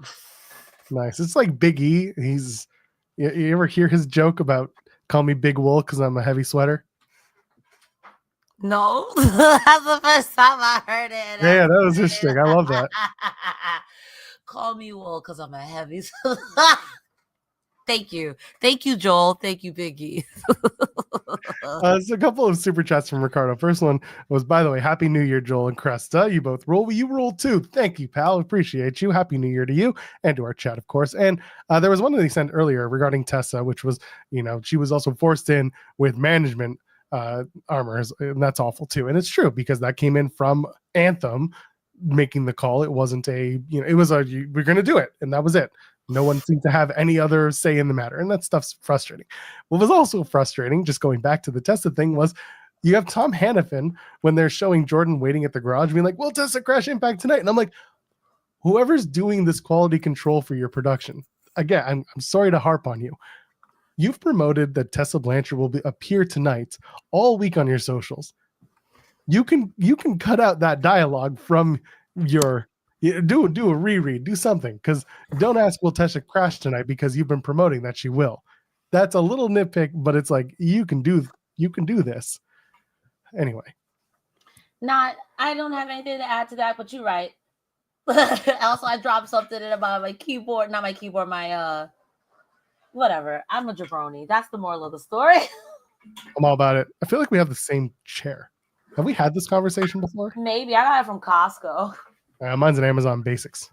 It's like Big E. You ever hear his joke about call me Big Wool because I'm a heavy sweater? No, that's the first time I heard it. Yeah, that was interesting. I love that. Call me Wool because I'm a heavy sweater. Thank you, Joel. Thank you, Biggie. There's a couple of super chats from Ricardo. First one was, by the way, Happy New Year, Joel and Cresta. You both roll. You roll too. Thank you, pal. Appreciate you. Happy New Year to you and to our chat, of course. And there was one that they sent earlier regarding Tessa, which was, she was also forced in with management armors, and that's awful too. And it's true because that came in from Anthem making the call. It wasn't we're going to do it, and that was it. No one seemed to have any other say in the matter, and that stuff's frustrating. What was also frustrating, just going back to the Tessa thing, was you have Tom Hannafin when they're showing Jordynne waiting at the garage being like, well, Tessa Crash Impact tonight. And I'm like, whoever's doing this quality control for your production, again, I'm sorry to harp on you. You've promoted that Tessa Blanchard will appear tonight all week on your socials. You can cut out that dialogue from your... Do a reread, do something, because don't ask will Tessa crash tonight because you've been promoting that she will. That's a little nitpick, but it's like you can do this. Anyway. I don't have anything to add to that, but you're right. Also, I dropped something in about my keyboard, not my keyboard, my whatever. I'm a jabroni. That's the moral of the story. I'm all about it. I feel like we have the same chair. Have we had this conversation before? Maybe. I got it from Costco. Mine's an Amazon Basics.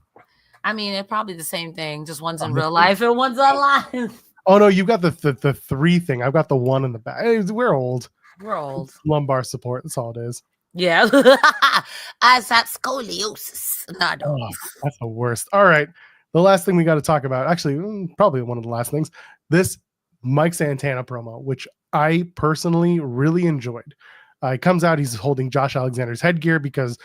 I mean, it's probably the same thing. Just one's in real life and one's online. Oh no, you got the 3 thing. I've got the 1 in the back. We're old. We're old. It's lumbar support. That's all it is. Yeah. I have scoliosis. That's the worst. All right. The last thing we got to talk about, actually, probably one of the last things, this Mike Santana promo, which I personally really enjoyed. He comes out, he's holding Josh Alexander's headgear because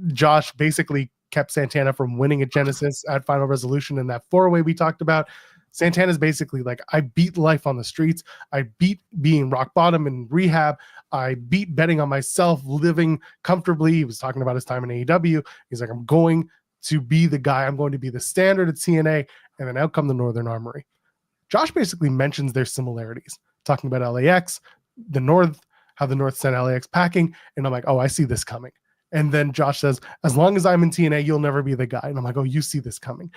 Josh basically kept Santana from winning at Genesis at Final Resolution in that 4-way we talked about. Santana's basically like, I beat life on the streets. I beat being rock bottom in rehab. I beat betting on myself, living comfortably. He was talking about his time in AEW. He's like, I'm going to be the guy. I'm going to be the standard at TNA. And then out come the Northern Armory. Josh basically mentions their similarities, talking about LAX, the North, how the North sent LAX packing. And I'm like, oh, I see this coming. And then Josh says, as long as I'm in TNA, you'll never be the guy. And I'm like, oh, you see this coming.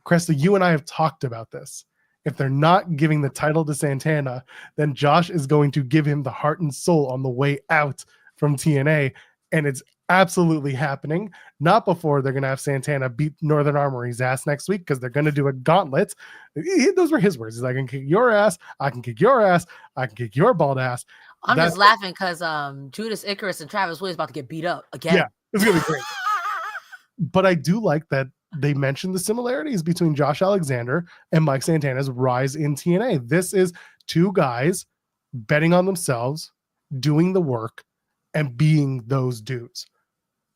Cresta, you and I have talked about this. If they're not giving the title to Santana, then Josh is going to give him the heart and soul on the way out from TNA. And it's absolutely happening. Not before they're going to have Santana beat Northern Armory's ass next week, because they're going to do a gauntlet. Those were his words. He's like, I can kick your ass. I can kick your ass. I can kick your bald ass. I'm just laughing because Judas Icarus and Travis Williams about to get beat up again. Yeah, it's going to be great. But I do like that they mentioned the similarities between Josh Alexander and Mike Santana's rise in TNA. This is 2 guys betting on themselves, doing the work, and being those dudes.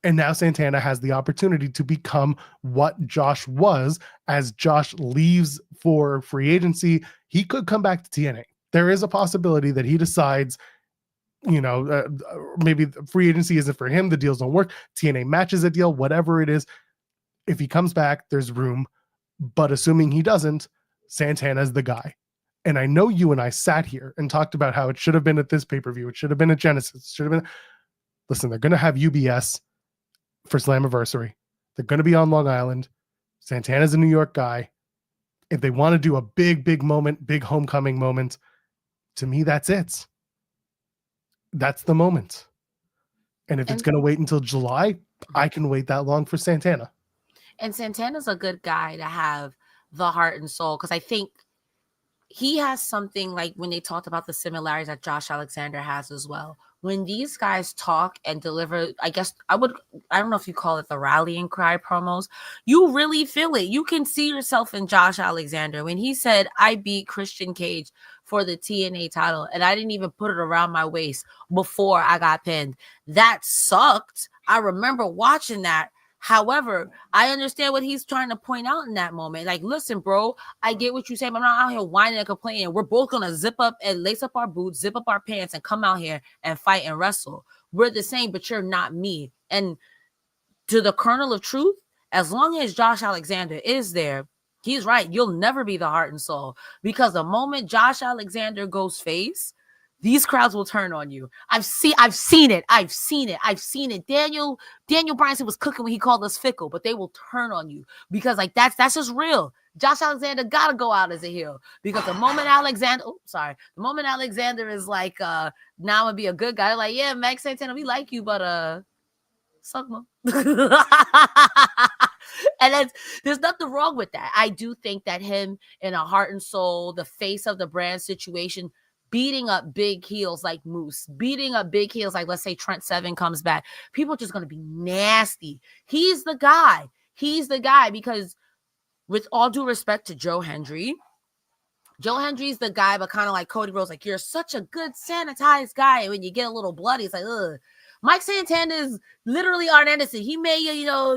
And now Santana has the opportunity to become what Josh was as Josh leaves for free agency. He could come back to TNA. There is a possibility that he decides, maybe free agency isn't for him. The deals don't work. TNA matches a deal, whatever it is. If he comes back, there's room. But assuming he doesn't, Santana's the guy. And I know you and I sat here and talked about how it should have been at this pay-per-view. It should have been at Genesis. It should have been. Listen, they're going to have UBS for Slammiversary. They're going to be on Long Island. Santana's a New York guy. If they want to do a big moment, big homecoming moment, to me, that's it. That's the moment. And if it's going to wait until July, I can wait that long for Santana. And Santana's a good guy to have the heart and soul, because I think he has something like when they talked about the similarities that Josh Alexander has as well. When these guys talk and deliver, I don't know if you call it the rallying cry promos, you really feel it. You can see yourself in Josh Alexander when he said, I beat Christian Cage for the TNA title and I didn't even put it around my waist before I got pinned. That sucked. I remember watching that. However, I understand what he's trying to point out in that moment. Like, listen, bro, I get what you say, but I'm not out here whining and complaining. We're both going to zip up and lace up our boots, zip up our pants, and come out here and fight and wrestle. We're the same, but you're not me. And to the kernel of truth, as long as Josh Alexander is there, he's right. You'll never be the heart and soul, because the moment Josh Alexander goes face, these crowds will turn on you. I've seen it. Daniel Bryanson was cooking when he called us fickle, but they will turn on you because that's just real. Josh Alexander gotta go out as a heel, because the moment Alexander is like, now I'm gonna be a good guy. Like, yeah, Mike Santana, we like you, but suck more. And there's nothing wrong with that. I do think that him in a heart and soul, the face of the brand situation, beating up big heels like Moose, beating up big heels like, let's say, Trent Seven comes back, people are just going to be nasty. He's the guy, because with all due respect to Joe Hendry's the guy, but kind of like Cody Rhodes, like, you're such a good sanitized guy, and when you get a little bloody, it's like, ugh. Mike Santana is literally Arn Anderson. He may,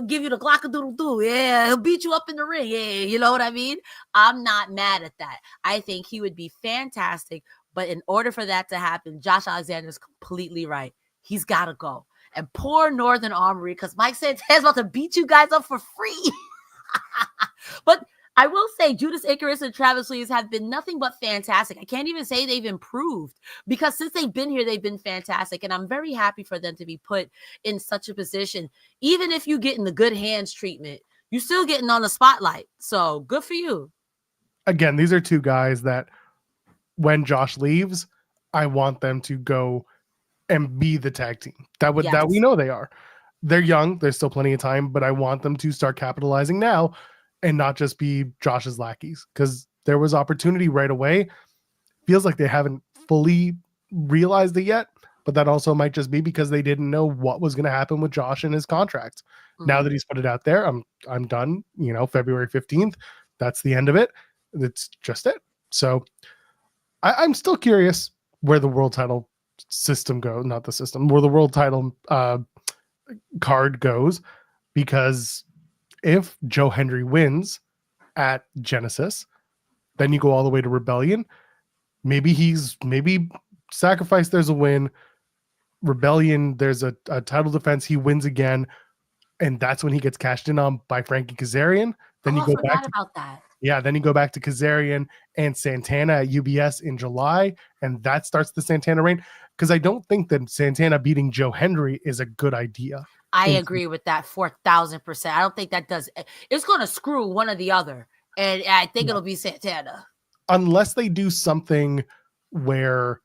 give you the glock-a-doodle-doo. Yeah, he'll beat you up in the ring. Yeah, you know what I mean? I'm not mad at that. I think he would be fantastic. But in order for that to happen, Josh Alexander is completely right. He's got to go. And poor Northern Armory, because Mike Santana's about to beat you guys up for free. But I will say Judas Icarus and Travis Williams have been nothing but fantastic. I can't even say they've improved because since they've been here, they've been fantastic. And I'm very happy for them to be put in such a position. Even if you get in the good hands treatment, you're still getting on the spotlight. So good for you. Again, these are two guys that when Josh leaves, I want them to go and be the tag team that we know they are. They're young. There's still plenty of time, but I want them to start capitalizing now and not just be Josh's lackeys, because there was opportunity right away. Feels like they haven't fully realized it yet, but that also might just be because they didn't know what was going to happen with Josh and his contract. Mm-hmm. Now that he's put it out there, I'm done. February 15th, that's the end of it. That's just it. So I'm still curious where the world title system goes, not the system, where the world title card goes, because if Joe Hendry wins at Genesis, then you go all the way to Rebellion. Maybe Sacrifice, there's a win. Rebellion, there's a title defense. He wins again, and that's when he gets cashed in on by Frankie Kazarian. Then you go back about that. Yeah, then you go back to Kazarian and Santana at UBS in July, and that starts the Santana reign. Because I don't think that Santana beating Joe Hendry is a good idea. I agree with that 4,000%. I don't think that does. It's going to screw one or the other, and I think it'll be Santana. Unless they do something where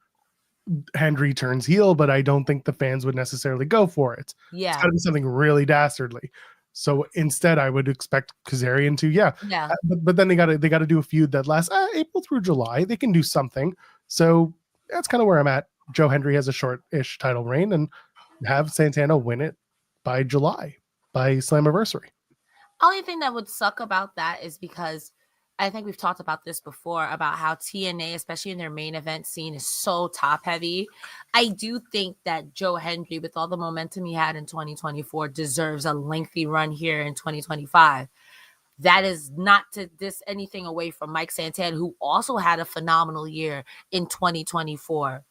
Hendry turns heel, but I don't think the fans would necessarily go for it. Yeah. It's got to be something really dastardly. So instead, I would expect Kazarian to, but then they got to do a feud that lasts April through July. They can do something. So that's kind of where I'm at. Joe Hendry has a short-ish title reign, and have Santana win it by July, by Slammiversary. Only thing that would suck about that is because I think we've talked about this before, about how TNA, especially in their main event scene, is so top heavy. I do think that Joe Hendry, with all the momentum he had in 2024, deserves a lengthy run here in 2025. That is not to diss anything away from Mike Santana, who also had a phenomenal year in 2024.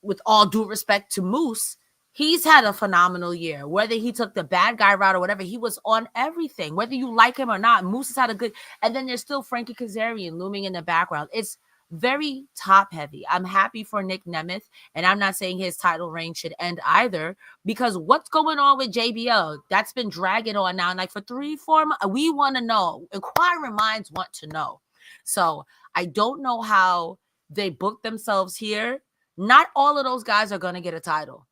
With all due respect to Moose, he's had a phenomenal year. Whether he took the bad guy route or whatever, he was on everything. Whether you like him or not, Moose has had a good... And then there's still Frankie Kazarian looming in the background. It's very top-heavy. I'm happy for Nic Nemeth, and I'm not saying his title reign should end either, because what's going on with JBL? That's been dragging on now. Like for 3-4 months, we want to know. Inquiring minds want to know. So I don't know how they booked themselves here. Not all of those guys are going to get a title.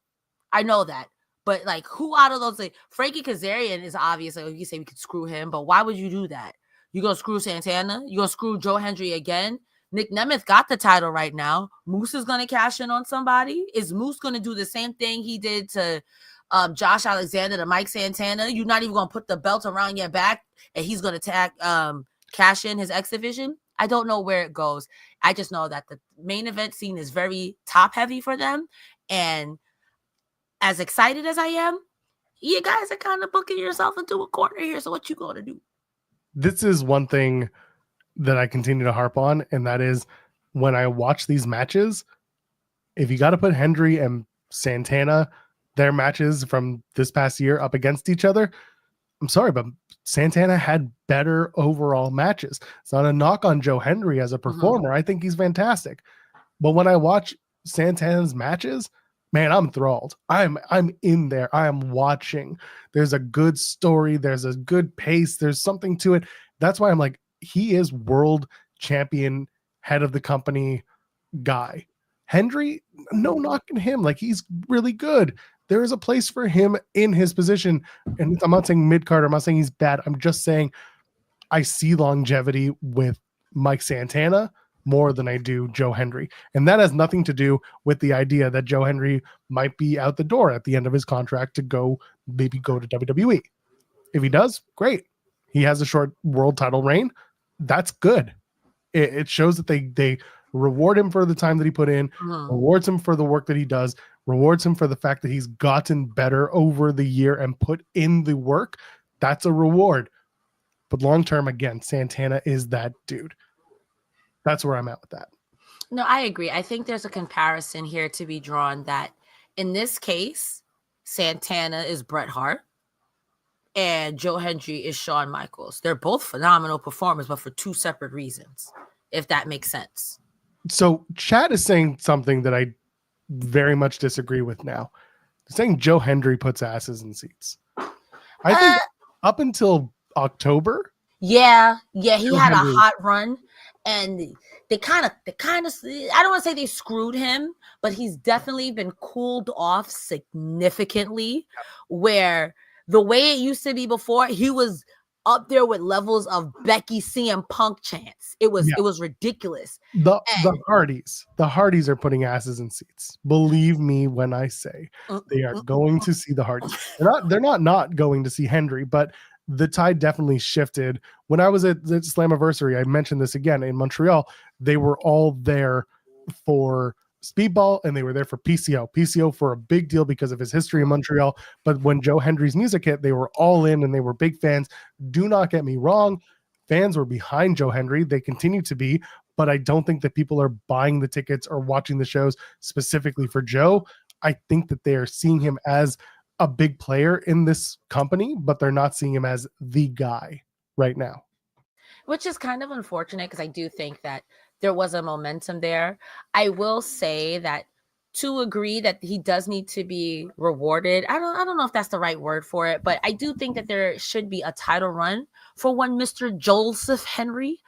I know that. But, like, who out of those? Like, Frankie Kazarian is obvious. Like, you say we could screw him, but why would you do that? You going to screw Santana? You going to screw Joe Hendry again? Nic Nemeth got the title right now. Moose is going to cash in on somebody. Is Moose going to do the same thing he did to Josh Alexander to Mike Santana? You're not even going to put the belt around your back and he's going to cash in his X Division? I don't know where it goes. I just know that the main event scene is very top heavy for them. And as excited as I am, you guys are kind of booking yourself into a corner here. So what you going to do? This is one thing that I continue to harp on, and that is when I watch these matches, if you got to put Hendry and Santana, their matches from this past year, up against each other, I'm sorry, but Santana had better overall matches. It's not a knock on Joe Hendry as a performer. I think he's fantastic. But when I watch Santana's matches, man, I'm enthralled. I'm in there. I am watching. There's a good story. There's a good pace. There's something to it. That's why I'm like, he is world champion, head of the company guy. Hendry, no knocking him. Like, he's really good. There is a place for him in his position. And I'm not saying mid-card. I'm not saying he's bad. I'm just saying I see longevity with Mike Santana more than I do Joe Hendry. And that has nothing to do with the idea that Joe Hendry might be out the door at the end of his contract to maybe go to WWE. If he does, great. He has a short world title reign. That's good. It shows that they reward him for the time that he put in, rewards him for the work that he does, rewards him for the fact that he's gotten better over the year and put in the work. That's a reward. But long-term, again, Santana is that dude. That's where I'm at with that. No, I agree. I think there's a comparison here to be drawn that in this case, Santana is Bret Hart. and Joe Hendry is Shawn Michaels. They're both phenomenal performers, but for two separate reasons, if that makes sense. So chat is saying something that I very much disagree with now. They're saying Joe Hendry puts asses in seats. I think up until October. Yeah, he Joe had Hendry. a hot run, and they kind of, I don't want to say they screwed him, but he's definitely been cooled off significantly, where the way it used to be before, he was up there with levels of Becky CM Punk chants. It was ridiculous. The Hardys are putting asses in seats. Believe me when I say they are going to see the Hardys. They're not going to see Hendry, but the tide definitely shifted. When I was at the Slammiversary, I mentioned this again in Montreal, they were all there for Speedball and they were there for PCO. PCO for a big deal because of his history in Montreal. But when Joe Hendry's music hit, they were all in and they were big fans. Do not get me wrong. Fans were behind Joe Hendry. They continue to be, but I don't think that people are buying the tickets or watching the shows specifically for Joe. I think that they are seeing him as a big player in this company, but they're not seeing him as the guy right now. Which is kind of unfortunate because I do think that there was a momentum there. I will say that to agree that he does need to be rewarded. I don't know if that's the right word for it, but I do think that there should be a title run for one Mr. Joseph Hendry.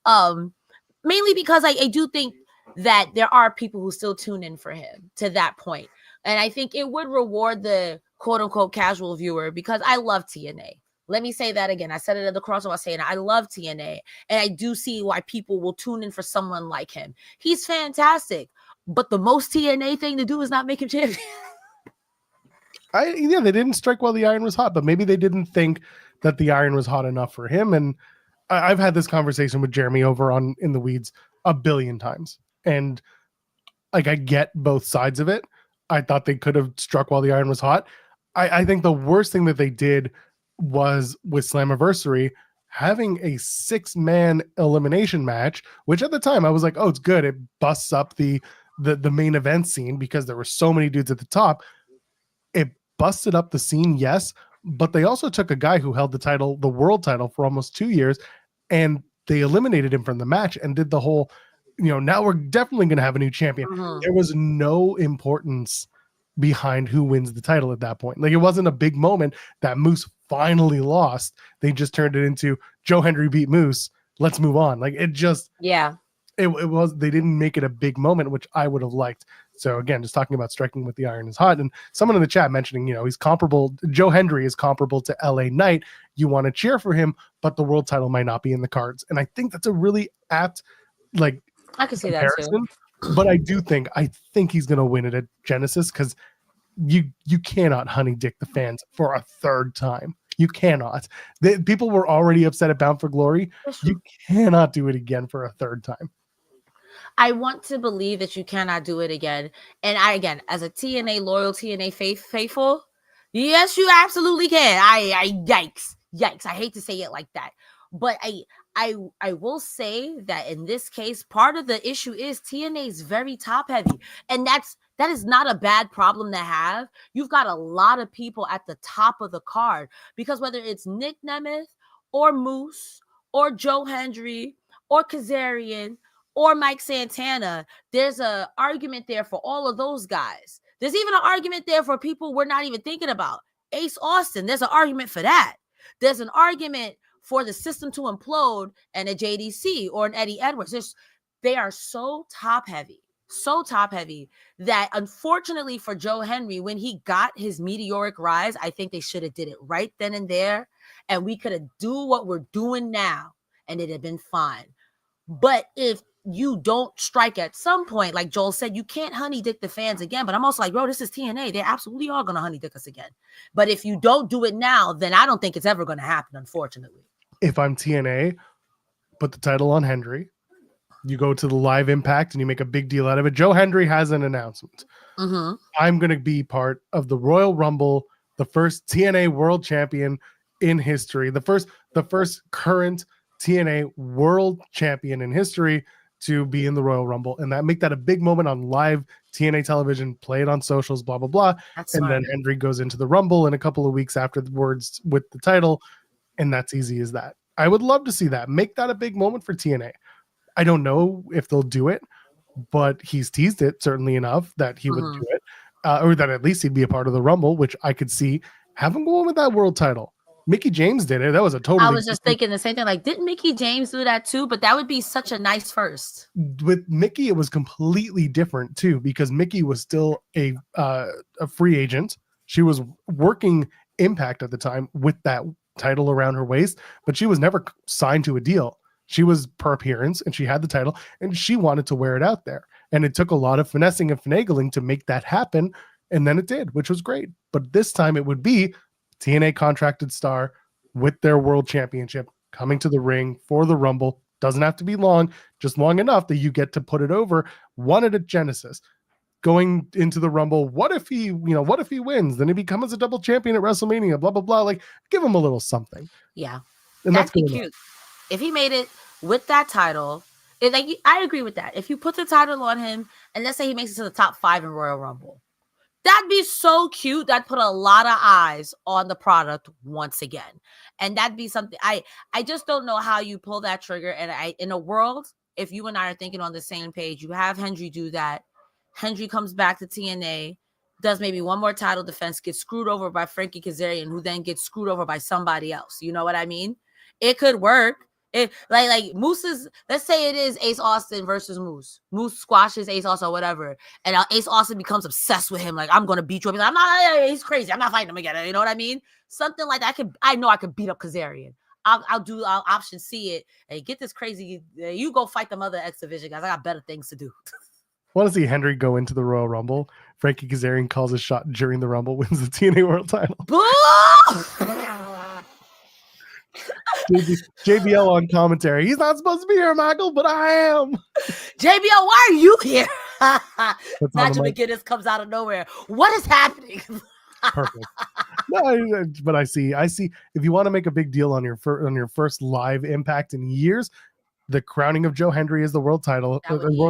Mainly because I do think that there are people who still tune in for him to that point. And I think it would reward the quote unquote casual viewer because I love TNA. Let me say that again. I said it at the crossover saying I love TNA. And I do see why people will tune in for someone like him. He's fantastic. But the most TNA thing to do is not make him champion. They didn't strike while the iron was hot, but maybe they didn't think that the iron was hot enough for him. And I've had this conversation with Jeremy over on In the Weeds a billion times. And like, I get both sides of it. I thought they could have struck while the iron was hot. I think the worst thing that they did was with Slammiversary having a 6-man elimination match, which at the time I was like, oh, it's good. It busts up the main event scene because there were so many dudes at the top. It busted up the scene, yes, but they also took a guy who held the world title for almost 2 years, and they eliminated him from the match and did the whole, now we're definitely going to have a new champion. Mm-hmm. There was no importance behind who wins the title at that point. Like, it wasn't a big moment that Moose finally lost. They just turned it into Joe Hendry beat Moose. Let's move on. Like, it just, it was, they didn't make it a big moment, which I would have liked. So again, just talking about striking with the iron is hot. And someone in the chat mentioning, he's comparable. Joe Hendry is comparable to LA Knight. You want to cheer for him, but the world title might not be in the cards. And I think that's a really apt, like, I can see comparison. that too. But I think he's going to win it at Genesis because you cannot honey dick the fans for a third time. You cannot. People were already upset at Bound for Glory. You cannot do it again for a third time. I want to believe that you cannot do it again. And again, as a TNA loyal, TNA faithful, yes, you absolutely can. Yikes. I hate to say it like that. But I will say that in this case, part of the issue is TNA is very top heavy. And that is not a bad problem to have. You've got a lot of people at the top of the card because whether it's Nic Nemeth or Moose or Joe Hendry or Kazarian or Mike Santana, there's an argument there for all of those guys. There's even an argument there for people we're not even thinking about. Ace Austin, there's an argument for that. There's an argument for the system to implode and a JDC or an Eddie Edwards. They are so top heavy that unfortunately for Joe Hendry, when he got his meteoric rise, I think they should have did it right then and there. And we could have do what we're doing now and it'd have been fine. But if you don't strike at some point, like Joel said, you can't honey dick the fans again. But I'm also like, bro, this is TNA. They absolutely are going to honey dick us again. But if you don't do it now, then I don't think it's ever going to happen, unfortunately. If I'm TNA, put the title on Hendry. You go to the live Impact and you make a big deal out of it. Joe Hendry has an announcement. Mm-hmm. I'm going to be part of the Royal Rumble, the first TNA world champion in history, the first current TNA world champion in history to be in the Royal Rumble, and that make that a big moment on live TNA television, play it on socials, blah, blah, blah. That's And smart. then Hendry goes into the Rumble in a couple of weeks afterwards with the title. And that's easy as that. I would love to see that. Make that a big moment for TNA. I don't know if they'll do it, but he's teased it certainly enough that he would do it. Or that at least he'd be a part of the Rumble, which I could see. Have him go on with that world title. Mickey James did it. That was a totally. I was just thinking the same thing. Like, didn't Mickey James do that too? But that would be such a nice first. With Mickey, it was completely different too, because Mickey was still a free agent. She was working Impact at the time with that title around her waist, but she was never signed to a deal. She was per appearance, and she had the title, and she wanted to wear it out there. And it took a lot of finessing and finagling to make that happen, and then it did, which was great. But this time it would be TNA contracted star with their world championship coming to the ring for the Rumble. Doesn't have to be long, just long enough that you get to put it over. Won it at Genesis. Going into the Rumble, what if he wins? Then he becomes a double champion at WrestleMania, blah, blah, blah. Like, give him a little something. Yeah. And That'd that's be cute. cute. If he made it with that title, I agree with that. If you put the title on him, and let's say he makes it to the top 5 in Royal Rumble, that'd be so cute. That'd put a lot of eyes on the product once again. And that'd be something I just don't know how you pull that trigger. And in a world, if you and I are thinking on the same page, you have Hendry do that. Hendry comes back to TNA, does maybe one more title defense, gets screwed over by Frankie Kazarian, who then gets screwed over by somebody else. You know what I mean? It could work. It like Moose is, let's say it is Ace Austin versus Moose. Moose squashes Ace Austin or whatever, and Ace Austin becomes obsessed with him. Like, I'm gonna beat you up. He's like, he's crazy. I'm not fighting him again. You know what I mean? Something like that. I know I could beat up Kazarian. I'll option C it and get this crazy. You go fight them other X Division guys. I got better things to do. I want to see Hendry go into the Royal Rumble. Frankie Kazarian calls a shot during the Rumble, wins the TNA World Title. JBL on commentary. He's not supposed to be here, Michael, but I am. JBL, why are you here? Nigel Mike. McGuinness comes out of nowhere. What is happening? Perfect. No, but I see. If you want to make a big deal on your first live Impact in years, the crowning of Joe Hendry as the world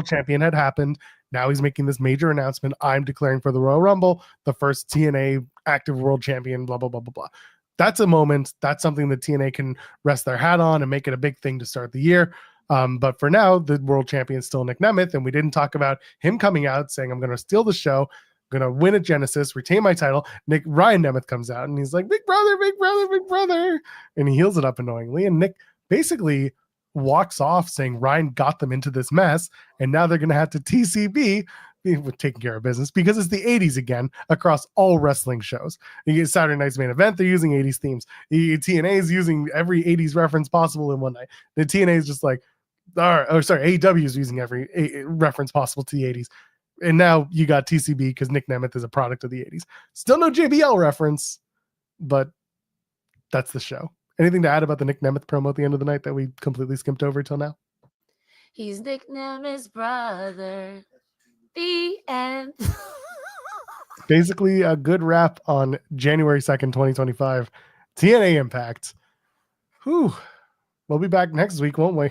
champion had happened. Now he's making this major announcement. I'm declaring for the Royal Rumble, the first TNA active world champion, blah, blah, blah, blah, blah. That's a moment. That's something that TNA can rest their hat on and make it a big thing to start the year. But for now, the world champion is still Nic Nemeth, and we didn't talk about him coming out saying, I'm going to steal the show, I'm going to win at Genesis, retain my title. Ryan Nemeth comes out, and he's like, big brother, big brother, big brother. And he heals it up annoyingly. And Nick basically walks off saying Ryan got them into this mess, and now they're going to have to TCB with taking care of business because it's the 80s again across all wrestling shows. You get Saturday Night's Main Event, they're using 80s themes. TNA is using every 80s reference possible in one night. The TNA is just like, AEW is using every reference possible to the 80s. And now you got TCB because Nic Nemeth is a product of the 80s. Still no JBL reference, but that's the show. Anything to add about the Nic Nemeth promo at the end of the night that we completely skipped over till now? He's Nic Nemeth's brother. The end. Basically a good wrap on January 2nd, 2025. TNA Impact. Whew. We'll be back next week, won't we?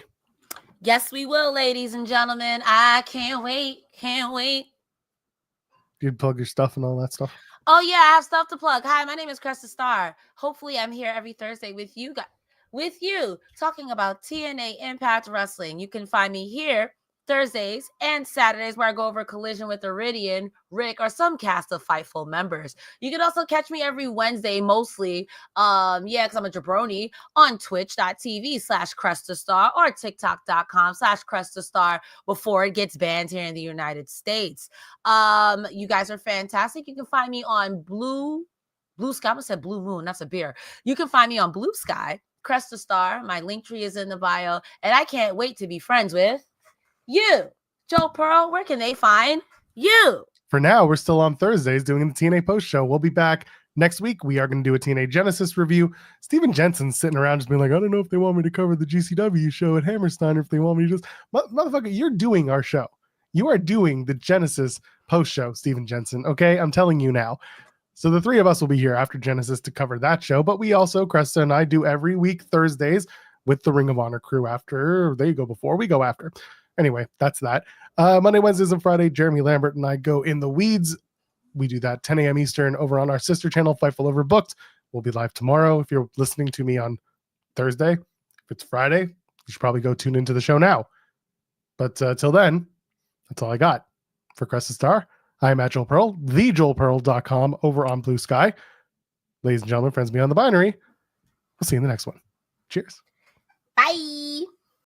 Yes, we will, ladies and gentlemen. I can't wait. Can't wait. You'd plug your stuff and all that stuff. Oh, yeah, I have stuff to plug. Hi, my name is Cresta Star. Hopefully, I'm here every Thursday with you guys, talking about TNA Impact Wrestling. You can find me here Thursdays and Saturdays where I go over Collision with Iridian, Rick, or some cast of Fightful members. You can also catch me every Wednesday, mostly, because I'm a jabroni, on twitch.tv/CrestaStar or tiktok.com/CrestaStar before it gets banned here in the United States. You guys are fantastic. You can find me on Blue Sky. I almost said Blue Moon. That's a beer. You can find me on Blue Sky, Cresta Star. My link tree is in the bio, and I can't wait to be friends with you. Joe Pearl, where can they find you? For now, we're still on Thursdays doing the TNA post show. We'll be back next week. We are going to do a TNA Genesis review. Steven Jensen's sitting around just being like, I don't know if they want me to cover the GCW show at Hammerstein or if they want me to just... Motherfucker, you're doing our show. You are doing the Genesis post show, Steven Jensen. Okay, I'm telling you now. So the three of us will be here after Genesis to cover that show, but we also, Cresta and I, do every week Thursdays with the Ring of Honor crew after. They go before, we go after. Anyway, that's that. Monday, Wednesdays, and Friday, Jeremy Lambert and I go in the weeds. We do that 10 a.m. Eastern over on our sister channel, Fightful Overbooked. We'll be live tomorrow. If you're listening to me on Thursday, if it's Friday, you should probably go tune into the show now. But till then, that's all I got. For Cresta Star, I am at Joel Pearl, thejoelpearl.com over on Blue Sky. Ladies and gentlemen, friends beyond the binary, we'll see you in the next one. Cheers. Bye.